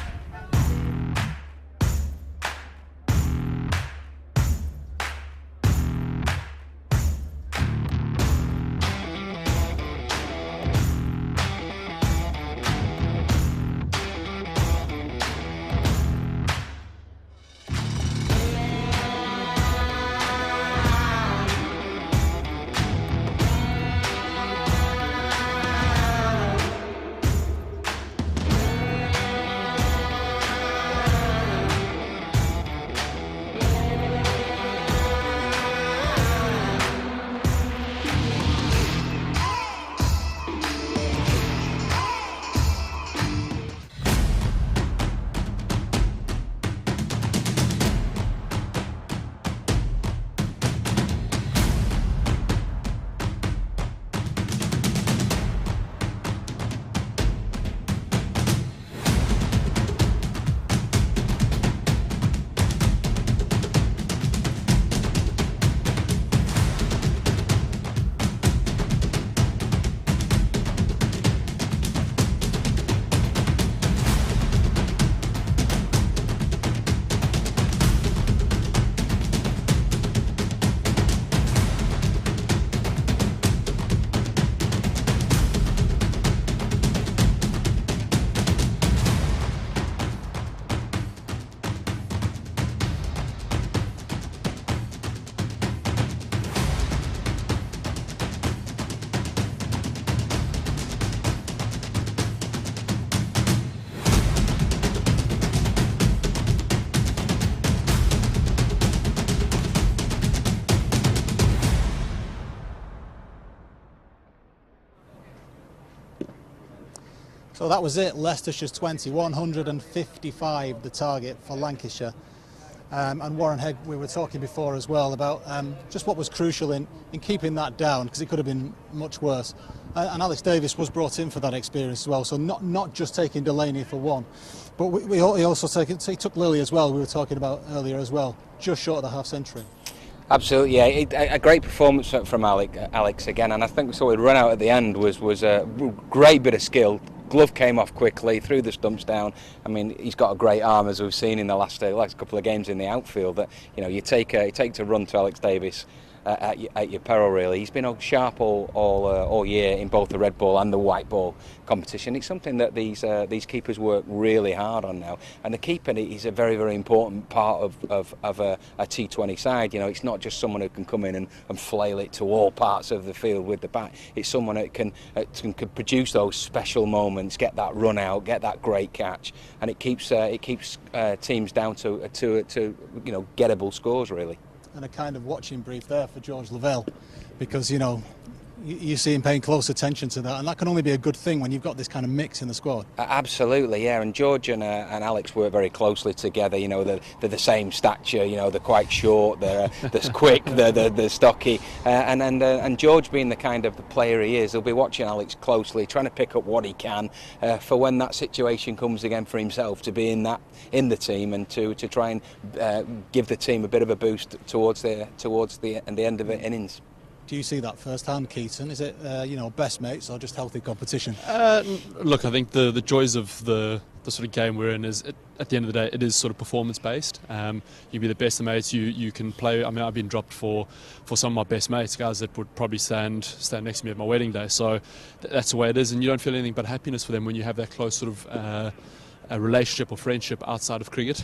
So that was it, Leicestershire's 20, 155 the target for Lancashire. And Warren Hegg, we were talking before as well about just what was crucial in keeping that down, because it could have been much worse. And Alex Davis was brought in for that experience as well, so not just taking Delaney for one, but he also he took Lilly as well, we were talking about earlier as well, just short of the half-century. Absolutely, yeah. A great performance from Alex again, and I think so. He'd run out at the end was a great bit of skill. Glove came off quickly, threw the stumps down. I mean, he's got a great arm, as we've seen in the last couple of games in the outfield. That you take to run to Alex Davis at your peril. Really, he's been sharp all year in both the red ball and the white ball competition. It's something that these keepers work really hard on now. And the keeper is a very, very important part of a T20 side. It's not just someone who can come in and flail it to all parts of the field with the bat. It's someone that can produce those special moments, get that run out, get that great catch, and it keeps teams down to gettable scores really. And a kind of watching brief there for George Lavelle, because You see him paying close attention to that, and that can only be a good thing when you've got this kind of mix in the squad. Absolutely, yeah. And George and Alex work very closely together. You know, they're the same stature. You know, they're quite short. They're quick. They're stocky. And George, being the kind of the player he is, he'll be watching Alex closely, trying to pick up what he can for when that situation comes again for himself, to be in the team and to try and give the team a bit of a boost towards the end of the innings. Do you see that firsthand, Keaton? Is it best mates or just healthy competition? Look, I think the joys of the sort of game we're in is, at the end of the day, it is sort of performance based. You can be the best of mates. You can play. I mean, I've been dropped for some of my best mates, guys that would probably stand next to me at my wedding day. So that's the way it is, and you don't feel anything but happiness for them when you have that close sort of a relationship or friendship outside of cricket.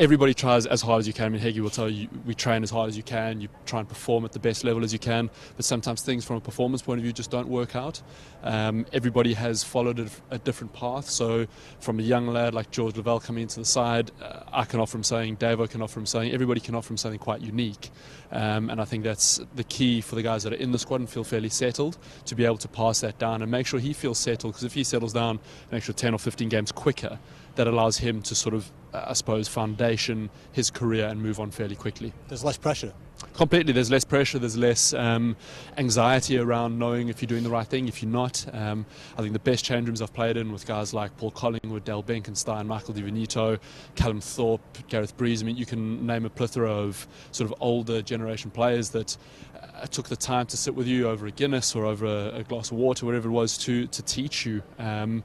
Everybody tries as hard as you can. I mean, Heggie will tell you, we train as hard as you can, you try and perform at the best level as you can, but sometimes things from a performance point of view just don't work out. Everybody has followed a different path, so from a young lad like George Lavelle coming into the side, I can offer him something, Davo can offer him something, everybody can offer him something quite unique. And I think that's the key for the guys that are in the squad and feel fairly settled, to be able to pass that down and make sure he feels settled, because if he settles down an extra 10 or 15 games quicker, that allows him to sort of, I suppose, foundation his career and move on fairly quickly. There's less pressure. Completely, there's less pressure, there's less anxiety around knowing if you're doing the right thing, if you're not. I think the best change rooms I've played in with guys like Paul Collingwood, Dale Benkenstein, Michael Di Veneto, Callum Thorpe, Gareth Breeze, I mean, you can name a plethora of sort of older generation players that took the time to sit with you over a Guinness or over a glass of water, whatever it was, to teach you and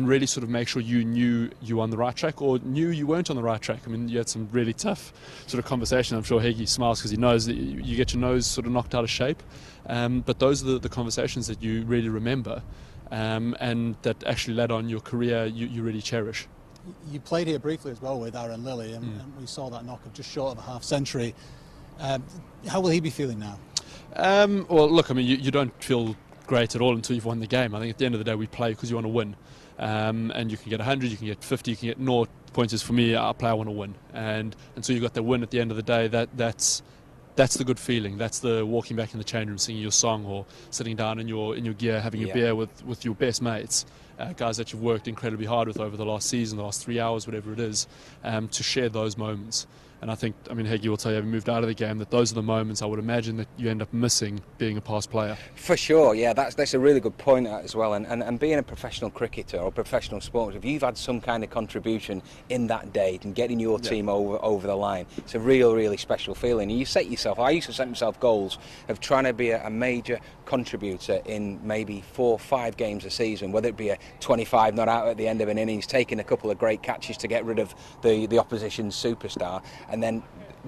really sort of make sure you knew you were on the right track or knew you weren't on the right track. I mean, you had some really tough sort of conversation. I'm sure Heggie smiles because he knows that you get your nose sort of knocked out of shape. But those are the conversations that you really remember and that actually led on your career you really cherish. You played here briefly as well with Aaron Lilly, and we saw that knock of just short of a half century. How will he be feeling now? Well, look, I mean, you don't feel great at all until you've won the game. I think at the end of the day, we play because you want to win. And you can get 100, you can get 50, you can get 0. The point is, for me, I play, I want to win. And so you've got the win at the end of the day. That's the good feeling. That's the walking back in the change room, singing your song, or sitting down in your gear, having a beer with your best mates, guys that you've worked incredibly hard with over the last season, the last 3 hours, whatever it is, to share those moments. And I think, I mean, Heggie will tell you, having moved out of the game, that those are the moments I would imagine that you end up missing being a past player. For sure, yeah, that's a really good point as well. And being a professional cricketer or professional sports, if you've had some kind of contribution in that day and getting your team over the line, it's a really special feeling. And you set yourself, I used to set myself goals of trying to be a major contributor in maybe 4 or 5 games a season, whether it be a 25 not out at the end of an innings, taking a couple of great catches to get rid of the opposition's superstar, and then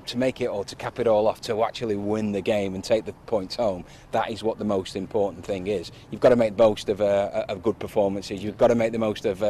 to make it, or to cap it all off, to actually win the game and take the points home. That is what the most important thing is. You've got to make the most of good performances. You've got to make the most of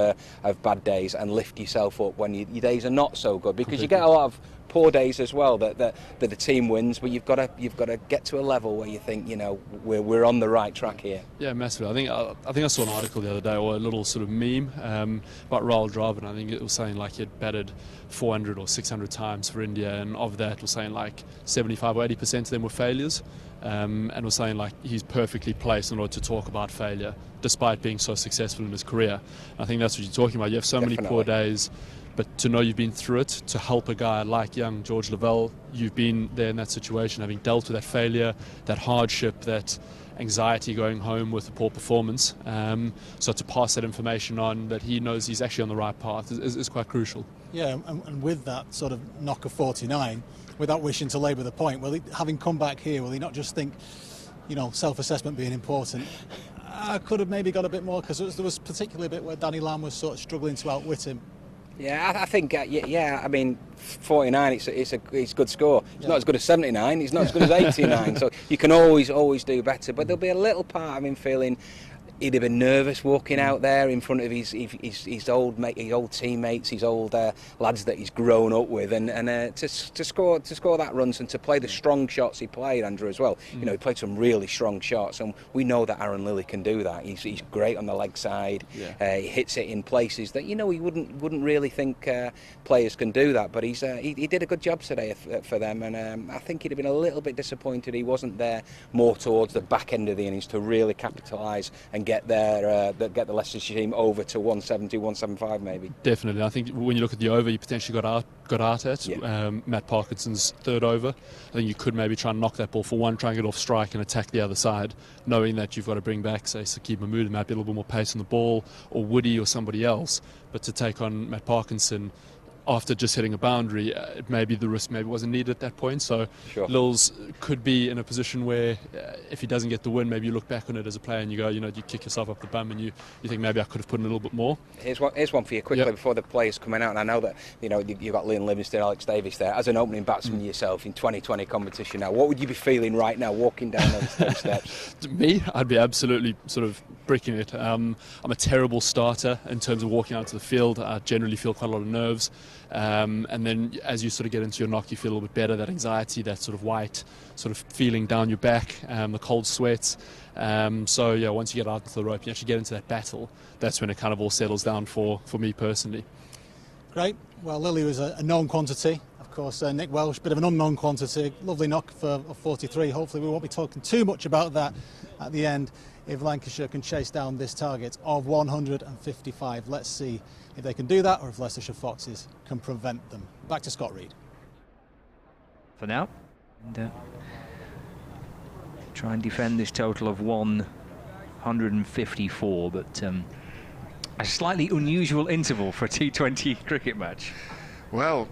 bad days and lift yourself up when your days are not so good, because you get a lot of poor days as well that the team wins, but you've got to get to a level where you think, you know, we're on the right track here. Yeah, massively. I think I saw an article the other day, or a little sort of meme about Rahul Dravid. I think it was saying like he'd batted 400 or 600 times for India, and of that was saying like 75 or 80% of them were failures, and was saying like he's perfectly placed in order to talk about failure despite being so successful in his career. I think that's what you're talking about. You have so many poor days, but to know you've been through it, to help a guy like young George Lavelle, you've been there in that situation, having dealt with that failure, that hardship, that anxiety going home with a poor performance. So to pass that information on, that he knows he's actually on the right path, is quite crucial. Yeah, and with that sort of knock of 49, without wishing to labour the point, having come back here, will he not just think, you know, self-assessment being important, I could have maybe got a bit more, because there was particularly a bit where Danny Lamb was sort of struggling to outwit him. Yeah, I think, I mean, 49, it's a good score. It's not as good as 79, it's not as good as 89, so you can always do better. But there'll be a little part of him feeling, he'd have been nervous walking out there in front of his old teammates, his old lads that he's grown up with, and to score that runs and to play the strong shots he played, Andrew, as well. You know, he played some really strong shots, and we know that Aaron Lilly can do that. He's great on the leg side. Yeah. He hits it in places that he wouldn't really think players can do that, but he did a good job today for them, and I think he'd have been a little bit disappointed he wasn't there more towards the back end of the innings to really capitalise and get the Leicestershire team over to 170, 175 maybe. Definitely. I think when you look at the over you potentially got out at, Matt Parkinson's third over, I think you could maybe try and knock that ball for one, try and get off strike and attack the other side, knowing that you've got to bring back, say, Saqib Mahmood, might be a little bit more pace on the ball, or Woody or somebody else, but to take on Matt Parkinson after just hitting a boundary, maybe the risk wasn't needed at that point. So Lils could be in a position where if he doesn't get the win, maybe you look back on it as a player and you go, you kick yourself up the bum and you think maybe I could have put in a little bit more. Here's one for you quickly before the players coming out. And I know that you've got Liam Livingston, Alex Davis there. As an opening batsman yourself in 2020 competition now, what would you be feeling right now walking down those steps? Me, I'd be absolutely sort of bricking it. I'm a terrible starter in terms of walking out to the field. I generally feel quite a lot of nerves. And then as you sort of get into your knock, you feel a little bit better, that anxiety, that sort of white sort of feeling down your back, the cold sweats. So yeah, once you get out into the rope, you actually get into that battle, that's when it kind of all settles down for me personally. Great. Well, Lilly was a known quantity. Of course, Nick Welsh, bit of an unknown quantity. Lovely knock for 43. Hopefully we won't be talking too much about that at the end if Lancashire can chase down this target of 155. Let's see if they can do that or if Leicestershire Foxes can prevent them. Back to Scott Reed. For now. And, try and defend this total of 154, but a slightly unusual interval for a T20 cricket match. Well,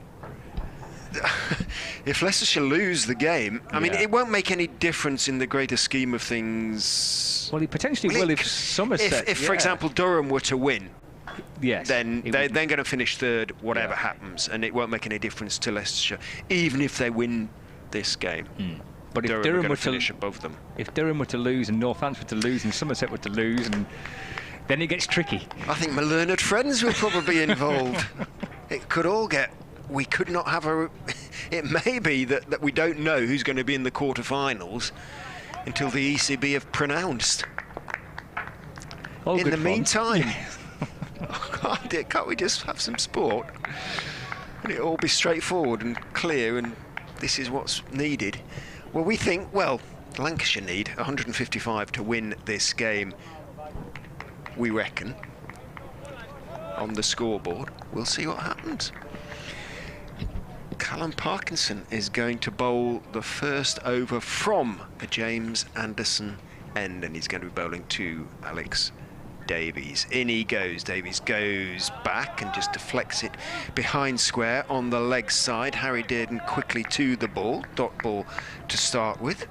if Leicestershire lose the game, I mean, it won't make any difference in the greater scheme of things. Well, it potentially will if Somerset... If for example, Durham were to win, yes, then they're going to finish third, whatever happens, and it won't make any difference to Leicestershire, even if they win this game. But if Durham were to finish above them. If Durham were to lose and Northampton were to lose and Somerset were to lose, and then it gets tricky. I think my learned friends will probably be involved. It could all get... We could not have a... It may be that we don't know who's going to be in the quarterfinals until the ECB have pronounced. In the meantime, can't we just have some sport? And it'll all be straightforward and clear, and this is what's needed. Well, we think, Lancashire need 155 to win this game, we reckon, on the scoreboard. We'll see what happens. Callum Parkinson is going to bowl the first over from a James Anderson end, and he's going to be bowling to Alex Davies. In he goes. Davies goes back and just deflects it behind square on the leg side. Harry Dearden quickly to the ball. Dot ball to start with.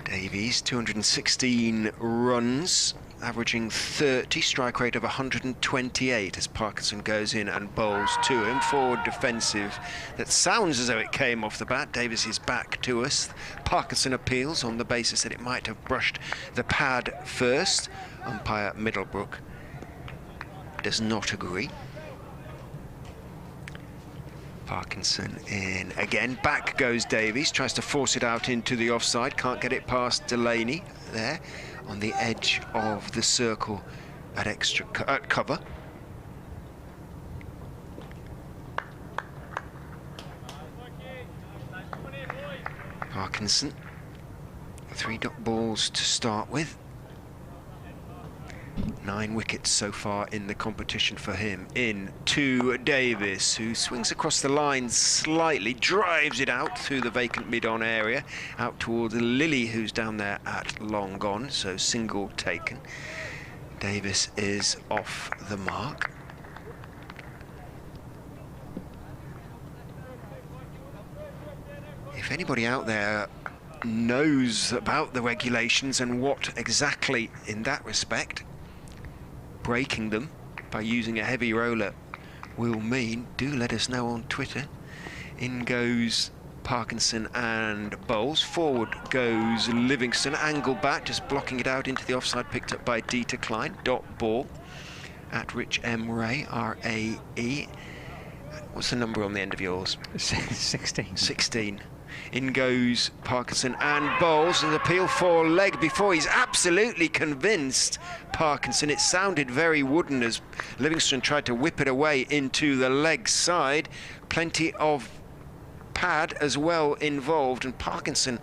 Davies, 216 runs, averaging 30, strike rate of 128 as Parkinson goes in and bowls to him. Forward defensive that sounds as though it came off the bat. Davies is back to us. Parkinson appeals on the basis that it might have brushed the pad first. Umpire Middlebrook does not agree. Parkinson in again. Back goes Davies, tries to force it out into the offside, can't get it past Delaney there on the edge of the circle at extra cover. Parkinson, 3 dot balls to start with. 9 wickets so far in the competition for him. In to Davies, who swings across the line slightly, drives it out through the vacant mid-on area, out towards Lilly, who's down there at long gone, so single taken. Davies is off the mark. If anybody out there knows about the regulations and what exactly in that respect breaking them by using a heavy roller will mean, do let us know on Twitter. In goes Parkinson and Bowles. Forward goes Livingston, angle back, just blocking it out into the offside, picked up by Dieter Klein. Dot ball at Rich M. Ray, R-A-E. What's the number on the end of yours? 16. 16. In goes Parkinson and Bowles, an appeal for leg before he's absolutely convinced Parkinson. It sounded very wooden as Livingston tried to whip it away into the leg side. Plenty of pad as well involved, and Parkinson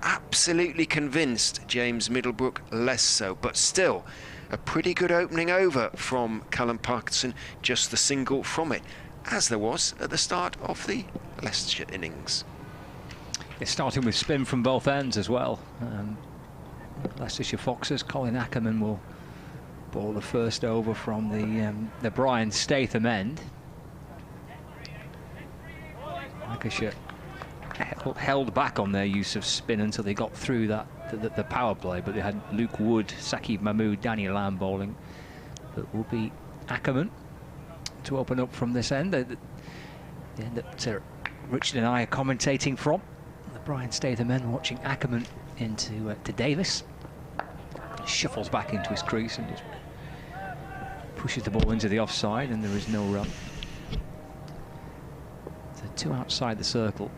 absolutely convinced. James Middlebrook less so, but still a pretty good opening over from Callum Parkinson, just the single from it, as there was at the start of the Leicestershire innings. It's starting with spin from both ends as well. Leicestershire Foxes, Colin Ackerman will ball the first over from the Brian Statham end. Lancashire held back on their use of spin until they got through the power play, but they had Luke Wood, Saqib Mahmood, Danny Lamb bowling. It will be Ackerman to open up from this end. The end that Richard and I are commentating from. The Brian Statham men watching Ackerman into to Davis. Shuffles back into his crease and just pushes the ball into the offside, and there is no run. The two outside the circle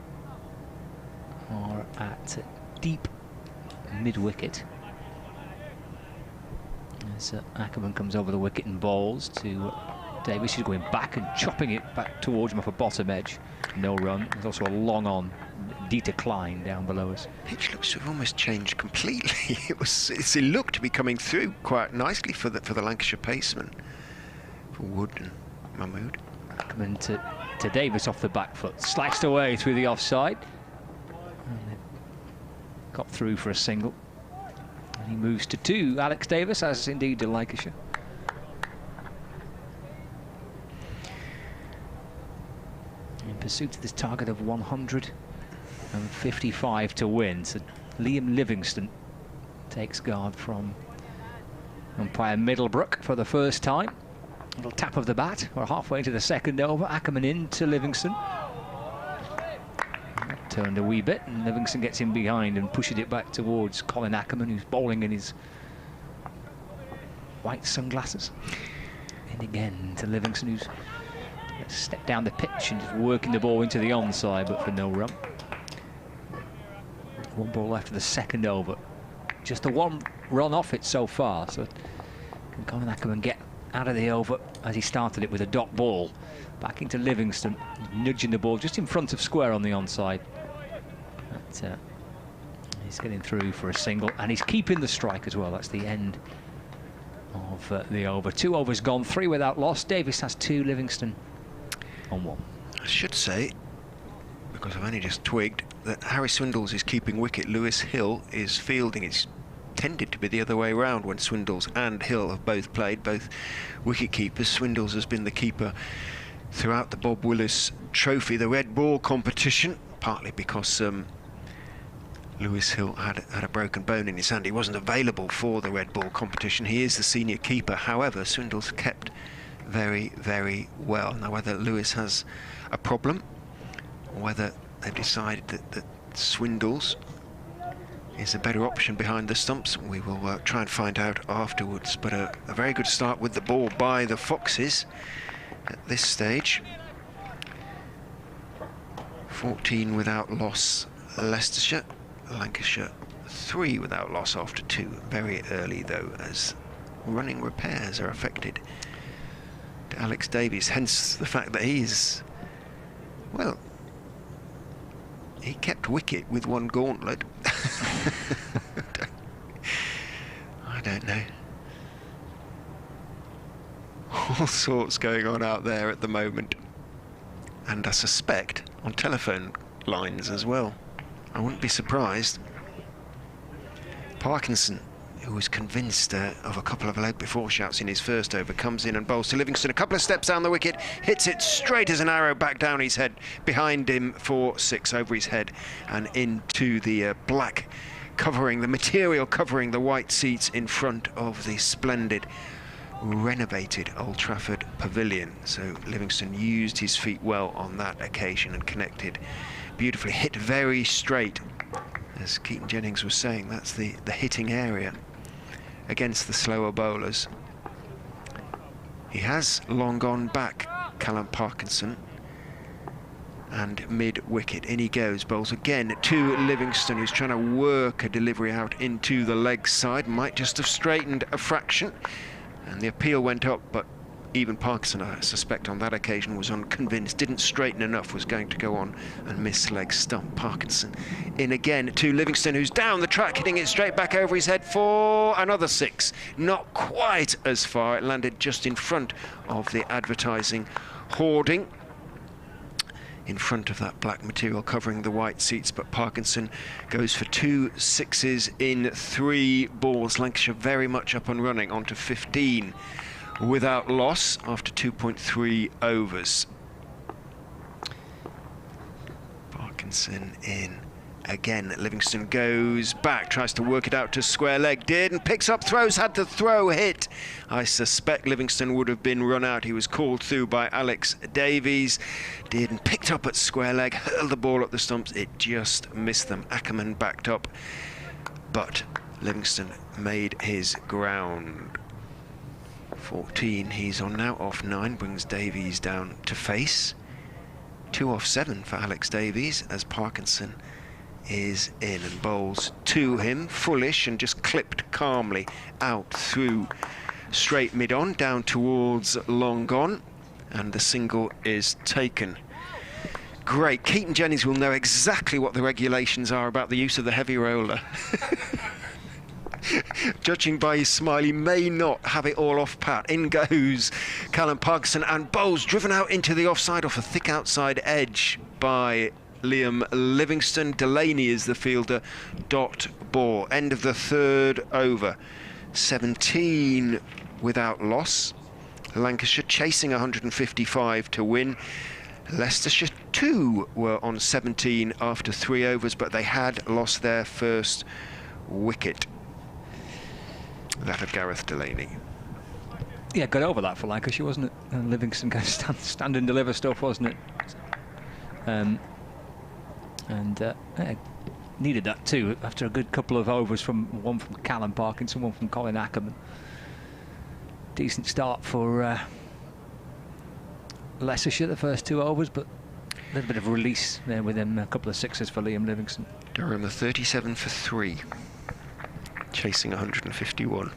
are at deep mid-wicket. As Ackerman comes over the wicket and bowls to Davis, who's going back and chopping it back towards him off a bottom edge. No run. There's also a long on Dieter Klein down below us. Pitch looks to have almost changed completely. It looked to be coming through quite nicely for the Lancashire pacemen, for Wood and Mahmood. Ackerman to Davis off the back foot, sliced away through the offside. And got through for a single. And he moves to 2. Alex Davis, as indeed to Lancashire. In pursuit of this target of 155 to win. So Liam Livingston takes guard from umpire Middlebrook for the first time. A little tap of the bat. We're halfway into the second over. Ackerman into Livingston. That turned a wee bit, and Livingston gets in behind and pushes it back towards Colin Ackerman, who's bowling in his white sunglasses. And again to Livingston, who's stepped down the pitch and just working the ball into the onside, but for no run. One ball left of the second over. Just the one run off it so far. So can Colin Ackerman get out of the over as he started it with a dot ball back into Livingston, nudging the ball just in front of square on the onside. But, he's getting through for a single, and he's keeping the strike as well. That's the end of the over. 2 overs gone, 3 without loss. Davis has 2, Livingston on 1. I should say, because I've only just twigged, that Harry Swindles is keeping wicket. Lewis Hill is fielding. It's tended to be the other way around when Swindles and Hill have both played, both wicket keepers. Swindles has been the keeper throughout the Bob Willis Trophy, the red ball competition, partly because Lewis Hill had a broken bone in his hand. He wasn't available for the red ball competition. He is the senior keeper. However, Swindles kept very, very well. Now, whether Lewis has a problem, or whether they've decided that Swindles is a better option behind the stumps, we will try and find out afterwards. But a very good start with the ball by the Foxes at this stage. 14 without loss Leicestershire, Lancashire 3 without loss after 2. Very early though, as running repairs are affected to Alex Davies, hence the fact that he's, well, he kept wicket with 1 gauntlet. I don't know. All sorts going on out there at the moment, and I suspect on telephone lines as well. I wouldn't be surprised. Parkinson, who was convinced of a couple of leg before shouts in his first over, comes in and bowls to Livingston. A couple of steps down the wicket, hits it straight as an arrow back down his head, behind him for 6 over his head and into the black covering, the material covering the white seats in front of the splendid renovated Old Trafford pavilion. So Livingston used his feet well on that occasion and connected beautifully, hit very straight. As Keaton Jennings was saying, that's the hitting area against the slower bowlers. He has long gone back, Callum Parkinson, and mid-wicket, in he goes, bowls again to Livingston, who's trying to work a delivery out into the leg side, might just have straightened a fraction, and the appeal went up, but even Parkinson, I suspect on that occasion, was unconvinced, didn't straighten enough, was going to go on and miss leg stump. Parkinson in again to Livingston, who's down the track, hitting it straight back over his head for another 6. Not quite as far, it landed just in front of the advertising hoarding, in front of that black material covering the white seats, but Parkinson goes for 2 sixes in 3 balls. Lancashire very much up and running, on to 15 without loss after 2.3 overs. Parkinson in again. Livingston goes back, tries to work it out to square leg, did, and picks up throws, had the throw hit. I suspect Livingston would have been run out. He was called through by Alex Davies, did, and picked up at square leg, hurled the ball at the stumps, it just missed them. Ackerman backed up, but Livingston made his ground. 14 he's on now, off 9, brings Davies down to face. 2 off 7 for Alex Davies, as Parkinson is in and bowls to him, fullish, and just clipped calmly out through straight mid-on, down towards long gone, and the single is taken. Great. Keaton Jennings will know exactly what the regulations are about the use of the heavy roller. Judging by his smile, he may not have it all off pat. In goes Callum Parkinson, and bowls driven out into the offside off a thick outside edge by Liam Livingston. Delaney is the fielder. Dot ball. End of the 3rd over. 17 without loss. Lancashire chasing 155 to win. Leicestershire 2 were on 17 after 3 overs, but they had lost their first wicket. That of Gareth Delaney. Yeah, got over that for Lancashire, wasn't it? And Livingston kind of stand and deliver stuff, wasn't it? Needed that too after a good couple of overs, one from Callum Parkinson, one from Colin Ackerman. Decent start for Leicestershire, the first 2 overs, but a little bit of release there with him. A couple of 6s for Liam Livingston. Durham are 37 for 3. Chasing 151.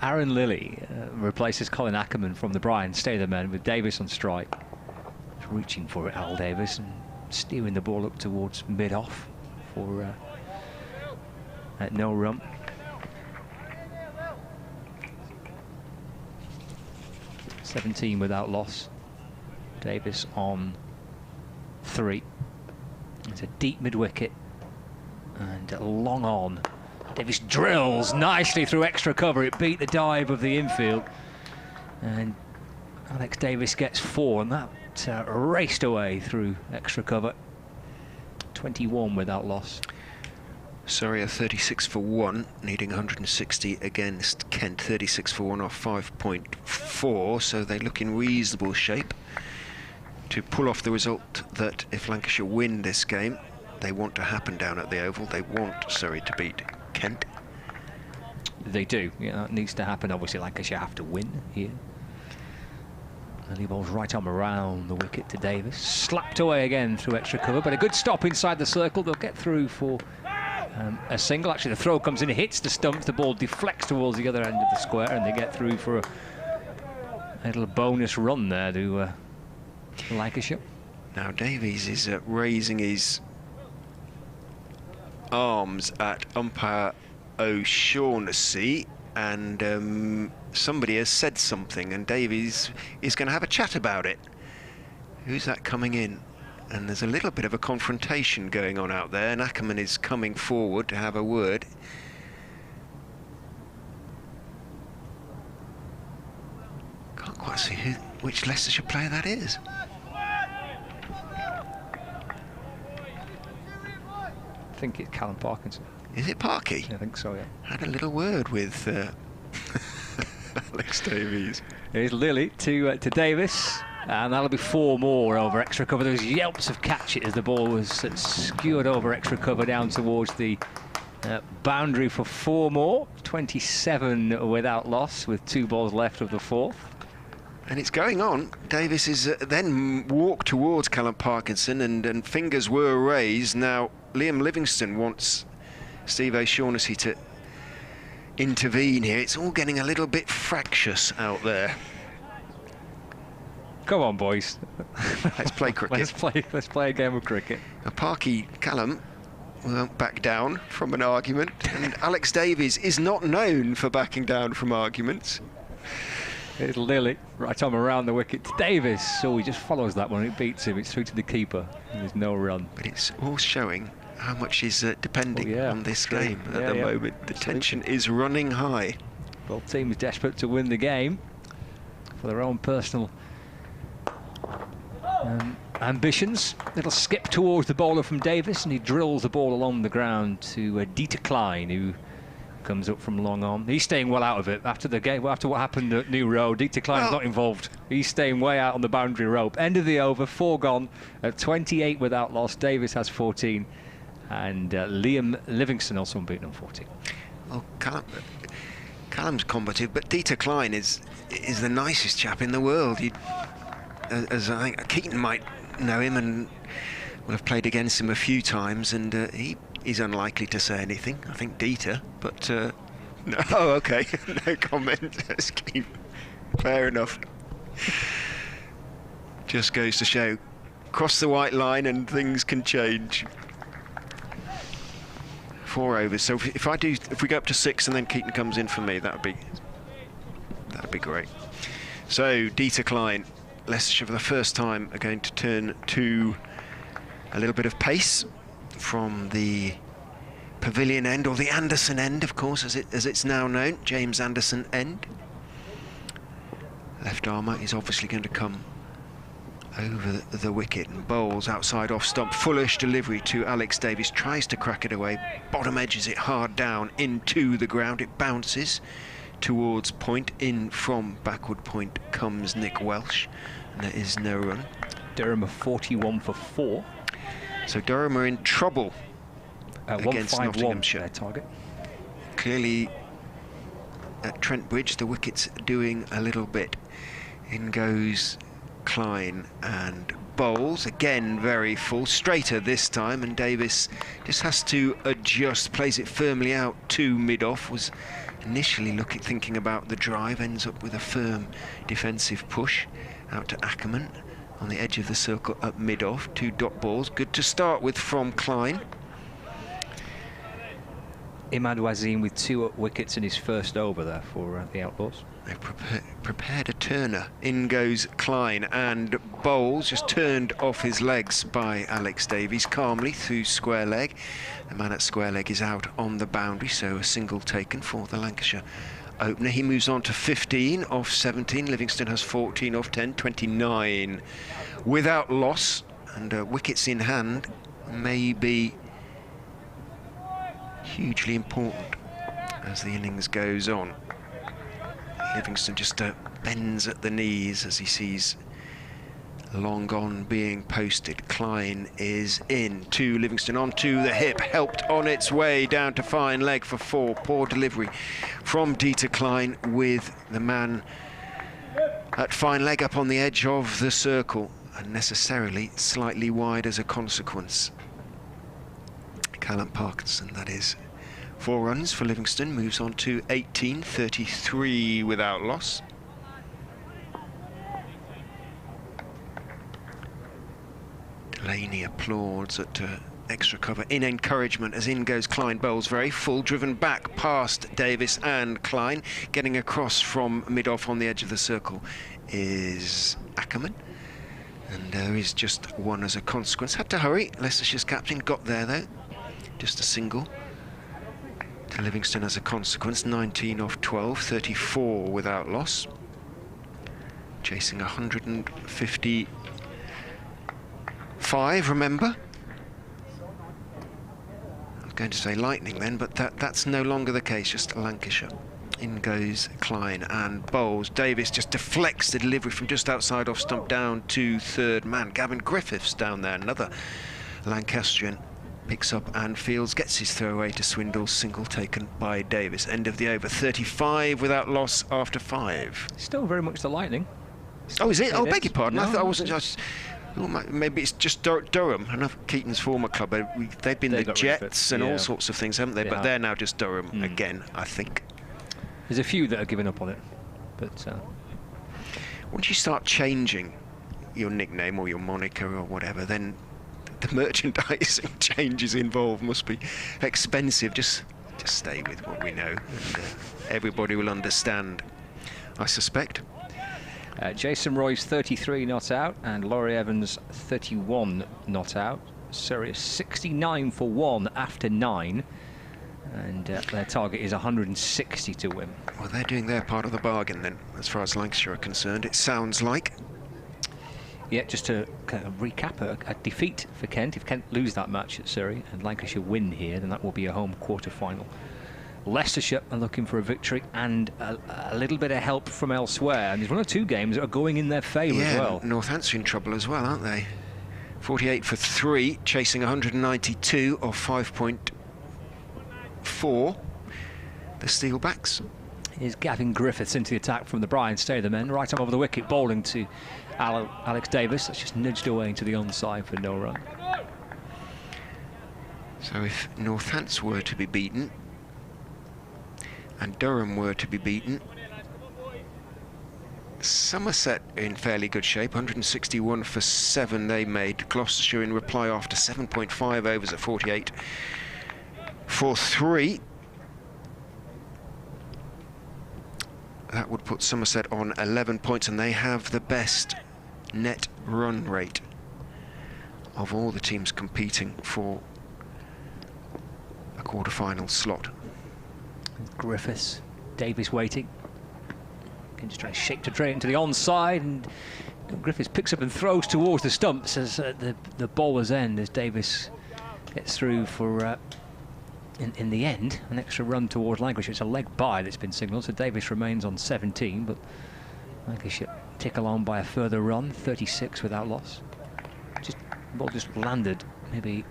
Aaron Lilly replaces Colin Ackerman from the Brian Stayther with Davis on strike. Reaching for it, Al Davis, and steering the ball up towards mid-off for no run. $17 without loss. Davis on 3. It's a deep mid-wicket and long on. Davis drills nicely through extra cover. It beat the dive of the infield, and Alex Davis gets 4, and that raced away through extra cover. 21 without loss. Surrey are 36 for 1, needing 160 against Kent. 36 for 1 off 5.4, so they look in reasonable shape to pull off the result that, if Lancashire win this game, they want to happen down at the Oval. They want Surrey to beat Kent. They do. Yeah, that needs to happen. Obviously, Lancashire have to win here. And he bowls right arm around the wicket to Davis. Slapped away again through extra cover, but a good stop inside the circle. They'll get through for a single. Actually, the throw comes in, hits the stumps, the ball deflects towards the other end of the square, and they get through for a little bonus run there to Lancashire. Now Davies is raising his arms at umpire O'Shaughnessy, and somebody has said something, and Davies is going to have a chat about it. Who's that coming in? And there's a little bit of a confrontation going on out there, and Ackerman is coming forward to have a word. Can't quite see which Leicestershire player that is. I think it's Callum Parkinson. Is it Parky? I think so, yeah. Had a little word with Alex Davies. Here's Lilly to Davis. And that'll be 4 more over extra cover. There was yelps of catch it as the ball was skewered over extra cover down towards the boundary for 4 more. 27 without loss with 2 balls left of the 4th. And it's going on. Davis is then walked towards Callum Parkinson, and fingers were raised. Now Liam Livingstone wants Steve O'Shaughnessy to intervene here. It's all getting a little bit fractious out there. Come on, boys. Let's play cricket. Let's play a game of cricket. Parky Callum won't back down from an argument, and Alex Davies is not known for backing down from arguments. It's Lilly, right on around the wicket to Davis. So he just follows that one, it beats him, it's through to the keeper, and there's no run. But it's all showing how much is depending on this game at the moment. The tension is running high. Both teams desperate to win the game for their own personal ambitions. Little skip towards the bowler from Davis, and he drills the ball along the ground to Dieter Klein, who comes up from long on. He's staying well out of it after the game. After what happened at New Road, Dieter Klein's not involved. He's staying way out on the boundary rope. End of the over, 4 gone at 28 without loss. Davis has 14, and Liam Livingstone also unbeaten on 14. Well, Callum's combative, but Dieter Klein is the nicest chap in the world. As I think Keaton might know him and will have played against him a few times, and he's unlikely to say anything. I think Dieter, but no. Oh, okay, no comment. Let's keep. Fair enough. Just goes to show, cross the white line and things can change. 4 overs. So if we go up to 6 and then Keaton comes in for me, that'd be great. So Dieter Klein, Leicestershire for the first time are going to turn to a little bit of pace from the Pavilion end, or the Anderson end, of course, as it's now known, James Anderson end. Left armour is obviously going to come over the wicket and bowls outside off stump. Fullish delivery to Alex Davies, tries to crack it away, bottom edges it hard down into the ground. It bounces towards point. In from backward point comes Nick Welsh, and there is no run. Durham are 41 for 4. So Durham are in trouble against Nottinghamshire. Their target. Clearly at Trent Bridge the wicket's doing a little bit. In goes Klein and bowls, again very full, straighter this time, and Davis just has to adjust, plays it firmly out to mid-off. Was initially thinking about the drive, ends up with a firm defensive push out to Ackerman on the edge of the circle at mid-off. 2 dot balls, good to start with from Klein. Imad Wazim with 2 wickets in his first over there for the Outlaws. They've prepared a turner. In goes Klein and bowls, just turned off his legs by Alex Davies calmly through square leg. The man at square leg is out on the boundary, so a single taken for the Lancashire opener. He moves on to 15 off 17. Livingstone has 14 off 10, 29 without loss, and wickets in hand may be hugely important as the innings goes on. Livingstone just bends at the knees as he sees long gone being posted. Klein is in to Livingstone, onto the hip, helped on its way down to fine leg for 4. Poor delivery from Dieter Klein, with the man at fine leg up on the edge of the circle, and necessarily slightly wide as a consequence. Callum Parkinson, that is. 4 runs for Livingstone, moves on to 18, 33 without loss. Delaney applauds at extra cover in encouragement as in goes Klein. Bowls very full, driven back past Davis and Klein. Getting across from mid-off on the edge of the circle is Ackerman. And there is just 1 as a consequence. Had to hurry, Leicestershire's captain, got there though. Just a single to Livingstone as a consequence. 19 off 12, 34 without loss. Chasing 155, remember? I was going to say Lightning then, but that's no longer the case, just Lancashire. In goes Klein and bowls. Davis just deflects the delivery from just outside off stump down to third man. Gavin Griffiths down there, another Lancastrian, picks up and fields, gets his throw away to Swindle, single taken by Davis. End of the over, 35 without loss after 5. Still very much the Lightning. Oh, is it? Oh, beg your pardon. No, I wasn't just... Oh, maybe it's just Durham, another Keaton's former club. They've been the Jets and all sorts of things, haven't they? But they're now just Durham again, I think. There's a few that are giving up on it, but once you start changing your nickname or your moniker or whatever, then the merchandising changes involved must be expensive. Just stay with what we know, and everybody will understand, I suspect. Jason Roy's 33 not out, and Laurie Evans 31 not out. Surrey 69 for 1 after 9. And their target is 160 to win. Well, they're doing their part of the bargain then, as far as Lancashire are concerned, it sounds like. Yeah, just to kind of recap, a defeat for Kent. If Kent lose that match at Surrey and Lancashire win here, then that will be a home quarter-final. Leicestershire are looking for a victory and a little bit of help from elsewhere. And there's 1 or 2 games that are going in their favour as well. Northamptonshire in trouble as well, aren't they? 48 for 3, chasing 192 of 5.4. The Steelbacks. Here's Gavin Griffiths into the attack from the Brian Stay the men, right over the wicket, bowling to Alex Davis. That's just nudged away into the onside for no run. So if Northants were to be beaten and Durham were to be beaten, Somerset in fairly good shape, 161 for 7 they made. Gloucestershire in reply after 7.5 overs at 48 for 3. That would put Somerset on 11 points, and they have the best net run rate of all the teams competing for a quarter-final slot. Griffiths, Davis waiting. Just trying to shape to trade into the onside, and Griffiths picks up and throws towards the stumps as the bowler's end as Davis gets through for, in the end, an extra run towards Lancashire. It's a leg bye that's been signalled, so Davis remains on 17, but Lancashire tick along by a further run, 36 without loss. The ball just landed maybe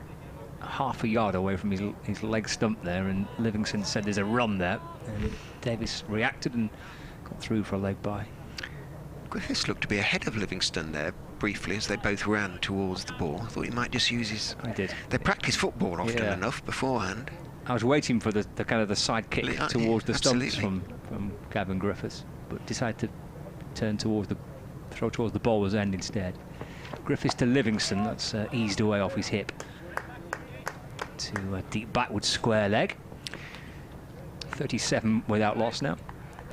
half a yard away from his leg stump there, and Livingston said there's a run there, and Davis reacted and got through for a leg bye. Griffiths looked to be ahead of Livingston there briefly as they both ran towards the ball. I thought he might just use his... I did. They practice football often enough beforehand. I was waiting for the kind of the side kick towards the stumps from Gavin Griffiths, but decided to throw towards the bowler's end instead. Griffiths to Livingston, that's eased away off his hip to a deep backward square leg. 37 without loss now.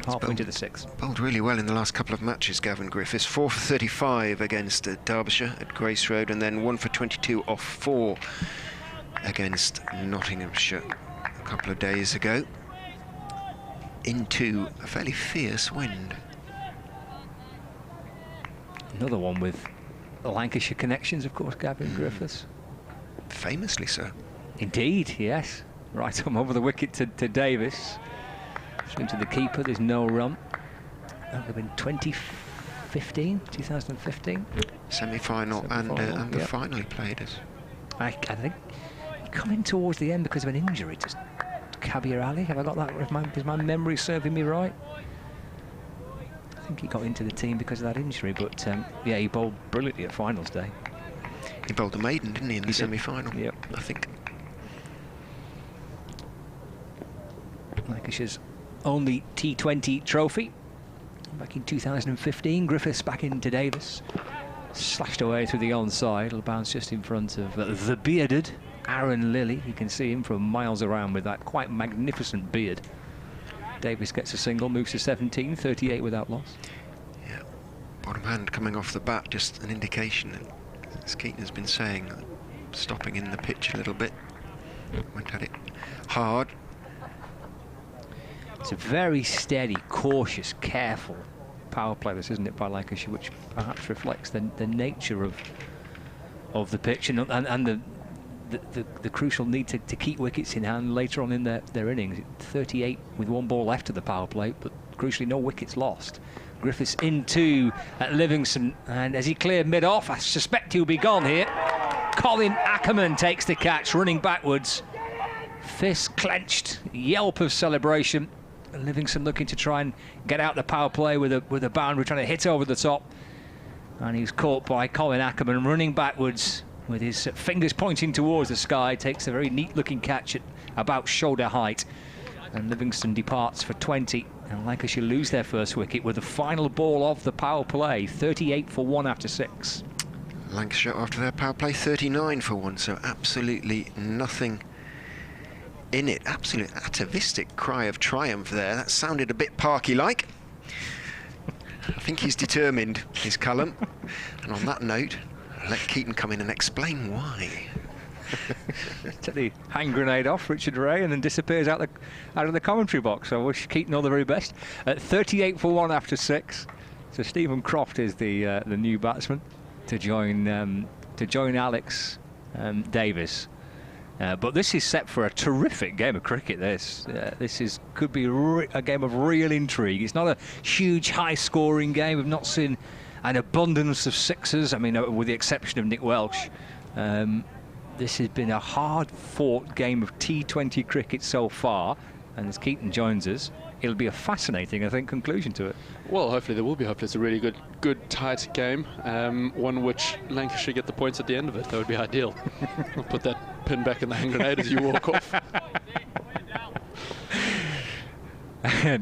Halfway into the 6th. Bowled really well in the last couple of matches, Gavin Griffiths. 4 for 35 against Derbyshire at Grace Road, and then 1 for 22 off 4 against Nottinghamshire a couple of days ago, into a fairly fierce wind. Another one with Lancashire connections, of course, Gavin Griffiths. Famously so. Indeed, yes. Right on over the wicket to Davis. Swing to the keeper, there's no run. That would have been 2015. Semi-final and the final he played us. I think he come in towards the end because of an injury to Kabir Ali. Have I got that? Is my memory serving me right? I think he got into the team because of that injury, but yeah, he bowled brilliantly at finals day. He bowled the maiden, didn't he, in the semi-final? Yep. I think. Lancashire's only T20 trophy back in 2015. Griffiths back into Davis, slashed away through the onside. It'll bounce just in front of the bearded Aaron Lilly. You can see him from miles around with that quite magnificent beard. Davis gets a single, moves to 17, 38 without loss. Yeah, bottom hand coming off the bat, just an indication that, as Keaton has been saying, stopping in the pitch a little bit. Went at it hard. It's a very steady, cautious, careful power play, this, isn't it, by Lancashire, which perhaps reflects the nature of the pitch and the crucial need to keep wickets in hand later on in their innings. 38 with 1 ball left of the power play, but crucially no wickets lost. Griffiths into Livingston, and as he cleared mid-off, I suspect he'll be gone here. Colin Ackerman takes the catch, running backwards. Fist clenched, yelp of celebration. Livingston looking to try and get out the power play with a boundary, trying to hit over the top. And he's caught by Colin Ackerman, running backwards with his fingers pointing towards the sky. Takes a very neat-looking catch at about shoulder height. And Livingston departs for 20. And Lancashire lose their first wicket with the final ball of the power play. 38 for 1 after 6. Lancashire after their power play 39 for 1, so absolutely nothing in it. Absolute atavistic cry of triumph there. That sounded a bit Parky-like. I think he's determined, is Callum. And on that note, I'll let Keaton come in and explain why. Took the hand grenade off Richard Ray and then disappears out of the commentary box. I wish Keaton all the very best. 38 for 1 after 6. So Stephen Croft is the new batsman to join Alex Davis. But this is set for a terrific game of cricket. This could be a game of real intrigue. It's not a huge, high-scoring game. We've not seen an abundance of sixes. I mean, with the exception of Nick Welsh. This has been a hard-fought game of T20 cricket so far, and as Keaton joins us, it'll be a fascinating, I think, conclusion to it. Well, hopefully there will be. Hopefully it's a really good tight game, one which Lancashire get the points at the end of it. That would be ideal. I'll put that pin back in the hand grenade as you walk off.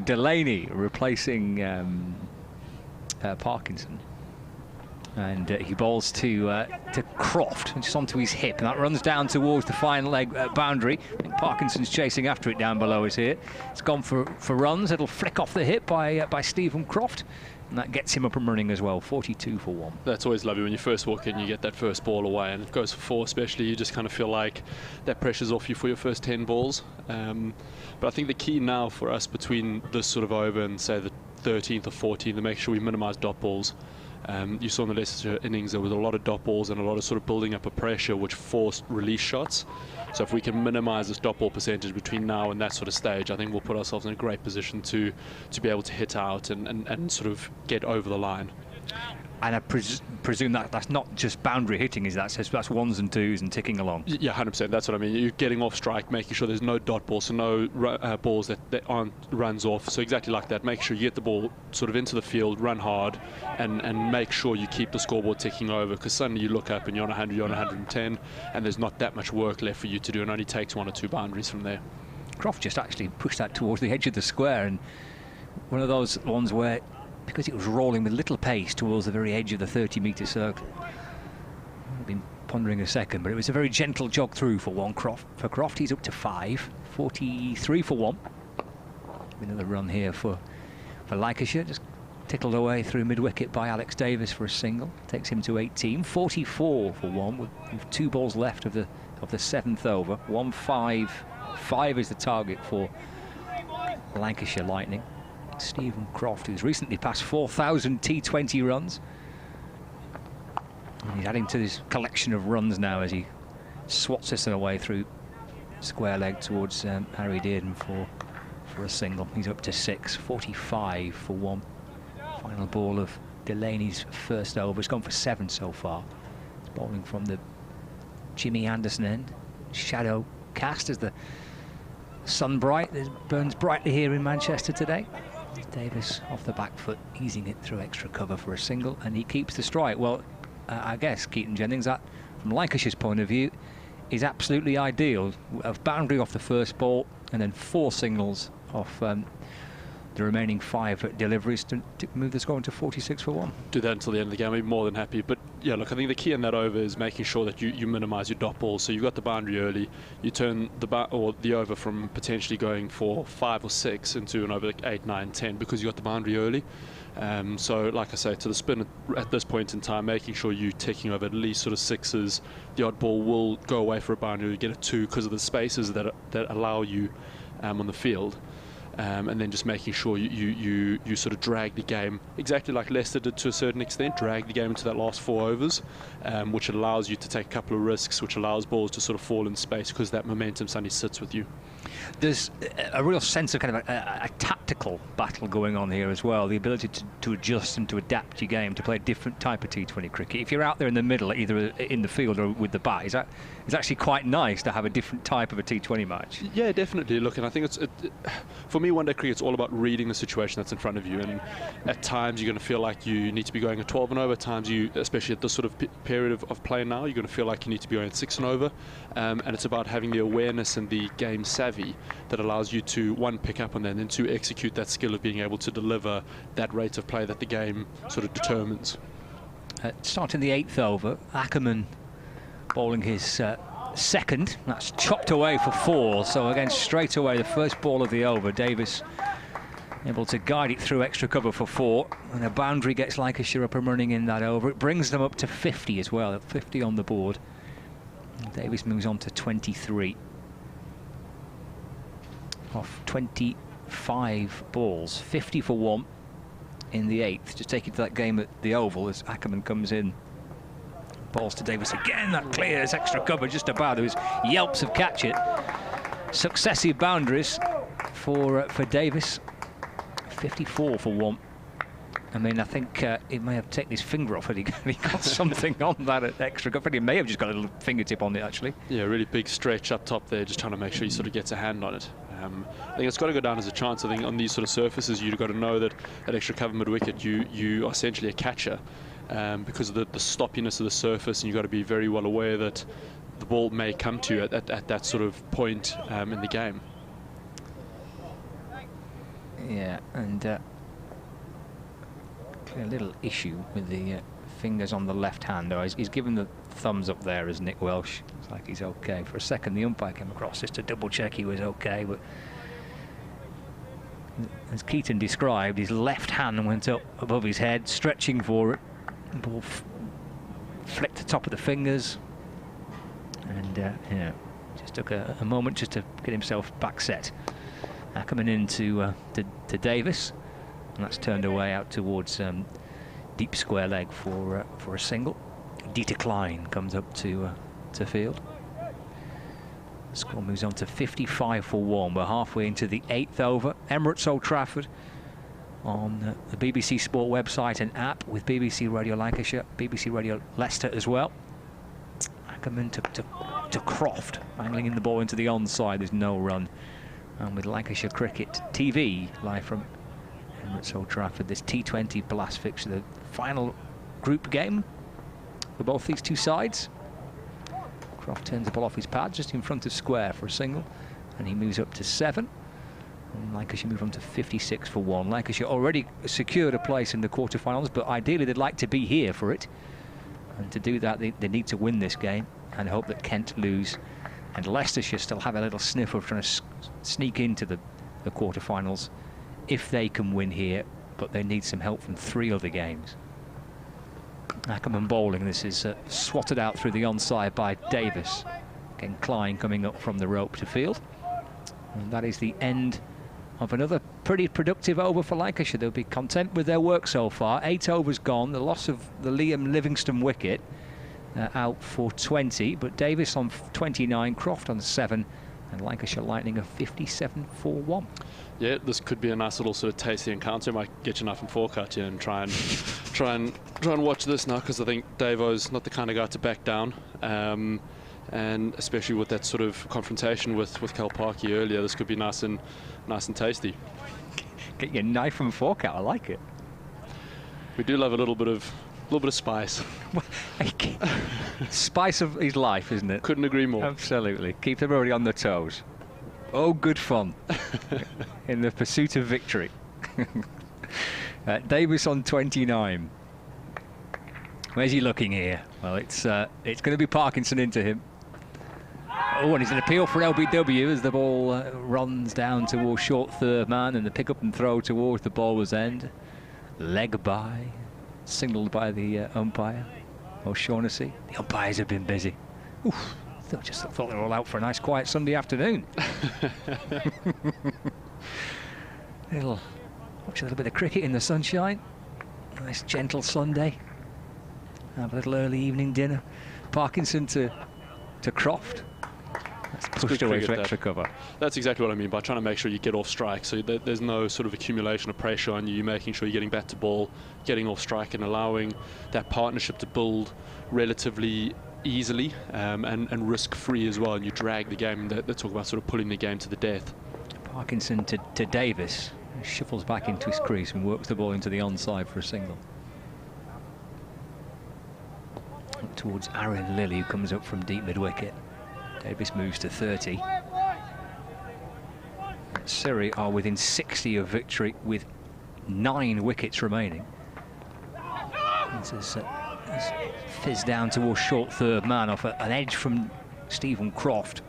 Delaney replacing Parkinson. And he bowls to Croft, just onto his hip, and that runs down towards the final leg boundary. I think Parkinson's chasing after it down below us here. It's gone for runs. It'll flick off the hip by Stephen Croft, and that gets him up and running as well. 42 for 1. That's always lovely when you first walk in, you get that first ball away, and it goes for 4 especially. You just kind of feel like that pressure's off you for your first 10 balls. But I think the key now for us between this sort of over and, say, the 13th or 14th, to make sure we minimise dot balls. You saw in the Leicestershire innings there was a lot of dot balls and a lot of sort of building up of pressure which forced release shots. So if we can minimise this dot ball percentage between now and that sort of stage, I think we'll put ourselves in a great position to be able to hit out and sort of get over the line. And I presume that's not just boundary hitting, is that? So that's 1s and 2s and ticking along. Yeah, 100%. That's what I mean. You're getting off strike, making sure there's no dot balls, so no balls that aren't runs off. So exactly like that, make sure you get the ball sort of into the field, run hard, and make sure you keep the scoreboard ticking over, because suddenly you look up and you're on 100, you're on 110, and there's not that much work left for you to do, and only takes 1 or 2 boundaries from there. Croft just actually pushed that towards the edge of the square, and one of those ones where, because it was rolling with little pace towards the very edge of the 30-metre circle. I've been pondering a second, but it was a very gentle jog through for Croft. He's up to 5, 43 for 1. Another run here for Lancashire, just tickled away through mid-wicket by Alex Davis for a single. Takes him to 18, 44 for 1 with 2 balls left of the 7th over. 1-5 is the target for Lancashire Lightning. Stephen Croft, who's recently passed 4,000 T20 runs. And he's adding to his collection of runs now as he swats this away through square leg towards Harry Dearden for a single. He's up to 6, 45 for 1. Final ball of Delaney's first over. It's gone for 7 so far. It's bowling from the Jimmy Anderson end. Shadow cast as the sun burns brightly here in Manchester today. Davis off the back foot, easing it through extra cover for a single, and he keeps the strike. Well, I guess Keaton Jennings, that from Lancashire's point of view is absolutely ideal. A boundary off the first ball and then 4 singles off the remaining 5 deliveries to move the score into 46 for 1. Do that until the end of the game, I'd be more than happy. But yeah, look, I think the key in that over is making sure that you minimise your dot balls. So you've got the boundary early, you turn the over from potentially going for 5 or 6 into an over like 8, 9, 10 because you got the boundary early. So like I say, to the spin at this point in time, making sure you're ticking over at least sort of 6s. The odd ball will go away for a boundary, you get a 2 because of the spaces that allow you on the field. and then just making sure you sort of drag the game, exactly like Leicester did to a certain extent, drag the game into that last 4 overs, which allows you to take a couple of risks, which allows balls to sort of fall in space because that momentum suddenly sits with you. There's a real sense of kind of a tactical battle going on here as well, the ability to adjust and to adapt your game, to play a different type of T20 cricket. If you're out there in the middle, either in the field or with the bat, it's actually quite nice to have a different type of a T20 match. Yeah, definitely. Look, and I think for me, one-day cricket's all about reading the situation that's in front of you, and at times you're going to feel like you need to be going at 12 and over. At times you, especially at this sort of period of play now, you're going to feel like you need to be going at 6 and over, and it's about having the awareness and the game savvy that allows you to, one, pick up on that, and then two, execute that skill of being able to deliver that rate of play that the game sort of determines. Starting the 8th over, Ackerman bowling his second. That's chopped away for 4. So again, straight away, the first ball of the over, Davis able to guide it through extra cover for 4. And a boundary gets Lancashire up and running in that over. It brings them up to 50 as well, 50 on the board. And Davis moves on to 23. Off 25 balls, 50 for 1 in the 8th. Just take it to that game at the Oval as Ackerman comes in. Balls to Davis again, that clears extra cover just about. There was yelps of catch it. Successive boundaries for Davis. 54 for 1. I mean, I think he may have taken his finger off it. He got something on that at extra cover. He may have just got a little fingertip on it, actually. Yeah, really big stretch up top there, just trying to make sure he sort of gets a hand on it. I think it's got to go down as a chance. I think on these sort of surfaces, you've got to know that at extra cover mid-wicket, you are essentially a catcher because of the stoppiness of the surface, and you've got to be very well aware that the ball may come to you at that sort of point in the game. Yeah, and a little issue with the fingers on the left hand, though. He's given the thumbs up there as Nick Welsh. It's like he's okay. For a second, the umpire came across just to double check he was okay, but as Keaton described, his left hand went up above his head, stretching for it. The ball flicked the top of the fingers, and just took a moment just to get himself back set. Ackerman into to Davis, and that's turned away out towards deep square leg for a single. Dieter Klein comes up to field. The score moves on to 55 for 1. We're halfway into the 8th over. Emirates Old Trafford on the BBC Sport website and app with BBC Radio Lancashire, BBC Radio Leicester as well. Ackerman to Croft, angling in the ball into the onside. There's no run. And with Lancashire Cricket TV live from Emirates Old Trafford, this T20 Blast fixture, the final group game for both these two sides. Croft turns the ball off his pad just in front of square for a single, and he moves up to 7. And Lancashire move on to 56 for 1. Lancashire already secured a place in the quarterfinals, but ideally they'd like to be here for it. And to do that, they need to win this game and hope that Kent lose. And Leicestershire still have a little sniff of trying to sneak into the quarterfinals if they can win here, but they need some help from 3 other games. Ackerman bowling. This is swatted out through the onside by Davis. Again, Klein coming up from the rope to field. And that is the end of another pretty productive over for Lancashire. They'll be content with their work so far. 8 overs gone. The loss of the Liam Livingston wicket out for 20, but Davis on 29, Croft on 7, and Lancashire Lightning are 57 for 1. Yeah, this could be a nice little sort of tasty encounter. Might get you enough and fork out here and try and watch this now, because I think Davo's not the kind of guy to back down, and especially with that sort of confrontation with Kel Parkey earlier, this could be nice and tasty. Get your knife and fork out. I like it. We do love a little bit of spice. Spice of his life, isn't it? Couldn't agree more. Absolutely. Keep everybody on their toes. Oh, good fun in the pursuit of victory. Davis on 29. Where's he looking here? Well, it's going to be Parkinson into him. Oh, and it's an appeal for LBW as the ball runs down towards short third man, and the pick up and throw towards the bowler's end. Leg by, signalled by the umpire, O'Shaughnessy. The umpires have been busy. Oof. I just thought they were all out for a nice quiet Sunday afternoon. Watch a little bit of cricket in the sunshine. Nice gentle Sunday. Have a little early evening dinner. Parkinson to Croft. That's pushed away to extra cover. That's exactly what I mean by trying to make sure you get off strike, so there's no sort of accumulation of pressure on you. You're making sure you're getting bat to ball, getting off strike, and allowing that partnership to build relatively easily and risk-free as well. And you drag the game. They talk about sort of pulling the game to the death. Parkinson to Davis. He shuffles back into his crease and works the ball into the onside for a single. Up towards Aaron Lilly, who comes up from deep mid-wicket. Davis moves to 30. Surrey are within 60 of victory with 9 wickets remaining. This has fizzed down towards short third man off an edge from Stephen Croft.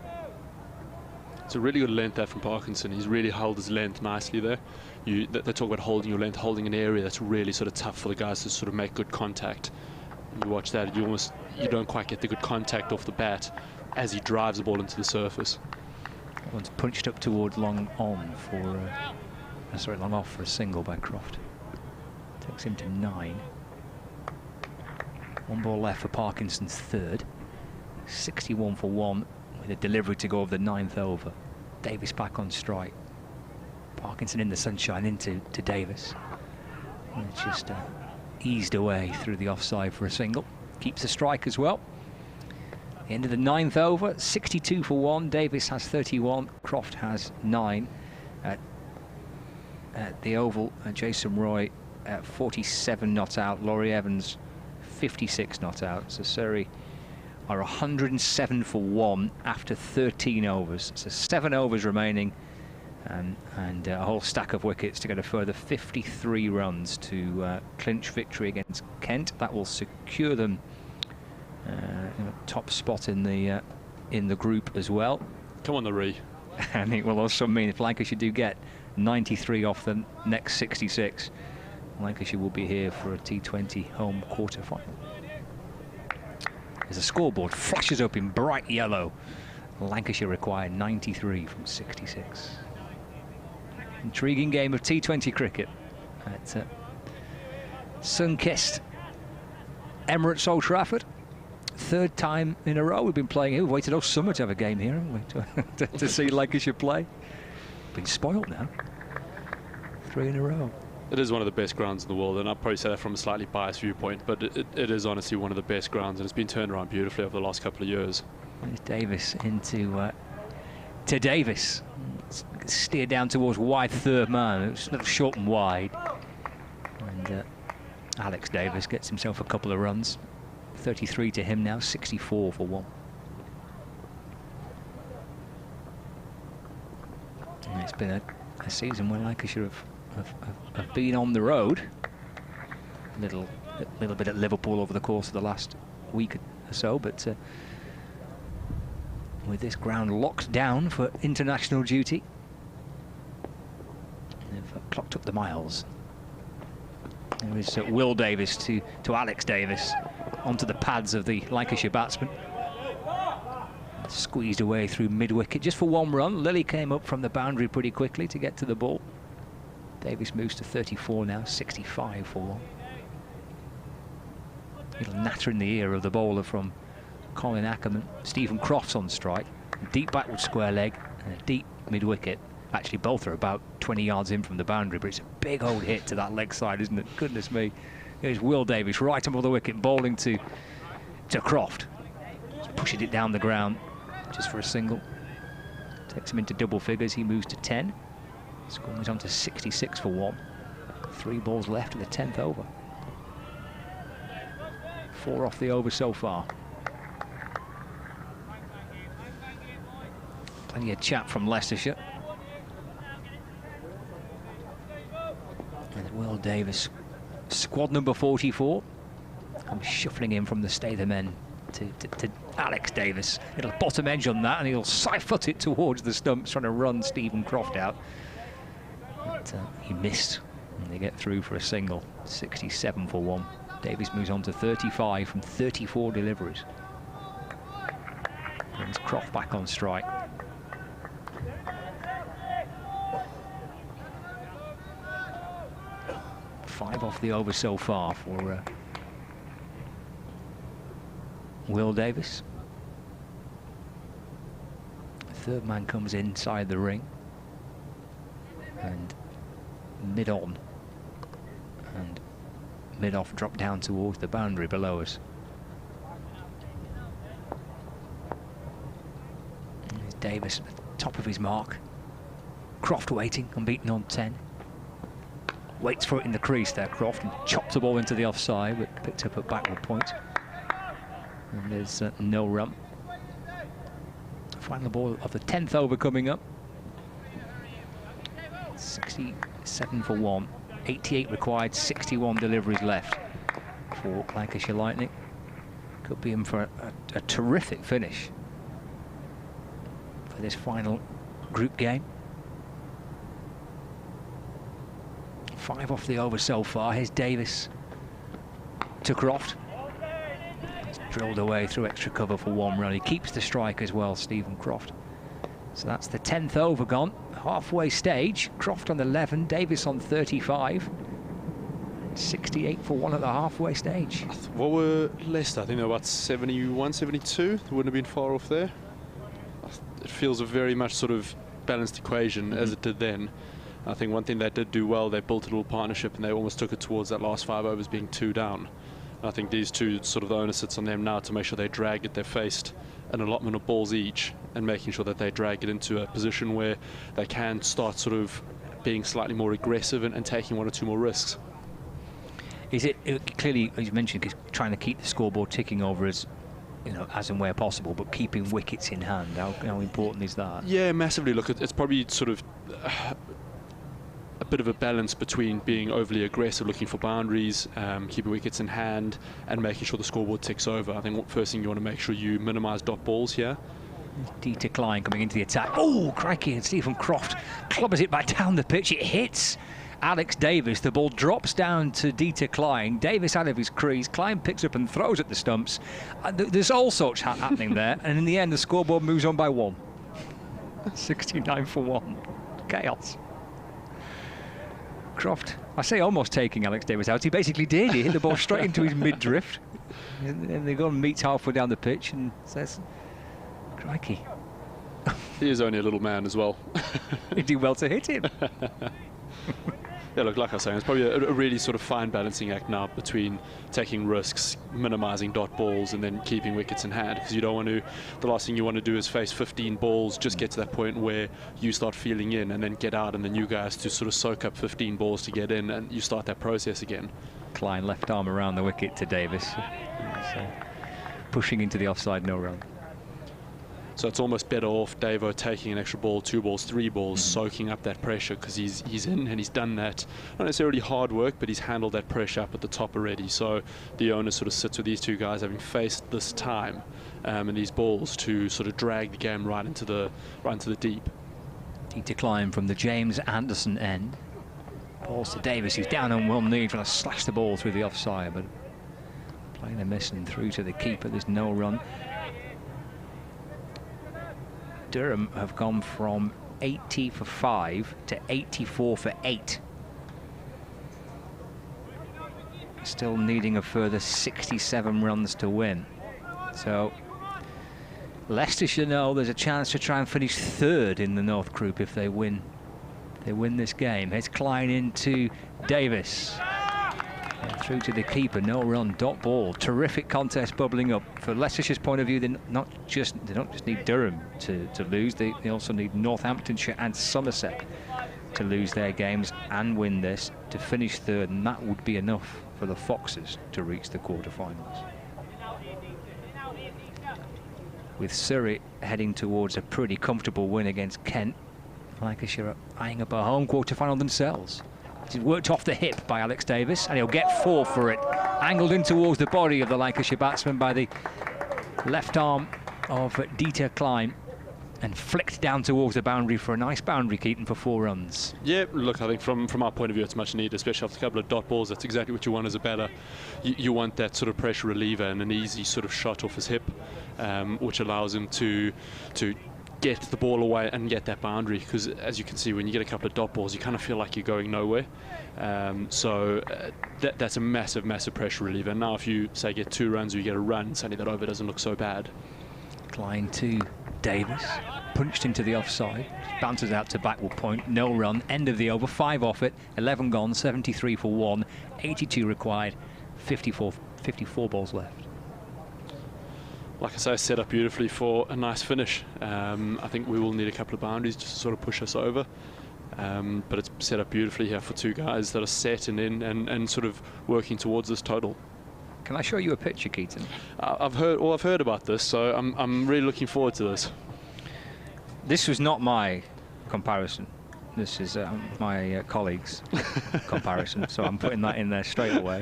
It's a really good length there from Parkinson. He's really held his length nicely there. They talk about holding your length, holding an area that's really sort of tough for the guys to sort of make good contact. And you watch that, you don't quite get the good contact off the bat as he drives the ball into the surface. That one's punched up towards long off for a single by Croft. Takes him to 9. 1 ball left for Parkinson's third. 61 for 1 with a delivery to go over the 9th over. Davis back on strike. Parkinson in the sunshine into Davis. And it's just eased away through the offside for a single. Keeps the strike as well. The end of the 9th over, 62 for 1. Davis has 31. Croft has 9. At the Oval, Jason Roy 47 not out. Laurie Evans 56 not out. So Surrey are 107 for 1 after 13 overs. So 7 overs remaining and a whole stack of wickets to get a further 53 runs to clinch victory against Kent. That will secure them top spot in the group as well. Come on, the Ree. And it will also mean if Lancashire do get 93 off the next 66, Lancashire will be here for a T20 home quarter-final. As the scoreboard flashes up in bright yellow, Lancashire require 93 from 66. Intriguing game of T20 cricket at sun-kissed Emirates Old Trafford. 3rd time in a row we've been playing here. We've waited all summer to have a game here, haven't we, to see Lancashire play. Been spoiled now. 3 in a row. It is one of the best grounds in the world, and I'll probably say that from a slightly biased viewpoint, but it is honestly one of the best grounds, and it's been turned around beautifully over the last couple of years. There's Davis into to Davis. Steered down towards wide third man. It's a little short and wide. And Alex Davis gets himself a couple of runs. 33 to him now, 64 for 1. And it's been a season where Lancashire have been on the road. A little bit at Liverpool over the course of the last week or so, but with this ground locked down for international duty, they've clocked up the miles. There is Will Davis to Alex Davis onto the pads of the Lancashire batsman. Squeezed away through mid-wicket just for 1 run. Lilly came up from the boundary pretty quickly to get to the ball. Davis moves to 34 now, 65 for 1. A little natter in the ear of the bowler from Colin Ackerman. Stephen Croft's on strike. Deep backward square leg and a deep mid-wicket. Actually, both are about 20 yards in from the boundary, but it's a big old hit to that leg side, isn't it? Goodness me. Here's Will Davis right above the wicket, bowling to Croft. Just pushing it down the ground just for a single. Takes him into double figures. He moves to 10. Score moves on to 66 for 1. 3 balls left of the 10th over. 4 off the over so far. Plenty of chat from Leicestershire. And Will Davis, squad number 44. I'm shuffling in from the state of the men to Alex Davis. It'll bottom edge on that, and he'll side-foot it towards the stumps, trying to run Stephen Croft out. But he missed, and they get through for a single. 67 for 1. Davis moves on to 35 from 34 deliveries. Brings Croft back on strike. 5 off the over so far for Will Davis. The third man comes inside the ring and mid-on and mid-off drop down towards the boundary below us. There's Davis at the top of his mark. Croft waiting, unbeaten on 10. Waits for it in the crease there, Croft, and chops the ball into the offside, but picked up at backward point. And there's no run. Final ball of the 10th over coming up. 67 for 1. 88 required, 61 deliveries left for Lancashire Lightning. Could be in for a terrific finish for this final group game. 5 off the over so far. Here's Davis to Croft. He's drilled away through extra cover for 1 run. He keeps the strike as well, Stephen Croft. So that's the 10th over gone. Halfway stage. Croft on 11, Davis on 35. 68 for 1 at the halfway stage. What were Leicester? I think they were about 71, 72. They wouldn't have been far off there. It feels a very much sort of balanced equation as it did then. I think one thing they did do well, they built a little partnership and they almost took it towards that last 5 overs being 2 down. And I think these two, sort of the onus sits on them now to make sure they drag it. They've faced an allotment of balls each and making sure that they drag it into a position where they can start sort of being slightly more aggressive and taking 1 or 2 more risks. Is it clearly, as you mentioned, trying to keep the scoreboard ticking over as and where possible, but keeping wickets in hand? How important is that? Yeah, massively. Look, it's probably sort of a bit of a balance between being overly aggressive, looking for boundaries, keeping wickets in hand, and making sure the scoreboard ticks over. I think first thing you want to make sure you minimise dot balls here. Dieter Klein coming into the attack. Oh, crikey, and Stephen Croft clubbers it back down the pitch. It hits Alex Davis. The ball drops down to Dieter Klein. Davis out of his crease. Klein picks up and throws at the stumps. There's all sorts happening there. And in the end, the scoreboard moves on by 1. 69 for 1. Chaos. Croft, I say almost taking Alex Davis out. He basically did. He hit the ball straight into his mid-drift. And they go and meets halfway down the pitch and says, crikey. He is only a little man as well. He did well to hit him. Yeah, look, like I was saying, it's probably a really sort of fine balancing act now between taking risks, minimising dot balls, and then keeping wickets in hand, because you don't want to, the last thing you want to do is face 15 balls, just get to that point where you start feeling in and then get out, and then you guys to sort of soak up 15 balls to get in, and you start that process again. Klein left arm around the wicket to Davis. So pushing into the offside, no run. So it's almost better off Davo taking an extra ball, 2 balls, 3 balls, soaking up that pressure, because he's in and he's done that. Not necessarily hard work, but he's handled that pressure up at the top already. So the owner sort of sits with these 2 guys having faced this time and these balls to sort of drag the game right into the deep. Dieter Klein from the James Anderson end. Balls to Davis, who's down on 1 knee, trying to slash the ball through the offside, but playing a miss and through to the keeper. There's no run. Durham have gone from 80 for 5 to 84 for 8. Still needing a further 67 runs to win. So Leicestershire know there's a chance to try and finish 3rd in the North Group if they win. They win this game. Here's Klein into Davis. And through to the keeper, no run, dot ball. Terrific contest bubbling up. For Leicestershire's point of view, they don't just need Durham to lose. They also need Northamptonshire and Somerset to lose their games and win this to finish 3rd, and that would be enough for the Foxes to reach the quarterfinals. With Surrey heading towards a pretty comfortable win against Kent, Lancashire are eyeing up a home quarterfinal themselves. It's worked off the hip by Alex Davis, and he'll get 4 for it. Angled in towards the body of the Lancashire batsman by the left arm of Dieter Klein, and flicked down towards the boundary for a nice boundary, Keaton, for 4 runs. Yeah, look, I think from our point of view, it's much needed, especially after a couple of dot balls. That's exactly what you want as a batter. You want that sort of pressure reliever and an easy sort of shot off his hip, which allows him to get the ball away and get that boundary, because as you can see, when you get a couple of dot balls, you kind of feel like you're going nowhere. That's a massive pressure reliever. Now if you say get 2 runs or you get a run, suddenly that over doesn't look so bad. Klein to Davis, punched into the offside, bounces out to backward point, no run, end of the over, 5 off it, 11 gone, 73 for 1, 82 required, 54 balls left. Like I say, set up beautifully for a nice finish. I think we will need a couple of boundaries just to sort of push us over. But it's set up beautifully here for 2 guys that are set and in and sort of working towards this total. Can I show you a picture, Keaton? I've heard about this, so I'm really looking forward to this. This was not my comparison. This is my colleague's comparison, so I'm putting that in there straight away.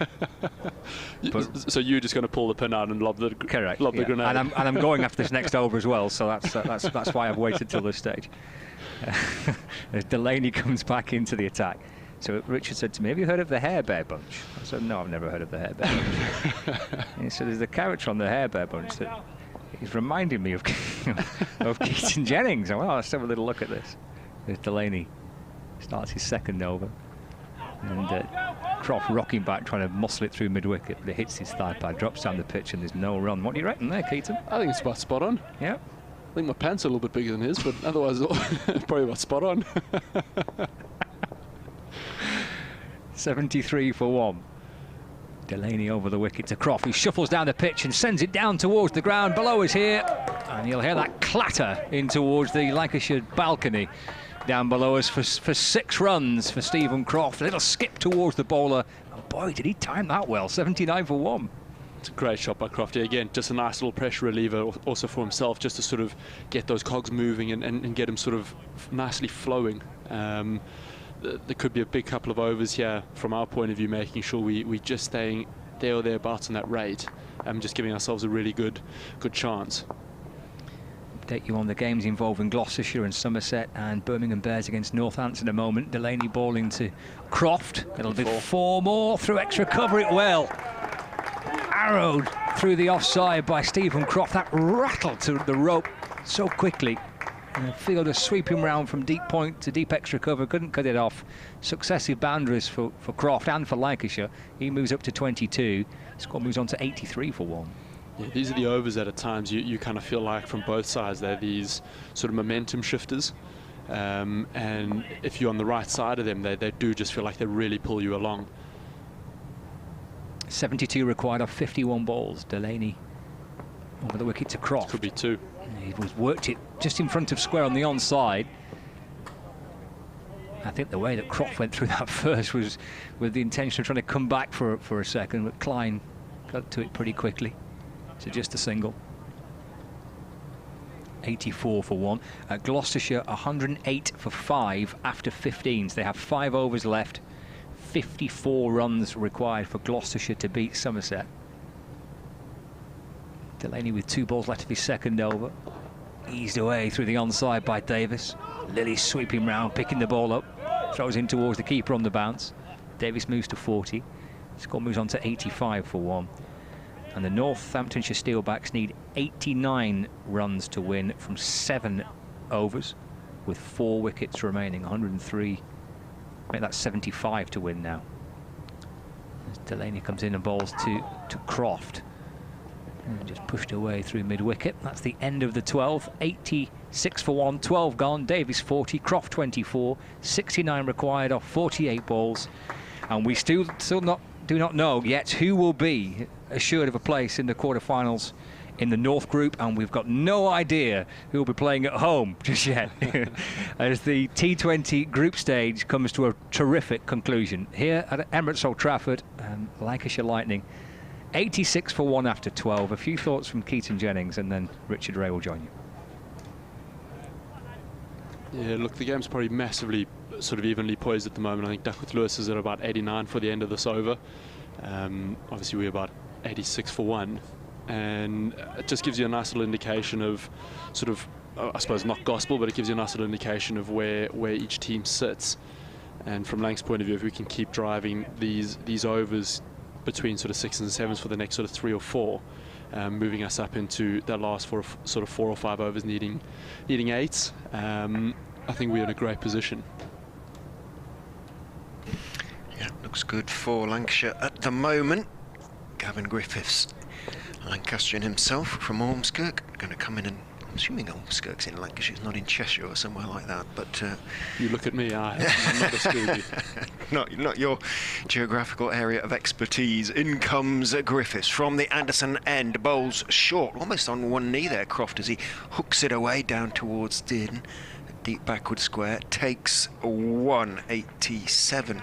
But so you're just going to pull the pin out and lob the correct, lob the grenade. And I'm going after this next over as well, so that's why I've waited till this stage. Delaney comes back into the attack. So Richard said to me, "Have you heard of the Hair Bear Bunch?" I said, "No, I've never heard of the Hair Bear Bunch." He said, "There's a character on the Hair Bear Bunch that he's reminding me of of Keaton Jennings." I went, "Oh, let's have a little look at this." There's Delaney. Starts his second over, and Croft rocking back, trying to muscle it through mid-wicket, but it hits his thigh pad, drops down the pitch, and there's no run. What do you reckon there, Keaton? I think it's about spot on. Yeah. I think my pants are a little bit bigger than his, but otherwise probably about spot on. 73 for 1. Delaney over the wicket to Croft, who shuffles down the pitch and sends it down towards the ground. Below is here, and you'll hear that clatter in towards the Lancashire balcony. Down below us for 6 runs for Stephen Croft. A little skip towards the bowler. And boy, did he time that well. 79 for 1. It's a great shot by Crofty. Again, just a nice little pressure reliever also for himself, just to sort of get those cogs moving and get him sort of nicely flowing. There could be a big couple of overs here from our point of view, making sure we just staying there or thereabouts on that rate, just giving ourselves a really good chance. Update you on the games involving Gloucestershire and Somerset and Birmingham Bears against Northampton in a moment. Delaney bowling to Croft. It'll be 4 more through extra cover. It well. Arrowed through the offside by Stephen Croft. That rattled to the rope so quickly. And the fielder sweeping round from deep point to deep extra cover. Couldn't cut it off. Successive boundaries for Croft and for Lancashire. He moves up to 22. Score moves on to 83 for 1. Yeah, these are the overs that at times you kind of feel like from both sides they're these sort of momentum shifters, and if you're on the right side of them, they do just feel like they really pull you along. 72 required of 51 balls. Delaney over the wicket to Croft. Could be 2. He worked it just in front of square on the onside. I think the way that Croft went through that first was with the intention of trying to come back for a second, but Klein got to it pretty quickly. So just a single. 84 for 1. Gloucestershire 108 for 5 after 15. So they have 5 overs left. 54 runs required for Gloucestershire to beat Somerset. Delaney with 2 balls left of his second over. Eased away through the onside by Davis. Lilly sweeping round, picking the ball up. Throws in towards the keeper on the bounce. Davis moves to 40. Score moves on to 85 for 1. And the Northamptonshire Steelbacks need 89 runs to win from 7 overs with 4 wickets remaining. 103. Make that 75 to win now. As Delaney comes in and bowls to Croft. And just pushed away through mid-wicket. That's the end of the 12th. 86 for 1, 12 gone. Davis 40, Croft 24, 69 required off 48 balls. And we still do not know yet who will be assured of a place in the quarterfinals in the North Group, and we've got no idea who will be playing at home just yet. As the T20 group stage comes to a terrific conclusion here at Emirates Old Trafford, Lancashire Lightning 86 for 1 after 12. A few thoughts from Keaton Jennings, and then Richard Ray will join you. Yeah, look, the game's probably massively sort of evenly poised at the moment. I think Duckworth Lewis is at about 89 for the end of this over. Obviously we're about 86 for 1, and it just gives you a nice little indication of sort of, I suppose not gospel, but it gives you a nice little indication of where each team sits. And from Lank's point of view, if we can keep driving these overs between sort of 6s and 7s for the next sort of 3 or 4, moving us up into that last sort of 4 or 5 overs, needing 8. I think we're in a great position. Yeah, looks good for Lancashire at the moment. Gavin Griffiths, Lancastrian himself from Ormskirk, going to come in, and I'm assuming Ormskirk's in Lancashire, it's not in Cheshire or somewhere like that, but... You look at me, I'm not a Scooby. not your geographical area of expertise. In comes Griffiths from the Anderson end, bowls short, almost on one knee there, Croft, as he hooks it away down towards Dearden. Deep backward square, takes 187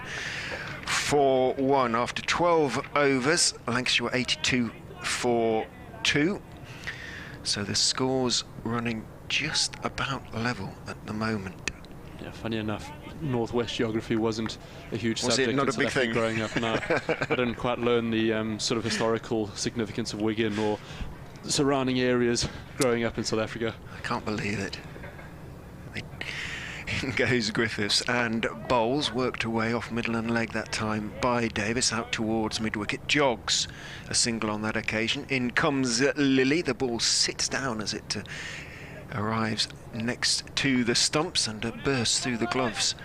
for 1 after 12 overs. Lancashire were 82 for 2. So the score's running just about level at the moment. Yeah, funny enough, Northwest geography wasn't a huge subject. Was it not in a big South Africa thing? growing up? No, I didn't quite learn the sort of historical significance of Wigan or the surrounding areas growing up in South Africa. I can't believe it. In goes Griffiths, and bowls worked away off middle and leg that time by Davis out towards mid-wicket. Jogs a single on that occasion. In comes Lilly. The ball sits down as it arrives next to the stumps and bursts through the gloves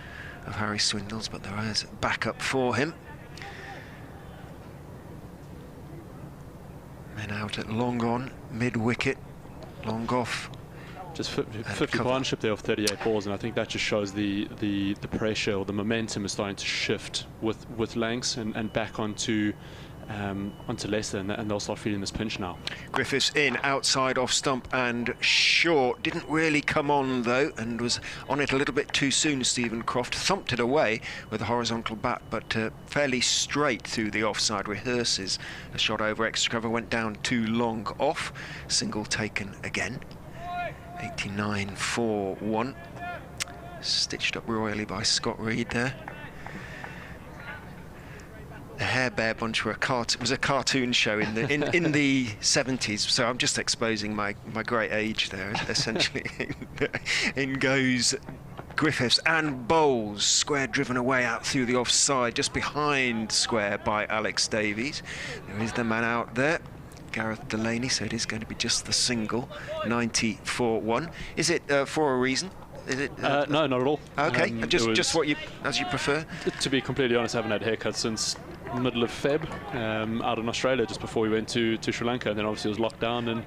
of Harry Swindles, but there is backup for him. Men out at long on, mid-wicket, long off. Just 50 partnership there of 38 balls, and I think that just shows the pressure or the momentum is starting to shift with Lancs and back onto Leicester, and they'll start feeling this pinch now. Griffiths in, outside off stump and short. Didn't really come on though, and was on it a little bit too soon. Stephen Croft thumped it away with a horizontal bat, but fairly straight through the offside. Rehearses a shot over extra cover, went down too long off. Single taken again. 89 for 1. Stitched up royally by Scott Reed there. The Hair Bear Bunch was a cartoon show in the 70s, so I'm just exposing my great age there, essentially. In goes Griffiths and bowls, square driven away out through the offside, just behind square by Alex Davies. There is the man out there, Gareth Delaney, so it is going to be just the single. 90 for 1. Is it for a reason? Is it, no, not at all. Okay, just what as you prefer. To be completely honest, I haven't had a haircut since middle of Feb, out in Australia, just before we went to Sri Lanka, and then obviously it was locked down, and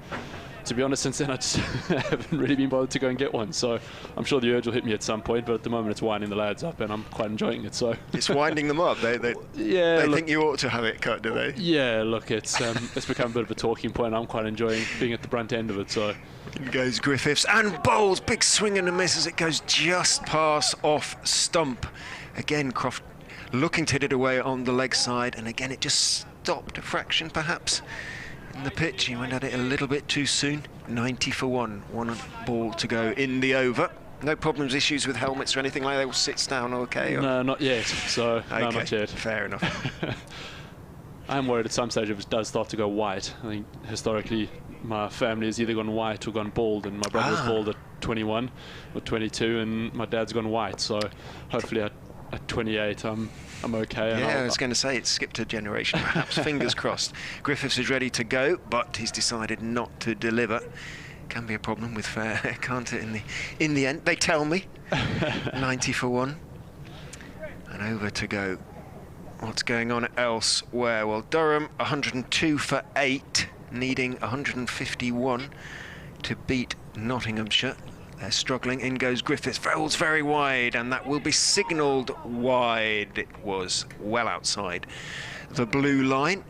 to be honest, since then I just haven't really been bothered to go and get one. So I'm sure the urge will hit me at some point, but at the moment it's winding the lads up, and I'm quite enjoying it. So it's winding them up. They think you ought to have it cut, do they? Yeah, look, it's become a bit of a talking point. I'm quite enjoying being at the brunt end of it. So in goes Griffiths and bowls, big swing and a miss as it goes just past off stump. Again, Croft looking to hit it away on the leg side, and again it just stopped a fraction perhaps in the pitch. He went at it a little bit too soon. 90 for 1. 1 ball to go in the over. No problems, issues with helmets or anything like that? All sits down okay? Or? No, not yet. So okay, no, not yet. Fair enough. I'm worried at some stage if it does start to go white. I think historically my family has either gone white or gone bald, and my brother was bald at 21 or 22, and my dad's gone white. So hopefully at 28 I'm okay. Yeah, I was going to say it's skipped a generation perhaps. Fingers crossed. Griffiths is ready to go, but he's decided not to deliver. Can be a problem with fair hair, can't it, in the end? They tell me. 90 for 1. And over to go. What's going on elsewhere? Well, Durham 102 for 8, needing 151 to beat Nottinghamshire. They're struggling. In goes Griffiths, rolls very wide, and that will be signalled wide. It was well outside the blue line.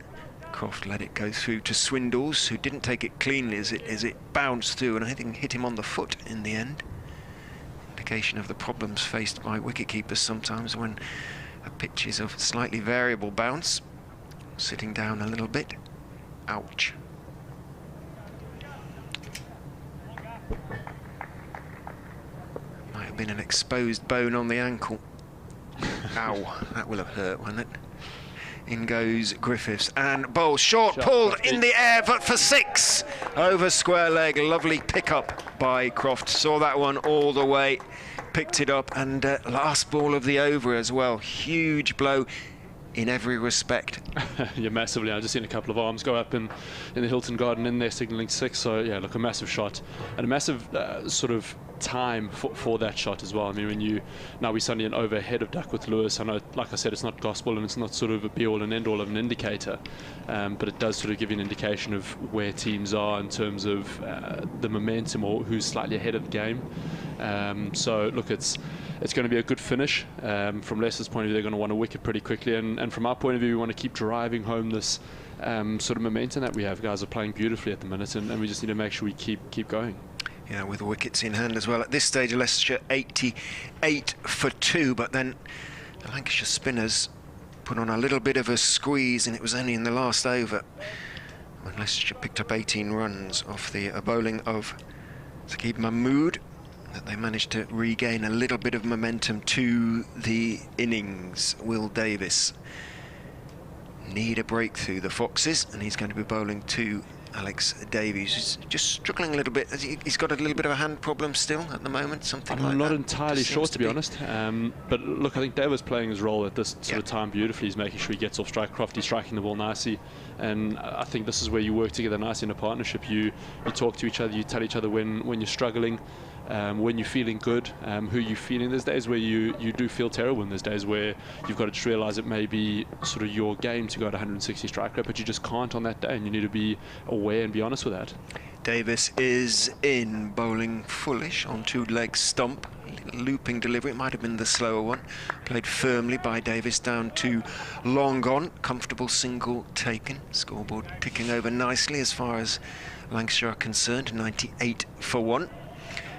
Croft let it go through to Swindles, who didn't take it cleanly as it bounced through, and I think hit him on the foot in the end. Indication of the problems faced by wicketkeepers sometimes when a pitch is of slightly variable bounce. Sitting down a little bit. Ouch. Might have been an exposed bone on the ankle. Ow, that will have hurt, won't it? In goes Griffiths, and bowl short, pulled in the air, but for 6 over square leg. Lovely pickup by Croft. Saw that one all the way, picked it up, and last ball of the over as well. Huge blow. in every respect. Yeah, massively. I've just seen a couple of arms go up in the Hilton Garden Inn there, signalling 6. So yeah, look, a massive shot and a massive sort of time for that shot as well. I mean, now we're suddenly an over ahead of Duckworth Lewis. I know, like I said, it's not gospel and it's not sort of a be all and end all of an indicator, but it does sort of give you an indication of where teams are in terms of the momentum or who's slightly ahead of the game. So look, it's going to be a good finish. From Leicester's point of view, they're going to want to wicket pretty quickly, and from our point of view, we want to keep driving home this sort of momentum that we have. Guys are playing beautifully at the minute, and we just need to make sure we keep going. Yeah, with wickets in hand as well. At this stage, Leicestershire 88 for 2, but then the Lancashire spinners put on a little bit of a squeeze, and it was only in the last over when Leicestershire picked up 18 runs off the bowling of Saqib Mahmood that they managed to regain a little bit of momentum to the innings. Will Davis need a breakthrough, the Foxes, and he's going to be bowling to Alex Davies. He's just struggling a little bit. He's got a little bit of a hand problem still at the moment, something like that. I'm not entirely sure, to be honest. But look, I think Davis playing his role at this sort of time beautifully. He's making sure he gets off strike. Crofty's striking the ball nicely. And I think this is where you work together nicely in a partnership. You talk to each other, you tell each other when you're struggling, when you're feeling good, who you're feeling. There's days where you do feel terrible, and there's days where you've got to just realise it may be sort of your game to go at 160 strike rate, but you just can't on that day, and you need to be aware and be honest with that. Davis is in, bowling fullish on 2-leg stump. Looping delivery, it might have been the slower one. Played firmly by Davis down to long on. Comfortable single taken. Scoreboard ticking over nicely as far as Lancashire are concerned. 98 for 1.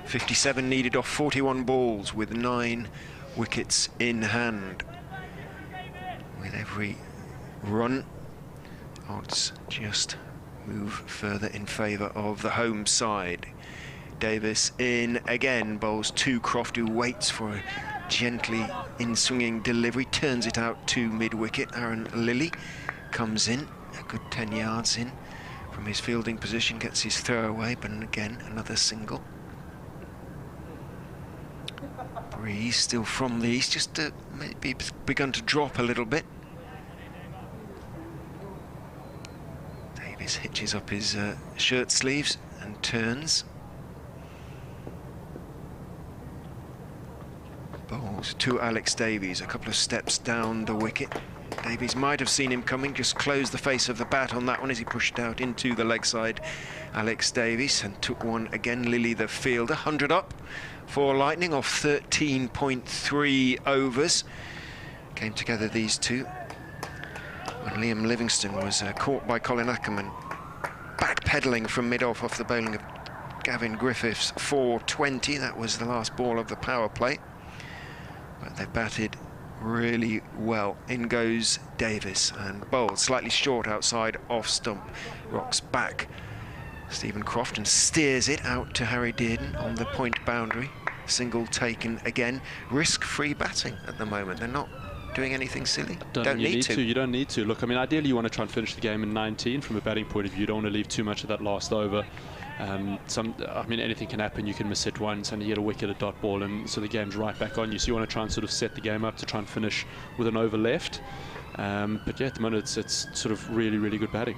57 needed off 41 balls with 9 wickets in hand. With every run, odds just move further in favour of the home side. Davis in again, bowls to Croft, who waits for a gently in-swinging delivery, turns it out to mid-wicket. Aaron Lilly comes in, a good 10 yards in from his fielding position, gets his throw away, but again, another single. Breeze still from the east, just maybe begun to drop a little bit. Davis hitches up his shirt sleeves and turns. Bowls to Alex Davies, a couple of steps down the wicket. Davies might have seen him coming, just closed the face of the bat on that one as he pushed out into the leg side. Alex Davies, and took one again. Lilly, the fielder, 100 up for Lightning off 13.3 overs. Came together, these two, when Liam Livingstone was caught by Colin Ackerman backpedaling from mid-off off the bowling of Gavin Griffiths. 420, that was the last ball of the power play. But they batted really well. In goes Davis and bowled slightly short outside off stump. Rocks back Stephen Croft and steers it out to Harry Dearden on the point boundary. Single taken again. Risk-free batting at the moment. They're not doing anything silly. Don't need to. You don't need to. Look, I mean, ideally you want to try and finish the game in 19 from a batting point of view. You don't want to leave too much of that last over. I mean, anything can happen. You can miss it once and you get a wicket, a dot ball, and so the game's right back on you. So you want to try and sort of set the game up to try and finish with an over left. But yeah, at the moment it's sort of really, really good batting.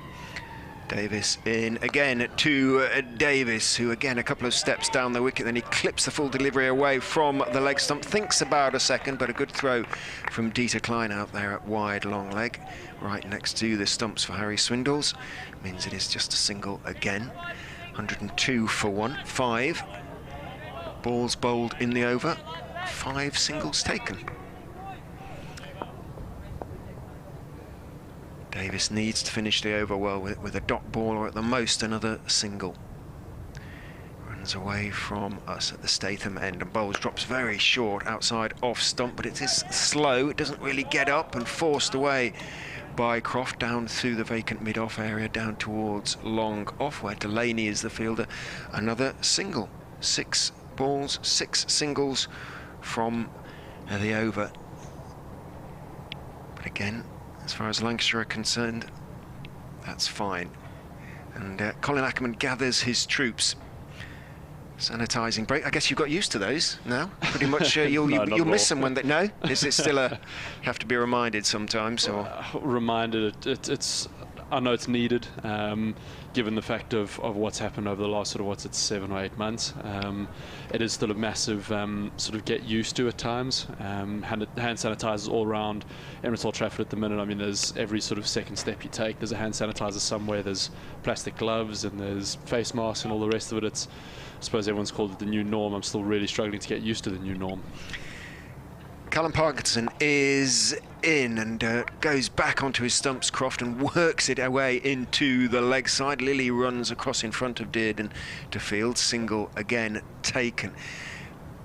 Davis in again to Davis, who again a couple of steps down the wicket, then he clips the full delivery away from the leg stump, thinks about a second, but a good throw from Dieter Klein out there at wide long leg, right next to the stumps for Harry Swindles. Means it is just a single again. 102 for 1. 5 balls bowled in the over, 5 singles taken. Davis needs to finish the over well with a dot ball or at the most another single. Runs away from us at the Statham end and bowls, drops very short outside off stump, but it is slow. It doesn't really get up and forced away by Croft down through the vacant mid-off area down towards long off where Delaney is the fielder. Another single. 6 balls, 6 singles from the over. But again, as far as Lancashire are concerned, that's fine. And Colin Ackerman gathers his troops Sanitising break. I guess you've got used to those now. Pretty much, you'll miss them when they. No, is it still a? You have to be reminded sometimes, or reminded. It's. I know it's needed, given the fact of what's happened over the last sort of 7 or 8 months. It is still a massive sort of get used to at times. Hand sanitizers all around Emirates Old Trafford at the minute. I mean, there's every sort of second step you take, there's a hand sanitizer somewhere. There's plastic gloves and there's face masks and all the rest of it. I suppose everyone's called it the new norm. I'm still really struggling to get used to the new norm. Callum Parkinson is in and goes back onto his stumps, Croft, and works it away into the leg side. Lilly runs across in front of Dearden to field. Single again taken.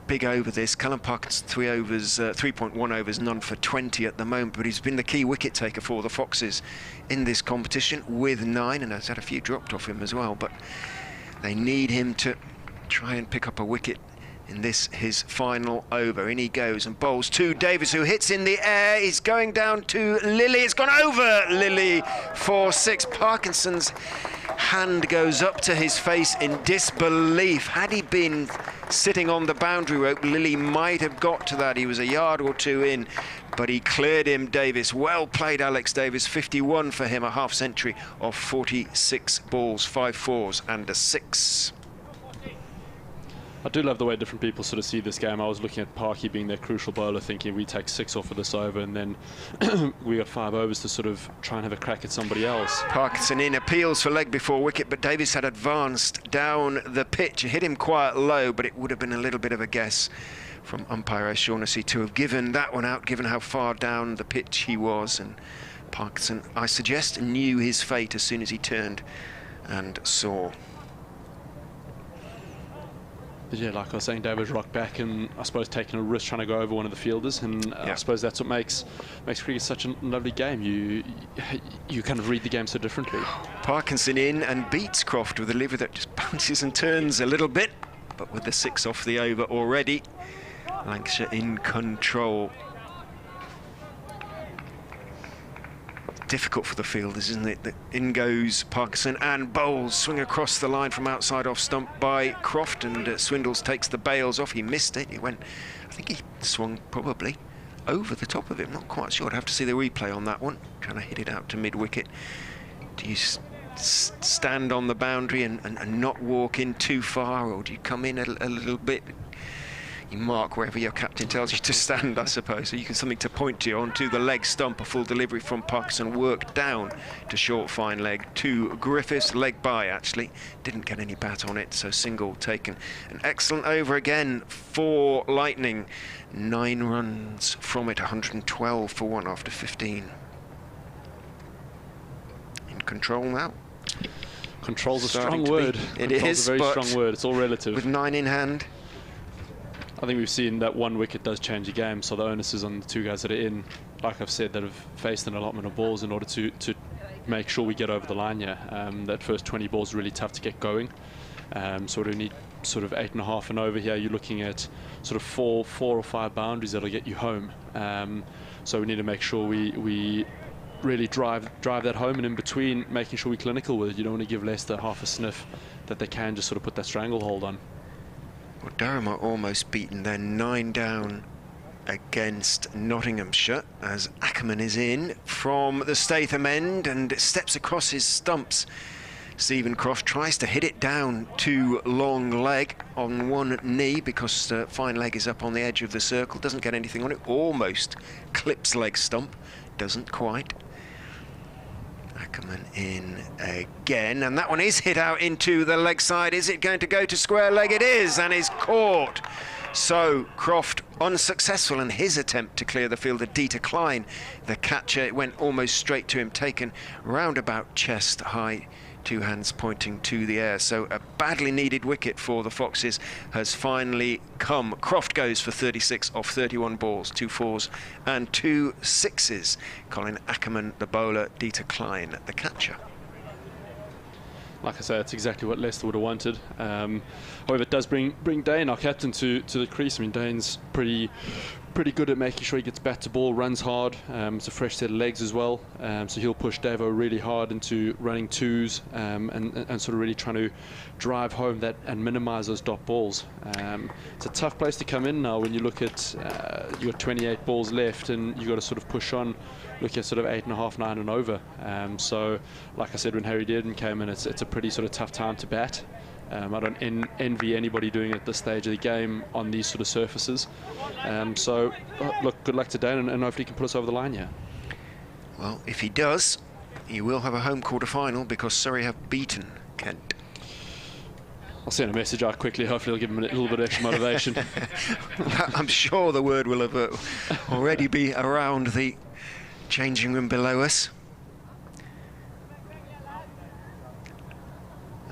Big over this. Callum Parkinson 3.1 overs, none for 20 at the moment, but he's been the key wicket taker for the Foxes in this competition with 9, and has had a few dropped off him as well, but they need him to try and pick up a wicket in this, his final over. In he goes and bowls to Davis, who hits in the air. He's going down to Lilly. It's gone over Lilly for 6. Parkinson's hand goes up to his face in disbelief. Had he been sitting on the boundary rope, Lilly might have got to that. He was a yard or 2 in, but he cleared him, Davis. Well played, Alex Davis. 51 for him, a half century of 46 balls, 5 fours and a 6. I do love the way different people sort of see this game. I was looking at Parky being their crucial bowler, thinking we take 6 off of this over, and then we got 5 overs to sort of try and have a crack at somebody else. Parkinson in, appeals for leg before wicket, but Davis had advanced down the pitch. It hit him quite low, but it would have been a little bit of a guess from umpire O'Shaughnessy to have given that one out, given how far down the pitch he was. And Parkinson, I suggest, knew his fate as soon as he turned and saw. Yeah, like I was saying, David rocked back and I suppose taking a risk trying to go over one of the fielders, and I suppose that's what makes cricket such a lovely game. You kind of read the game so differently. Parkinson in and beats Croft with a liver that just bounces and turns a little bit, but with the 6 off the over already, Lancashire in control. Difficult for the fielders, isn't it? In goes Parkinson and bowls, swing across the line from outside off stump by Croft, and Swindles takes the bails off. He missed it. He went, I think he swung probably over the top of it. I'm not quite sure. I'd have to see the replay on that one. Trying to hit it out to mid-wicket. Do you stand on the boundary and not walk in too far, or do you come in a little bit? You mark wherever your captain tells you to stand, I suppose, so you can something to point to onto the leg stump. A full delivery from Parkinson, worked down to short fine leg to Griffiths, leg by actually, didn't get any bat on it, so single taken. An excellent over again for Lightning, 9 runs from it, 112 for 1 after 15. In control now. Control's a strong word. It is, a very but strong word. It's all relative. With 9 in hand. I think we've seen that 1 wicket does change the game, so the onus is on the 2 guys that are in, like I've said, that have faced an allotment of balls in order to make sure we get over the line here. That first 20 balls is really tough to get going, so we need sort of 8.5 and over here. You're looking at sort of 4 or 5 boundaries that'll get you home, so we need to make sure we really drive that home, and in between making sure we're clinical with it. You don't want to give Leicester half a sniff that they can just sort of put that stranglehold on. Well, Durham are almost beaten. They're 9 down against Nottinghamshire as Ackerman is in from the Statham end and steps across his stumps. Stephen Croft tries to hit it down to long leg on one knee because fine leg is up on the edge of the circle. Doesn't get anything on it. Almost clips leg stump. Doesn't quite. Ackerman in again, and that one is hit out into the leg side. Is it going to go to square leg? It is, and is caught. So Croft unsuccessful in his attempt to clear the fielder. Decline the catcher. It went almost straight to him, taken round about chest high, 2 hands pointing to the air. So a badly needed wicket for the Foxes has finally come. Croft goes for 36 off 31 balls, 2 fours and 2 sixes. Colin Ackerman, the bowler, Decline, the catcher. Like I say, that's exactly what Leicester would have wanted. However, it does bring Dane, our captain, to the crease. I mean, Dane's pretty pretty good at making sure he gets bat to ball, runs hard. It's a fresh set of legs as well, so he'll push Davo really hard into running twos and sort of really trying to drive home that and minimise those dot balls. It's a tough place to come in now when you look at you've got 28 balls left and you've got to sort of push on, look at sort of 8.5, 9 and over. So like I said, when Harry Dearden came in, it's a pretty sort of tough time to bat. I don't envy anybody doing it at this stage of the game on these sort of surfaces. So, look, good luck to Dane, and hopefully he can put us over the line here. Well, if he does, he will have a home quarter-final because Surrey have beaten Kent. I'll send a message out quickly. Hopefully it'll give him a little bit of extra motivation. I'm sure the word will have already be around the changing room below us.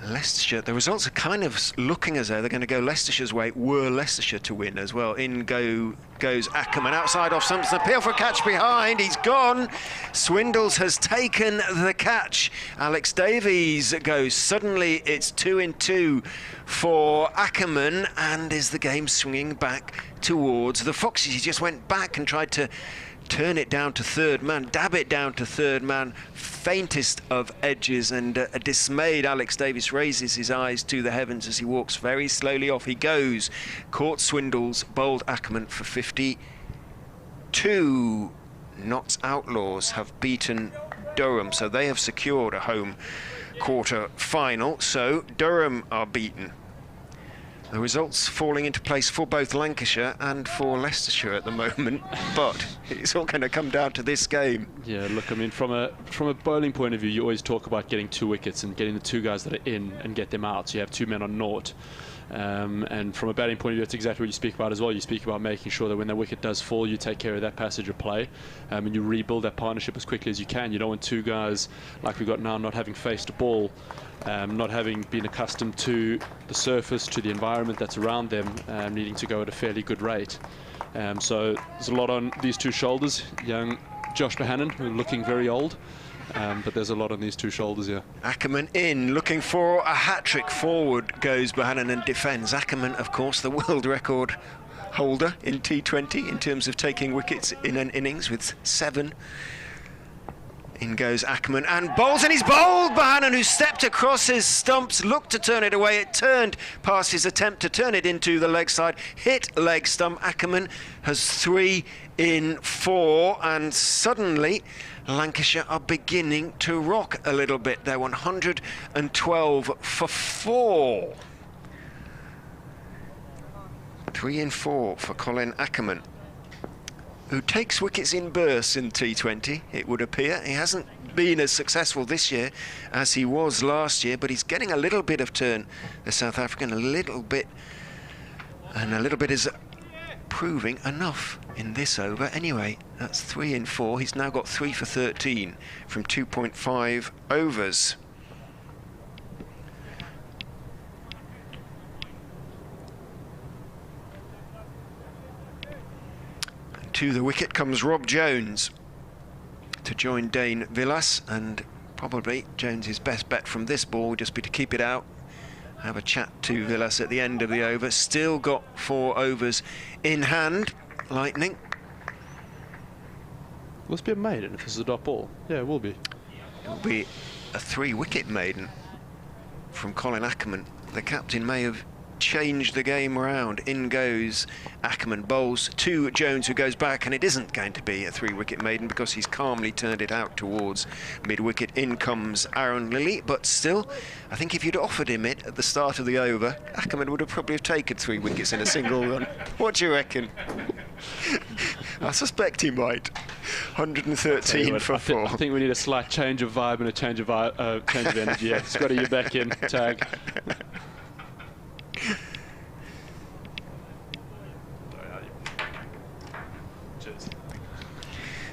Leicestershire, the results are kind of looking as though they're going to go Leicestershire's way, were Leicestershire to win as well. In goes Ackerman, outside off Simpson, appeal for a catch behind, he's gone. Swindles has taken the catch. Alex Davies goes, suddenly it's 2-2 for Ackerman, and is the game swinging back towards the Foxes. He just went back and tried to turn it down to third man, dab it down to third man, faintest of edges, and a dismayed Alex Davies raises his eyes to the heavens as he walks very slowly off. He goes, caught Swindles, bowled Ackerman for 52. Notts Outlaws have beaten Durham, so they have secured a home quarter final, so Durham are beaten. The results falling into place for both Lancashire and for Leicestershire at the moment, but it's all going to come down to this game. Yeah, look, I mean, from a bowling point of view, you always talk about getting 2 wickets and getting the 2 guys that are in and get them out. So you have 2 men on naught. And from a batting point of view, that's exactly what you speak about as well. You speak about making sure that when that wicket does fall, you take care of that passage of play, and you rebuild that partnership as quickly as you can. You don't want 2 guys like we've got now not having faced a ball, not having been accustomed to the surface, to the environment that's around them, needing to go at a fairly good rate. So there's a lot on these 2 shoulders. Young Josh Bohannon, who's looking very old. But there's a lot on these 2 shoulders here. Ackerman in, looking for a hat-trick. Forward goes Bohannon and defends. Ackerman, of course, the world record holder in T20 in terms of taking wickets in an innings with 7. In goes Ackerman and bowls, and he's bowled Bohannon, who stepped across his stumps, looked to turn it away. It turned past his attempt to turn it into the leg side, hit leg stump. Ackerman has 3 in 4, and suddenly Lancashire are beginning to rock a little bit. They're 112 for 4. 3 in 4 for Colin Ackerman, who takes wickets in bursts in T20, it would appear. He hasn't been as successful this year as he was last year, but he's getting a little bit of turn, the South African, a little bit is proving enough in this over. Anyway, that's 3 in 4. He's now got 3 for 13 from 2.5 overs. And to the wicket comes Rob Jones to join Dane Villas, and probably Jones's best bet from this ball would just be to keep it out. Have a chat to Villas at the end of the over. Still got 4 overs in hand. Lightning. Will this be a maiden if this is a dot ball? Yeah, it will be. It will be a 3-wicket maiden from Colin Ackerman. The captain may have changed the game round. In goes Ackerman, bowls to Jones, who goes back, and it isn't going to be a 3-wicket maiden because he's calmly turned it out towards mid-wicket. In comes Aaron Lilly, but still, I think if you'd offered him it at the start of the over, Ackerman would have probably taken 3 wickets in a single run. What do you reckon? I suspect he might. 113 for 4. I think we need a slight change of vibe and a change of energy. Yeah, Scotty, you're back in. Tag.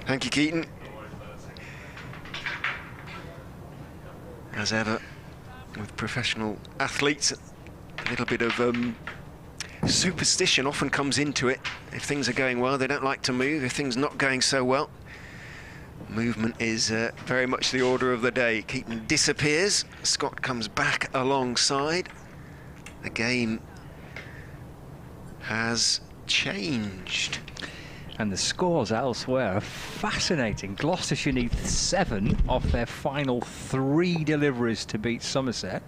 Thank you, Keaton. As ever, with professional athletes, a little bit of superstition often comes into it. If things are going well, they don't like to move. If things are not going so well, movement is very much the order of the day. Keaton disappears. Scott comes back alongside. The game has changed. And the scores elsewhere are fascinating. Gloucestershire need 7 off their final 3 deliveries to beat Somerset.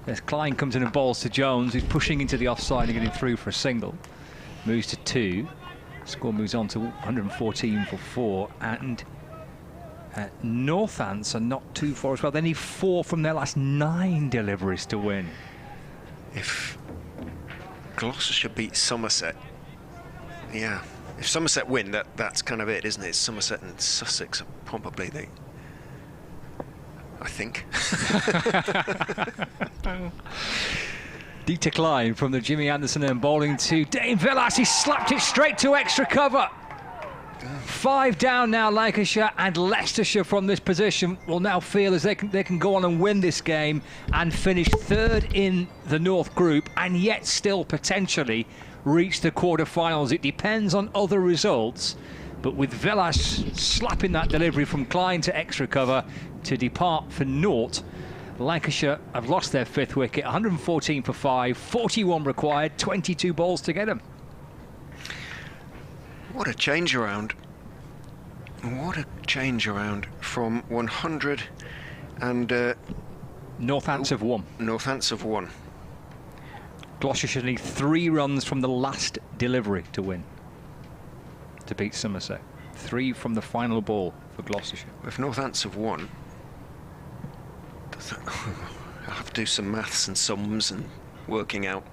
As Klein comes in and bowls to Jones, who's pushing into the offside and getting through for a single. Moves to 2. Score moves on to 114 for 4. And Northants are not too far as well. They need 4 from their last 9 deliveries to win. If Gloucestershire beat Somerset, yeah. If Somerset win, that's kind of it, isn't it? Somerset and Sussex are probably the... I think. Deep decline from the Jimmy Anderson and bowling to Dane Villas. He slapped it straight to extra cover. 5 down now, Lancashire, and Leicestershire from this position will now feel as they can go on and win this game and finish 3rd in the North Group, and yet still potentially reach the quarter-finals. It depends on other results, but with Villas slapping that delivery from Klein to extra cover to depart for naught, Lancashire have lost their 5th wicket. 114 for 5, 41 required, 22 balls to get them. What a change around. What a change around from 100 and... Northants have won. Northants have won. Gloucestershire need 3 runs from the last delivery to win, to beat Somerset. 3 from the final ball for Gloucestershire. If Northants have won, I'll have to do some maths and sums and working out.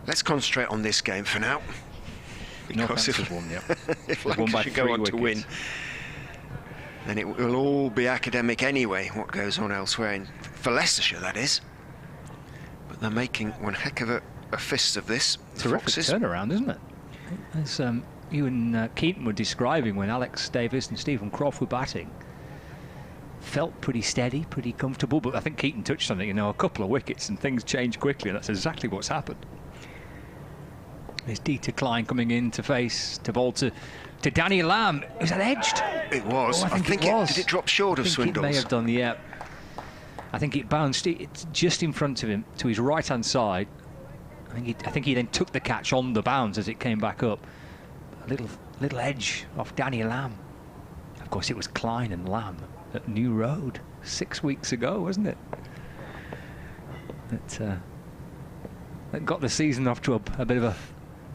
Let's concentrate on this game for now. Because if Lancashire go on to win, then it will all be academic anyway, what goes on elsewhere, for Leicestershire, that is. But they're making one heck of a fist of this. Terrific turnaround, isn't it? As you and Keaton were describing when Alex Davis and Stephen Croft were batting, felt pretty steady, pretty comfortable, but I think Keaton touched on it, you know, a couple of wickets and things change quickly, and that's exactly what's happened. There's Dieter Klein coming in to bowl to Danny Lamb. Was that edged? It was. Oh, I think it was. Did it drop short of Swindles? It may have done, yeah. I think it bounced. It's just in front of him, to his right-hand side. I think he then took the catch on the bounce as it came back up. A little edge off Danny Lamb. Of course, it was Klein and Lamb at New Road 6 weeks ago, wasn't it? That got the season off to a bit of a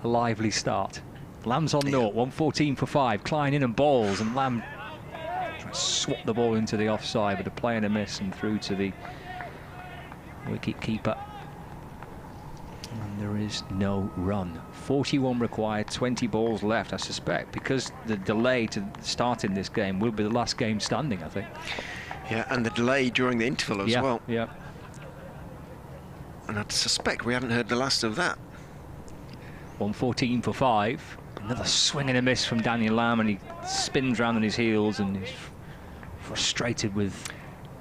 lively start. Lamb's on naught, 114 for 5. Klein in and bowls, and Lamb tries to swap the ball into the offside, but a play and a miss and through to the wicket keeper. And there is no run. 41 required, 20 balls left. I suspect because the delay to starting this game will be the last game standing, I think. Yeah, and the delay during the interval as well. Yeah. And I suspect we haven't heard the last of that. 114 for 5. Another swing and a miss from Daniel Lamb, and he spins round on his heels and he's frustrated with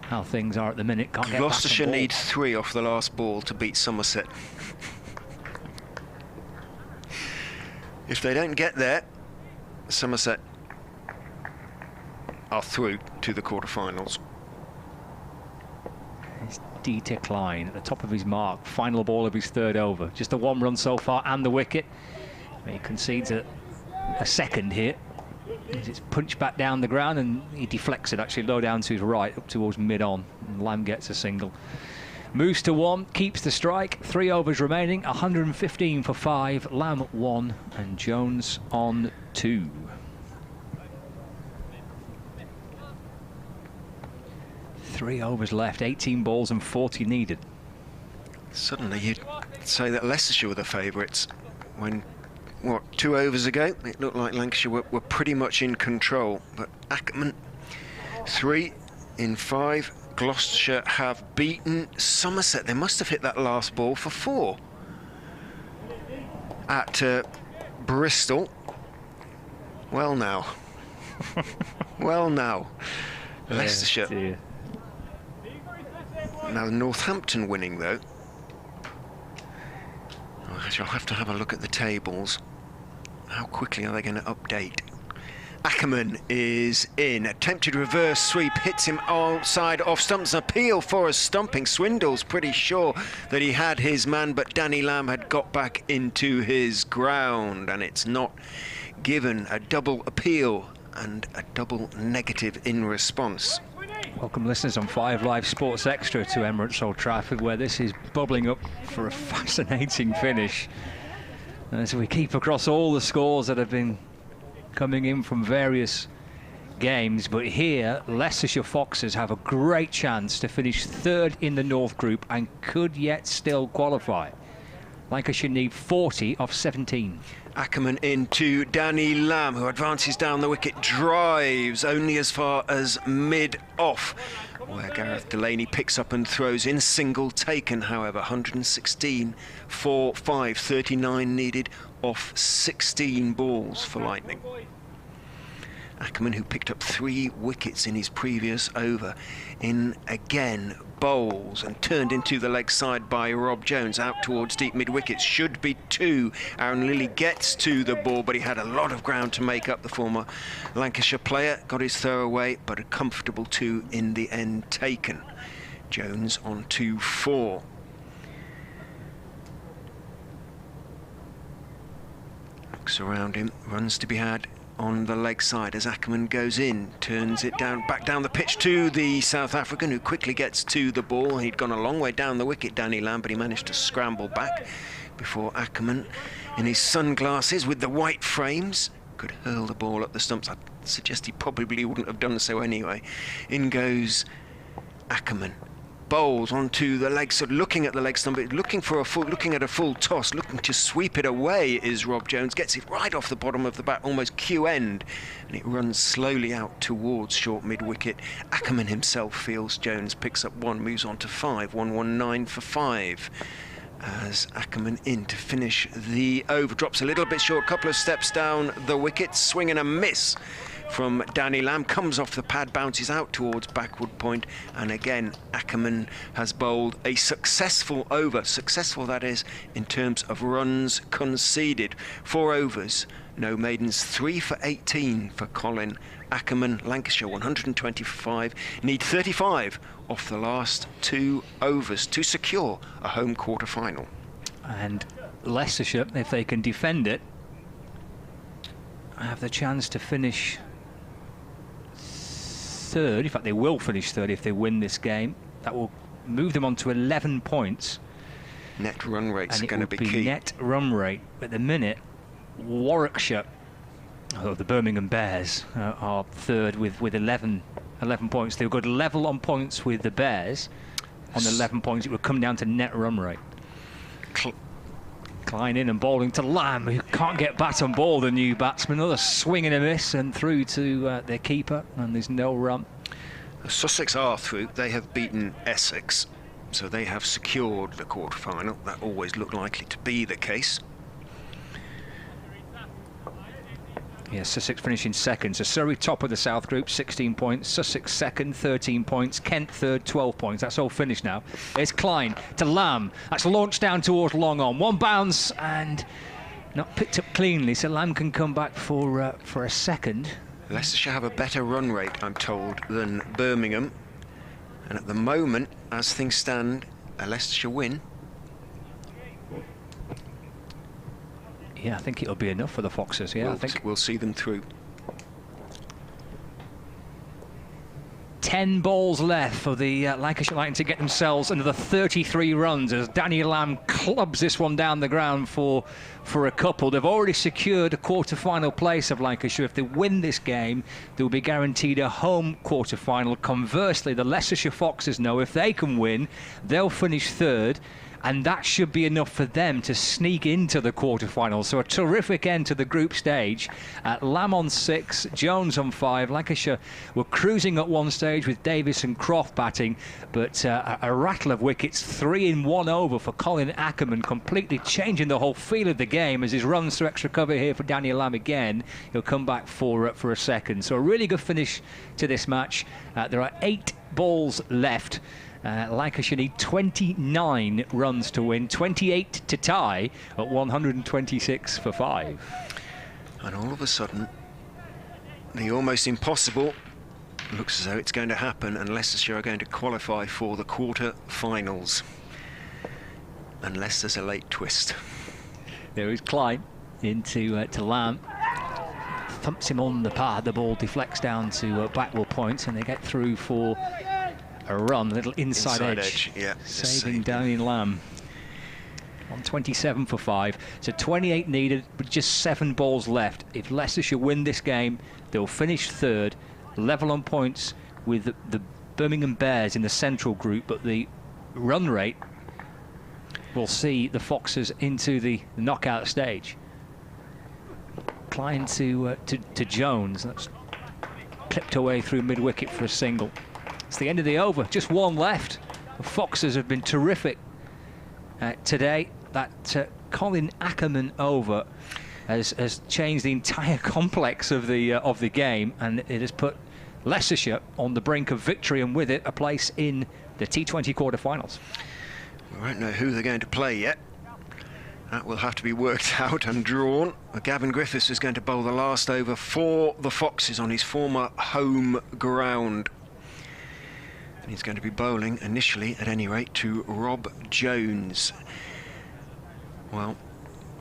how things are at the minute. Can't get Gloucestershire back on need 3 off the last ball to beat Somerset. If they don't get there, Somerset are through to the quarterfinals. It's Dieter Klein at the top of his mark. Final ball of his 3rd over. Just a 1 run so far and the wicket. He concedes a second here. It's punched back down the ground and he deflects it actually low down to his right, up towards mid-on. And Lamb gets a single. Moves to 1, keeps the strike. 3 overs remaining, 115 for 5. Lamb 1 and Jones on 2. Three overs left, 18 balls and 40 needed. Suddenly you'd say that Leicestershire were the favourites when, what, 2 overs ago it looked like Lancashire were pretty much in control, but Ackerman 3 in 5. Gloucestershire have beaten Somerset. They must have hit that last ball for 4 at Bristol. Well now. Well now. Leicestershire. Dear. Now Northampton winning though. I shall have to have a look at the tables. How quickly are they going to update? Ackerman is in. Attempted reverse sweep, hits him outside off stumps. Appeal for a stumping. Swindle's pretty sure that he had his man, but Danny Lamb had got back into his ground, and it's not given. A double appeal and a double negative in response. Welcome listeners on 5 Live Sports Extra to Emirates Old Trafford, where this is bubbling up for a fascinating finish. As we keep across all the scores that have been coming in from various games, but here Leicestershire Foxes have a great chance to finish third in the North Group and could yet still qualify. Lancashire need 40 off 17. Ackerman into Danny Lamb, who advances down the wicket, drives only as far as mid-off, where Gareth Delaney picks up and throws in. Single taken, however, 116 for 5, 39 needed off 16 balls for Lightning. Ackerman, who picked up 3 wickets in his previous over, in again, bowls and turned into the leg side by Rob Jones, out towards deep mid-wickets. Should be 2. Aaron Lilly gets to the ball, but he had a lot of ground to make up. The former Lancashire player got his throw away, but a comfortable 2 in the end taken. Jones on 2-4. Looks around him, runs to be had on the leg side as Ackerman goes in, turns it down, back down the pitch to the South African, who quickly gets to the ball. He'd gone a long way down the wicket, Danny Lamb, but he managed to scramble back before Ackerman, in his sunglasses with the white frames, could hurl the ball at the stumps. I'd suggest he probably wouldn't have done so anyway. In goes Ackerman. Bowls onto the leg, so looking at the leg stump, looking at a full toss, looking to sweep it away is Rob Jones. Gets it right off the bottom of the bat, almost cue end, and it runs slowly out towards short mid-wicket. Ackerman himself feels Jones, picks up 1, moves on to 5, 119 for 5. As Ackerman in to finish the over, drops a little bit short, couple of steps down the wicket, swing and a miss from Danny Lamb, comes off the pad, bounces out towards backward point, and again Ackerman has bowled a successful over, successful that is in terms of runs conceded. 4 overs, no maidens, 3 for 18 for Colin Ackerman. Lancashire 120 for 5, need 35 off the last 2 overs to secure a home quarter-final. And Leicestershire, if they can defend it, have the chance to finish third. In fact, they will finish third if they win this game. That will move them on to 11 points. Net run rate's going to be key. Net run rate. At the minute, Warwickshire, the Birmingham Bears, are third with 11 points. They've got level on points with the Bears. On 11 points, it would come down to net run rate. Klein in and bowling to Lamb, who can't get bat on ball, the new batsman. Another swing and a miss and through to their keeper, and there's no run. Sussex are through. They have beaten Essex, so they have secured the quarter-final. That always looked likely to be the case. Yes, Sussex finishing second. So Surrey top of the South Group, 16 points. Sussex second, 13 points. Kent third, 12 points. That's all finished now. It's Klein to Lamb. That's launched down towards long on. 1 bounce and not picked up cleanly. So Lamb can come back for a second. Leicestershire have a better run rate, I'm told, than Birmingham. And at the moment, as things stand, a Leicestershire win. Yeah, I think it'll be enough for the Foxes. Yeah, I think we'll see them through. 10 balls left for the Lancashire Lightning to get themselves another 33 runs as Danny Lamb clubs this one down the ground for a couple. They've already secured a quarter-final place of Lancashire. If they win this game, they'll be guaranteed a home quarter-final. Conversely, the Leicestershire Foxes know if they can win, they'll finish third. And that should be enough for them to sneak into the quarterfinals. So a terrific end to the group stage. Lamb on 6, Jones on 5. Lancashire were cruising at one stage with Davis and Croft batting, but a rattle of wickets, 3 in 1 over for Colin Ackerman, completely changing the whole feel of the game as his runs through extra cover here for Daniel Lamb again. He'll come back for a second. So a really good finish to this match. There are 8 balls left. Lancashire need 29 runs to win, 28 to tie at 126 for 5. And all of a sudden, the almost impossible looks as though it's going to happen, and Leicestershire are going to qualify for the quarter-finals. Unless there's a late twist. There is Klein into to Lamb. Thumps him on the pad. The ball deflects down to Blackwell Point, and they get through for a run. A little inside edge. Yeah. Saving down in Lamb. On 27 for 5. So 28 needed, with just 7 balls left. If Leicestershire win this game, they'll finish third, level on points with the Birmingham Bears in the central group, but the run rate will see the Foxes into the knockout stage. Klein to Jones. That's clipped away through mid-wicket for a single. It's the end of the over. Just 1 left. The Foxes have been terrific today. That Colin Ackerman over has changed the entire complex of the game, and it has put Leicestershire on the brink of victory, and with it a place in the T20 quarter-finals. We won't know who they're going to play yet. That will have to be worked out and drawn. Gavin Griffiths is going to bowl the last over for the Foxes on his former home ground. And he's going to be bowling initially, at any rate, to Rob Jones. Well,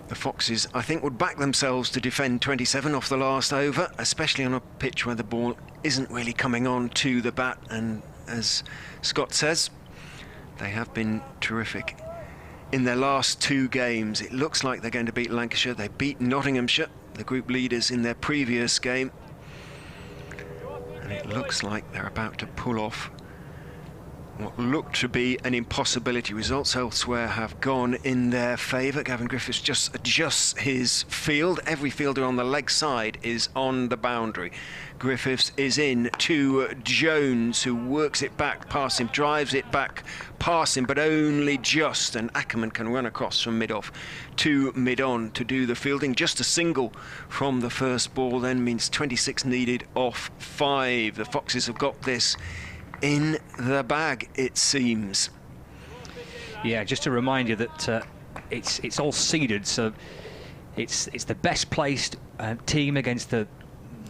the Foxes, I think, would back themselves to defend 27 off the last over, especially on a pitch where the ball isn't really coming on to the bat. And as Scott says, they have been terrific in their last 2 games. It looks like they're going to beat Lancashire. They beat Nottinghamshire, the group leaders, in their previous game. And it looks like they're about to pull off what looked to be an impossibility. Results elsewhere have gone in their favour. Gavin Griffiths just adjusts his field. Every fielder on the leg side is on the boundary. Griffiths is in to Jones, who works it back past him, drives it back past him, but only just, and Ackerman can run across from mid-off to mid-on to do the fielding. Just a single from the first ball then means 26 needed off 5. The Foxes have got this in the bag, it seems. Yeah, just to remind you that it's all seeded, so it's the best placed team against the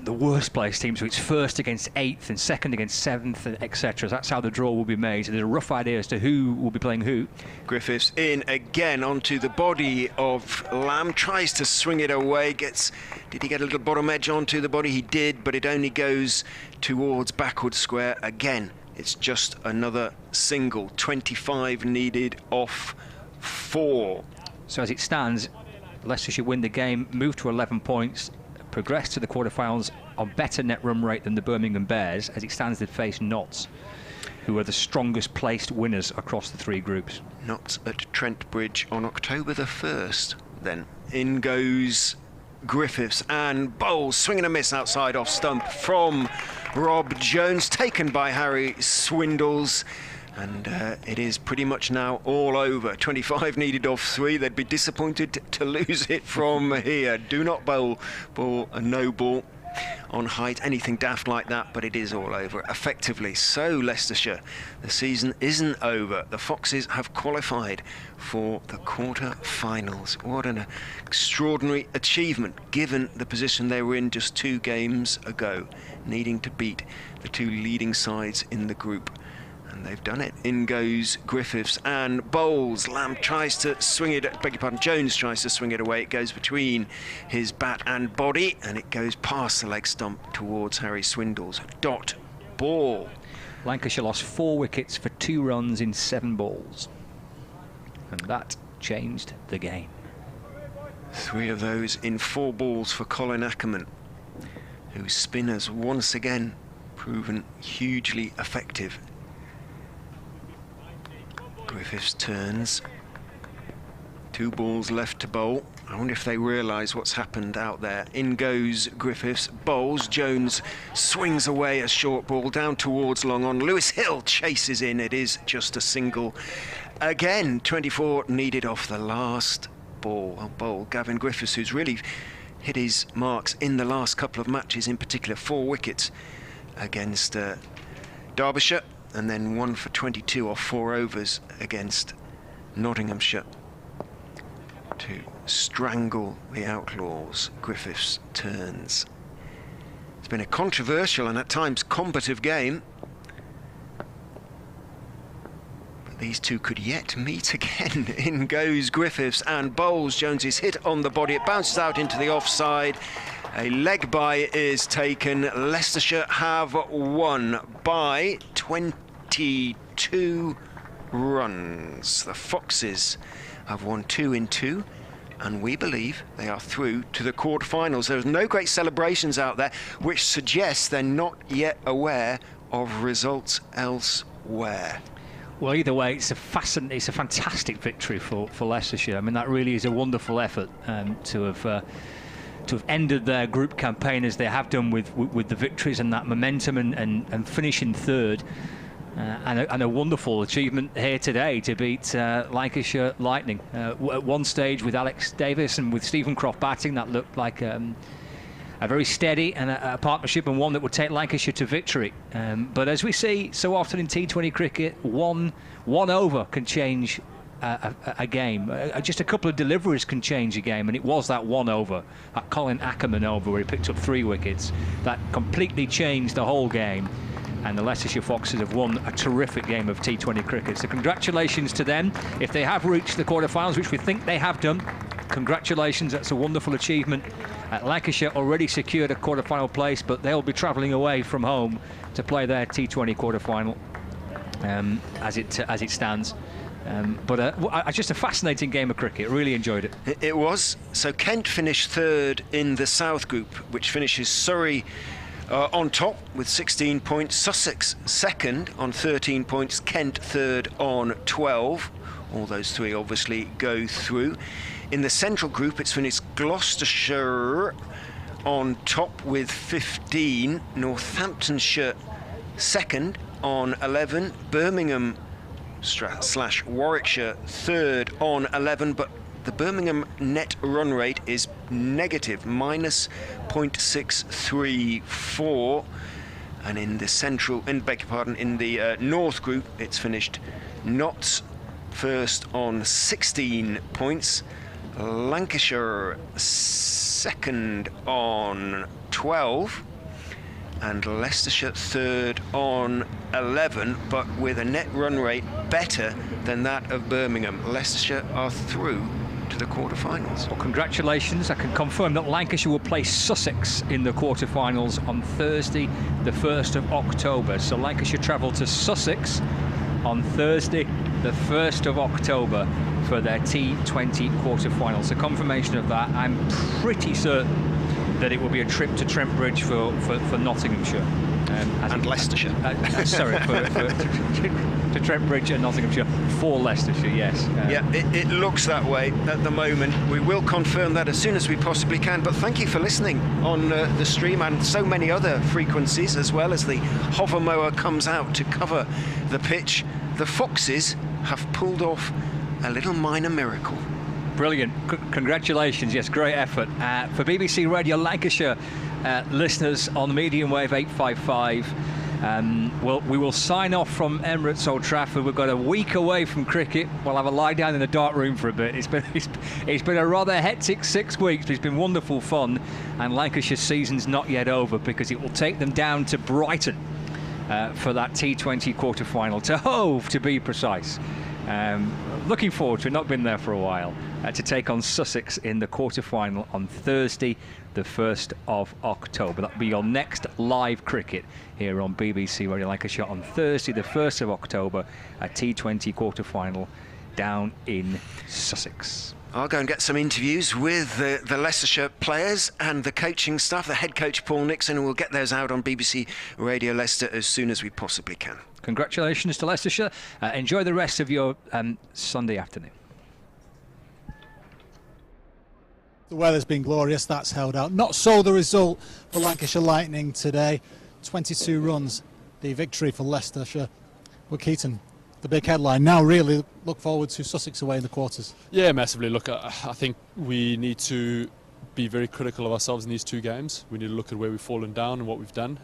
worst placed team, so it's first against 8th and second against 7th, etc. So that's how the draw will be made. So there's a rough idea as to who will be playing who. Griffiths in again onto the body of Lamb, tries to swing it away, did he get a little bottom edge onto the body? He did, but it only goes towards backward square again. It's just another single. 25 needed off 4. So as it stands, Leicestershire win the game, move to 11 points, progress to the quarterfinals on better net run rate than the Birmingham Bears. As it stands, they face Notts, who are the strongest placed winners across the 3 groups. Notts at Trent Bridge on October the 1st. Then in goes Griffiths and bowls, swing and a miss outside off stump from Rob Jones, taken by Harry Swindles. And it is pretty much now all over. 25 needed off 3. They'd be disappointed to lose it from here. Do not bowl for a no ball on height, anything daft like that, but it is all over effectively. So Leicestershire, the season isn't over. The Foxes have qualified for the quarter-finals. What an extraordinary achievement, given the position they were in just 2 games ago, needing to beat the 2 leading sides in the group. And they've done it. In goes Griffiths and bowls. Lamb tries to swing it, beg your pardon, Jones tries to swing it away. It goes between his bat and body, and it goes past the leg stump towards Harry Swindles. Dot ball. Lancashire lost 4 wickets for 2 runs in 7 balls. And that changed the game. 3 of those in 4 balls for Colin Ackerman, whose spin has once again proven hugely effective. Griffiths turns. 2 balls left to bowl. I wonder if they realise what's happened out there. In goes Griffiths, bowls. Jones swings away a short ball down towards long on. Lewis Hill chases in. It is just a single. Again, 24 needed off the last bowl. Gavin Griffiths, who's really hit his marks in the last couple of matches, in particular 4 wickets against Derbyshire, and then 1 for 22 off 4 overs against Nottinghamshire to strangle the Outlaws. Griffiths turns. It's been a controversial and at times combative game. But these two could yet meet again. In goes Griffiths and bowls. Jones is hit on the body. It bounces out into the offside. A leg bye is taken. Leicestershire have won by 22 runs. The Foxes have won 2 in 2, and we believe they are through to the quarter-finals. There's no great celebrations out there, which suggests they're not yet aware of results elsewhere. Well, either way, it's a fantastic victory for Leicestershire. I mean, that really is a wonderful effort to have ended their group campaign as they have done with the victories and that momentum and finishing third. And a wonderful achievement here today to beat Lancashire Lightning. At one stage with Alex Davis and with Stephen Croft batting, that looked like a very steady and a partnership, and one that would take Lancashire to victory. But as we see so often in T20 cricket, one over can change a game. Just a couple of deliveries can change a game, and it was that 1 over, that Colin Ackerman over where he picked up 3 wickets, that completely changed the whole game. And the Leicestershire Foxes have won a terrific game of T20 cricket. So congratulations to them. If they have reached the quarterfinals, which we think they have done, congratulations, that's a wonderful achievement. Lancashire already secured a quarterfinal place, but they'll be travelling away from home to play their T20 quarterfinal as it stands. But just a fascinating game of cricket. Really enjoyed it. It was. So Kent finished third in the South Group, which finishes Surrey on top with 16 points, Sussex second on 13 points, Kent third on 12. All those three obviously go through. In the Central Group, it's finished Gloucestershire on top with 15, Northamptonshire second on 11, Birmingham / Warwickshire third on 11, but the Birmingham net run rate is negative, minus 0.634. And in the North Group, it's finished Notts first on 16 points, Lancashire second on 12, and Leicestershire third on 11, but with a net run rate better than that of Birmingham. Leicestershire are through to the quarterfinals. Well, congratulations. I can confirm that Lancashire will play Sussex in the quarterfinals on Thursday, the 1st of October. So Lancashire travel to Sussex on Thursday, the 1st of October for their T20 quarterfinals. So confirmation of that. I'm pretty certain that it will be a trip to Trent Bridge for Nottinghamshire. And Leicestershire. To Trent Bridge and Nottinghamshire for Leicestershire, yes. Yeah, it looks that way at the moment. We will confirm that as soon as we possibly can. But thank you for listening on the stream and so many other frequencies, as well as the hover mower comes out to cover the pitch. The Foxes have pulled off a little minor miracle. Brilliant. Congratulations. Yes, great effort. For BBC Radio Lancashire listeners on medium wave 855, well, we will sign off from Emirates Old Trafford. We've got a week away from cricket. We'll have a lie down in the dark room for a bit. It's been a rather hectic 6 weeks, but it's been wonderful fun. And Lancashire's season's not yet over, because it will take them down to Brighton for that T20 quarter-final, to Hove to be precise. Looking forward to it, not been there for a while, to take on Sussex in the quarter-final on Thursday, the 1st of October. That'll be your next live cricket here on BBC Radio Lancashire on Thursday, the 1st of October, a T20 quarter-final down in Sussex. I'll go and get some interviews with the Leicestershire players and the coaching staff, the head coach Paul Nixon, and we'll get those out on BBC Radio Leicester as soon as we possibly can. Congratulations to Leicestershire. Enjoy the rest of your Sunday afternoon. The weather's been glorious, that's held out. Not so the result for Lancashire Lightning today. 22 runs, the victory for Leicestershire. Well, Keaton, the big headline now really look forward to Sussex away in the quarters. Yeah, massively. Look, I think we need to be very critical of ourselves in these two games. We need to look at where we've fallen down and what we've done.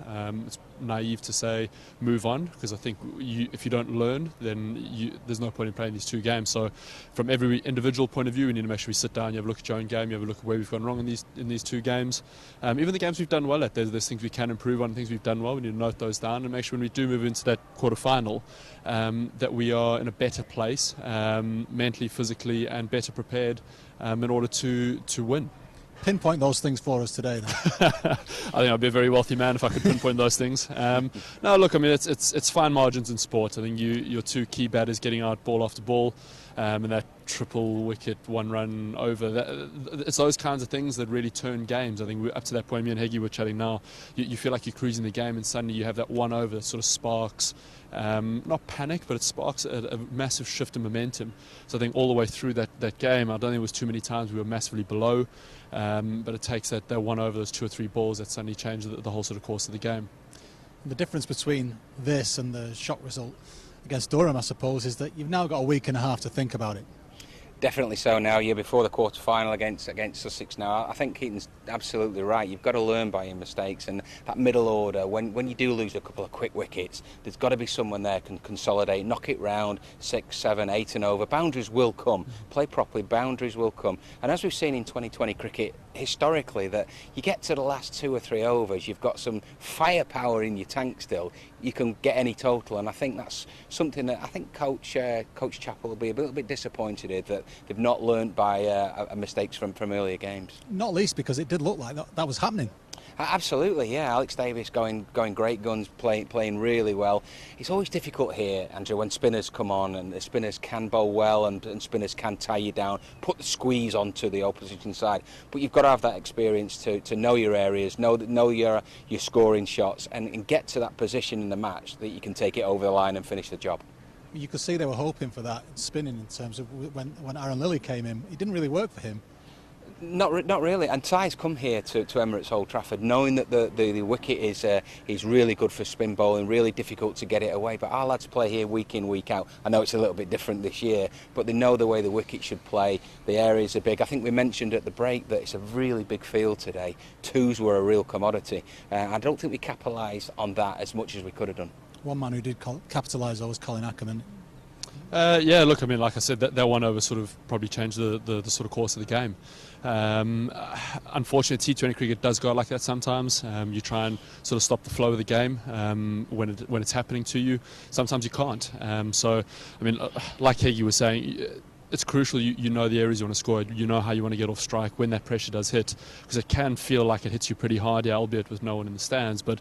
It's naive to say move on, because I think if you don't learn, then there's no point in playing these two games. So from every individual point of view, we need to make sure we sit down, you have a look at your own game, you have a look at where we've gone wrong in these two games. Even the games we've done well at, there's things we can improve on, things we've done well. We need to note those down and make sure when we do move into that quarter-final that we are in a better place, mentally, physically, and better prepared in order to win. Pinpoint those things for us today, then. I think I'd be a very wealthy man if I could pinpoint those things. No, look, I mean, it's fine margins in sport. I think your two key batters getting out ball after ball, and that triple wicket, one run over. It's those kinds of things that really turn games. I think up to that point, me and Heggie were chatting now, you feel like you're cruising the game, and suddenly you have that one over that sort of sparks, not panic, but it sparks a massive shift in momentum. So I think all the way through that game, I don't think it was too many times we were massively below, but it takes that one over, those 2 or 3 balls that suddenly change the whole sort of course of the game. The difference between this and the shock result against Durham, I suppose, is that you've now got a week and a half to think about it. Definitely so now, you're before the quarter-final against Sussex now. I think Keaton's absolutely right. You've got to learn by your mistakes, and that middle order, when you do lose a couple of quick wickets, there's got to be someone there can consolidate, knock it round, 6, 7, 8 and over. Boundaries will come. Play properly, boundaries will come. And as we've seen in 2020 cricket, historically, that you get to the last 2 or 3 overs, you've got some firepower in your tank still, you can get any total, and I think that's something that I think Coach Chappell will be a little bit disappointed in, that they've not learnt by mistakes from earlier games. Not least because it did look like that was happening. Absolutely, yeah. Alex Davis going great guns, playing really well. It's always difficult here, Andrew, when spinners come on, and the spinners can bowl well, and spinners can tie you down, put the squeeze onto the opposition side. But you've got to have that experience to know your areas, know your scoring shots, and get to that position in the match that you can take it over the line and finish the job. You could see they were hoping for that spinning in terms of when Aaron Lilly came in. It didn't really work for him. Not really, and Ty's come here to Emirates Old Trafford knowing that the wicket is really good for spin bowling, really difficult to get it away, but our lads play here week in, week out. I know it's a little bit different this year, but they know the way the wicket should play. The areas are big. I think we mentioned at the break that it's a really big field today. Twos were a real commodity. I don't think we capitalised on that as much as we could have done. One man who did capitalise was Colin Ackerman. Yeah, look, I mean, like I said, that one over sort of probably changed the sort of course of the game. Unfortunately, T20 cricket does go like that sometimes. You try and sort of stop the flow of the game when it's happening to you. Sometimes you can't. So, I mean, like Heggie was saying, it's crucial you know the areas you want to score, you know how you want to get off strike when that pressure does hit, because it can feel like it hits you pretty hard, yeah, albeit with no one in the stands, but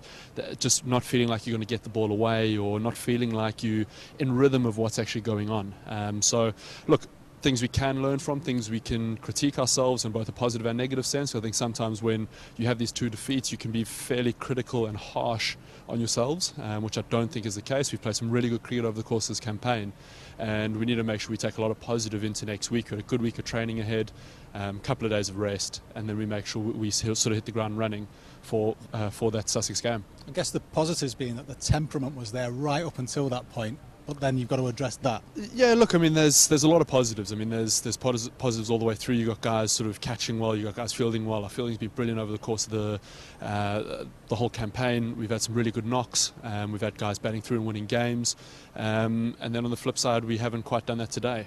just not feeling like you're going to get the ball away, or not feeling like you're in rhythm of what's actually going on. So, look, things we can learn from, things we can critique ourselves in both a positive and negative sense. So I think sometimes when you have these 2 defeats, you can be fairly critical and harsh on yourselves, which I don't think is the case. We've played some really good cricket over the course of this campaign, and we need to make sure we take a lot of positive into next week. We've got a good week of training ahead, a couple of days of rest, and then we make sure we sort of hit the ground running for that Sussex game. I guess the positives being that the temperament was there right up until that point, but then you've got to address that. Yeah, look, I mean, there's a lot of positives. I mean, there's positives all the way through. You've got guys sort of catching well, you've got guys fielding well. Our fielding's been brilliant over the course of the whole campaign. We've had some really good knocks. We've had guys batting through and winning games. And then on the flip side, we haven't quite done that today,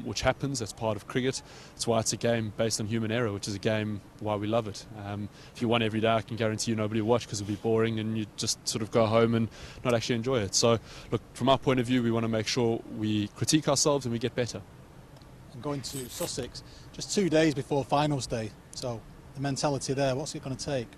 which happens. That's part of cricket. That's why it's a game based on human error, which is a game why we love it. If you won every day, I can guarantee you nobody will watch because it'll be boring and you just sort of go home and not actually enjoy it. So, look, from our point of view, we want to make sure we critique ourselves and we get better. And going to Sussex, just 2 days before finals day, so the mentality there, what's it going to take?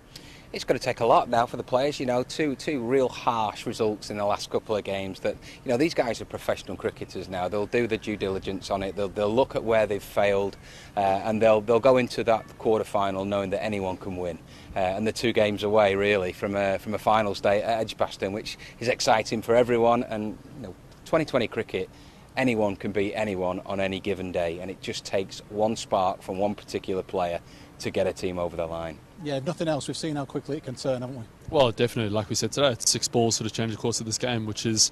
It's going to take a lot now for the players, you know, two real harsh results in the last couple of games. That, you know, these guys are professional cricketers now. They'll do the due diligence on it. They'll look at where they've failed, and they'll go into that quarter-final knowing that anyone can win. And they're 2 games away, really, from a finals day at Edgbaston, which is exciting for everyone. And, you know, 2020 cricket, anyone can beat anyone on any given day, and it just takes one spark from one particular player to get a team over the line. Yeah, if nothing else, we've seen how quickly it can turn, haven't we? Well, definitely, like we said today, it's 6 balls sort of change the course of this game, which is,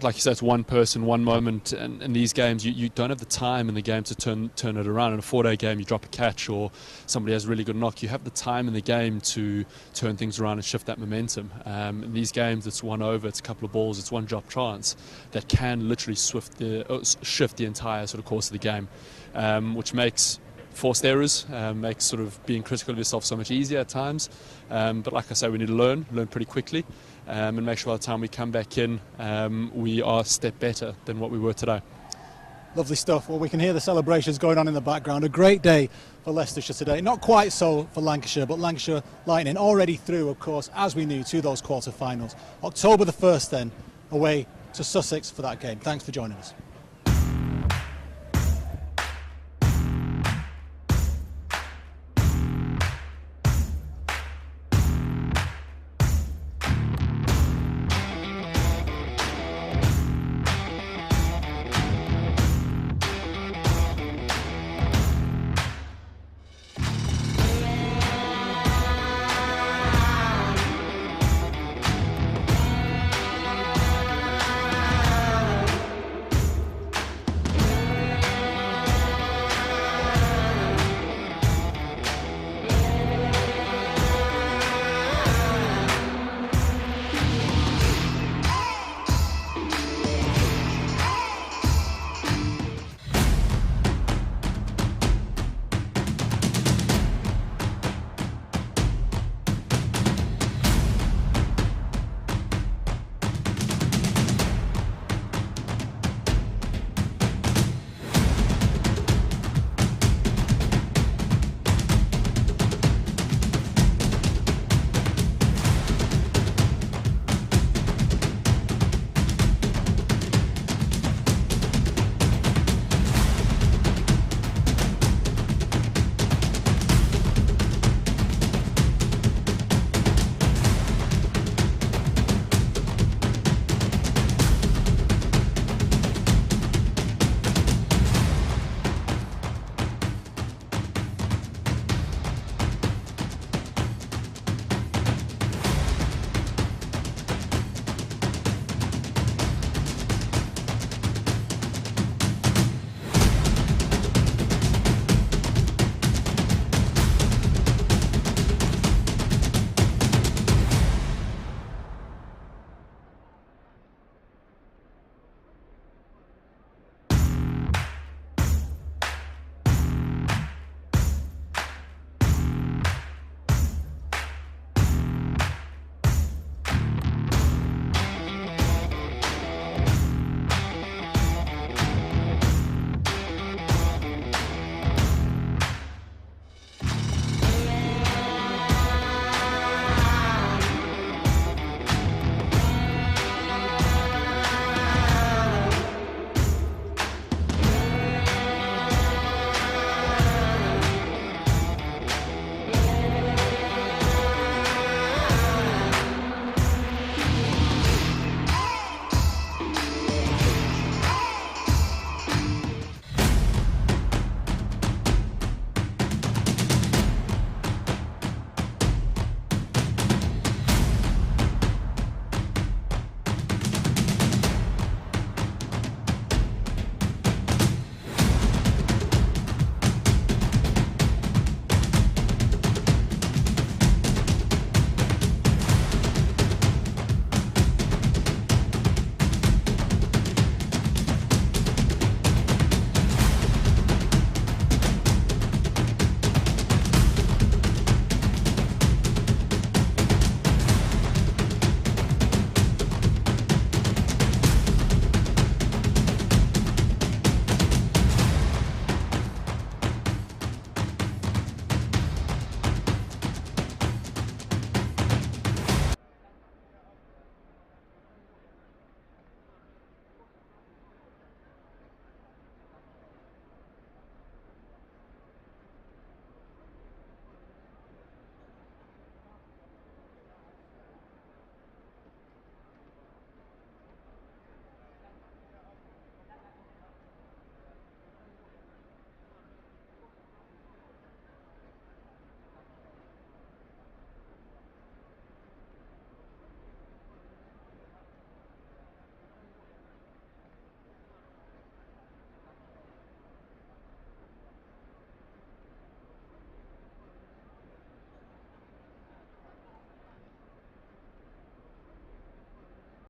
like you said, it's one person, one moment, and in these games you don't have the time in the game to turn it around. In a 4-day game, you drop a catch or somebody has a really good knock, you have the time in the game to turn things around and shift that momentum. In these games, it's one over, it's a couple of balls, it's one drop chance that can literally shift the entire sort of course of the game, which makes forced errors, makes sort of being critical of yourself so much easier at times. But like I say, we need to learn pretty quickly, and make sure by the time we come back in, we are a step better than what we were today. Lovely stuff. Well, we can hear the celebrations going on in the background. A great day for Leicestershire today. Not quite so for Lancashire, but Lancashire Lightning already through, of course, as we knew, to those quarter-finals. October the 1st then, away to Sussex for that game. Thanks for joining us.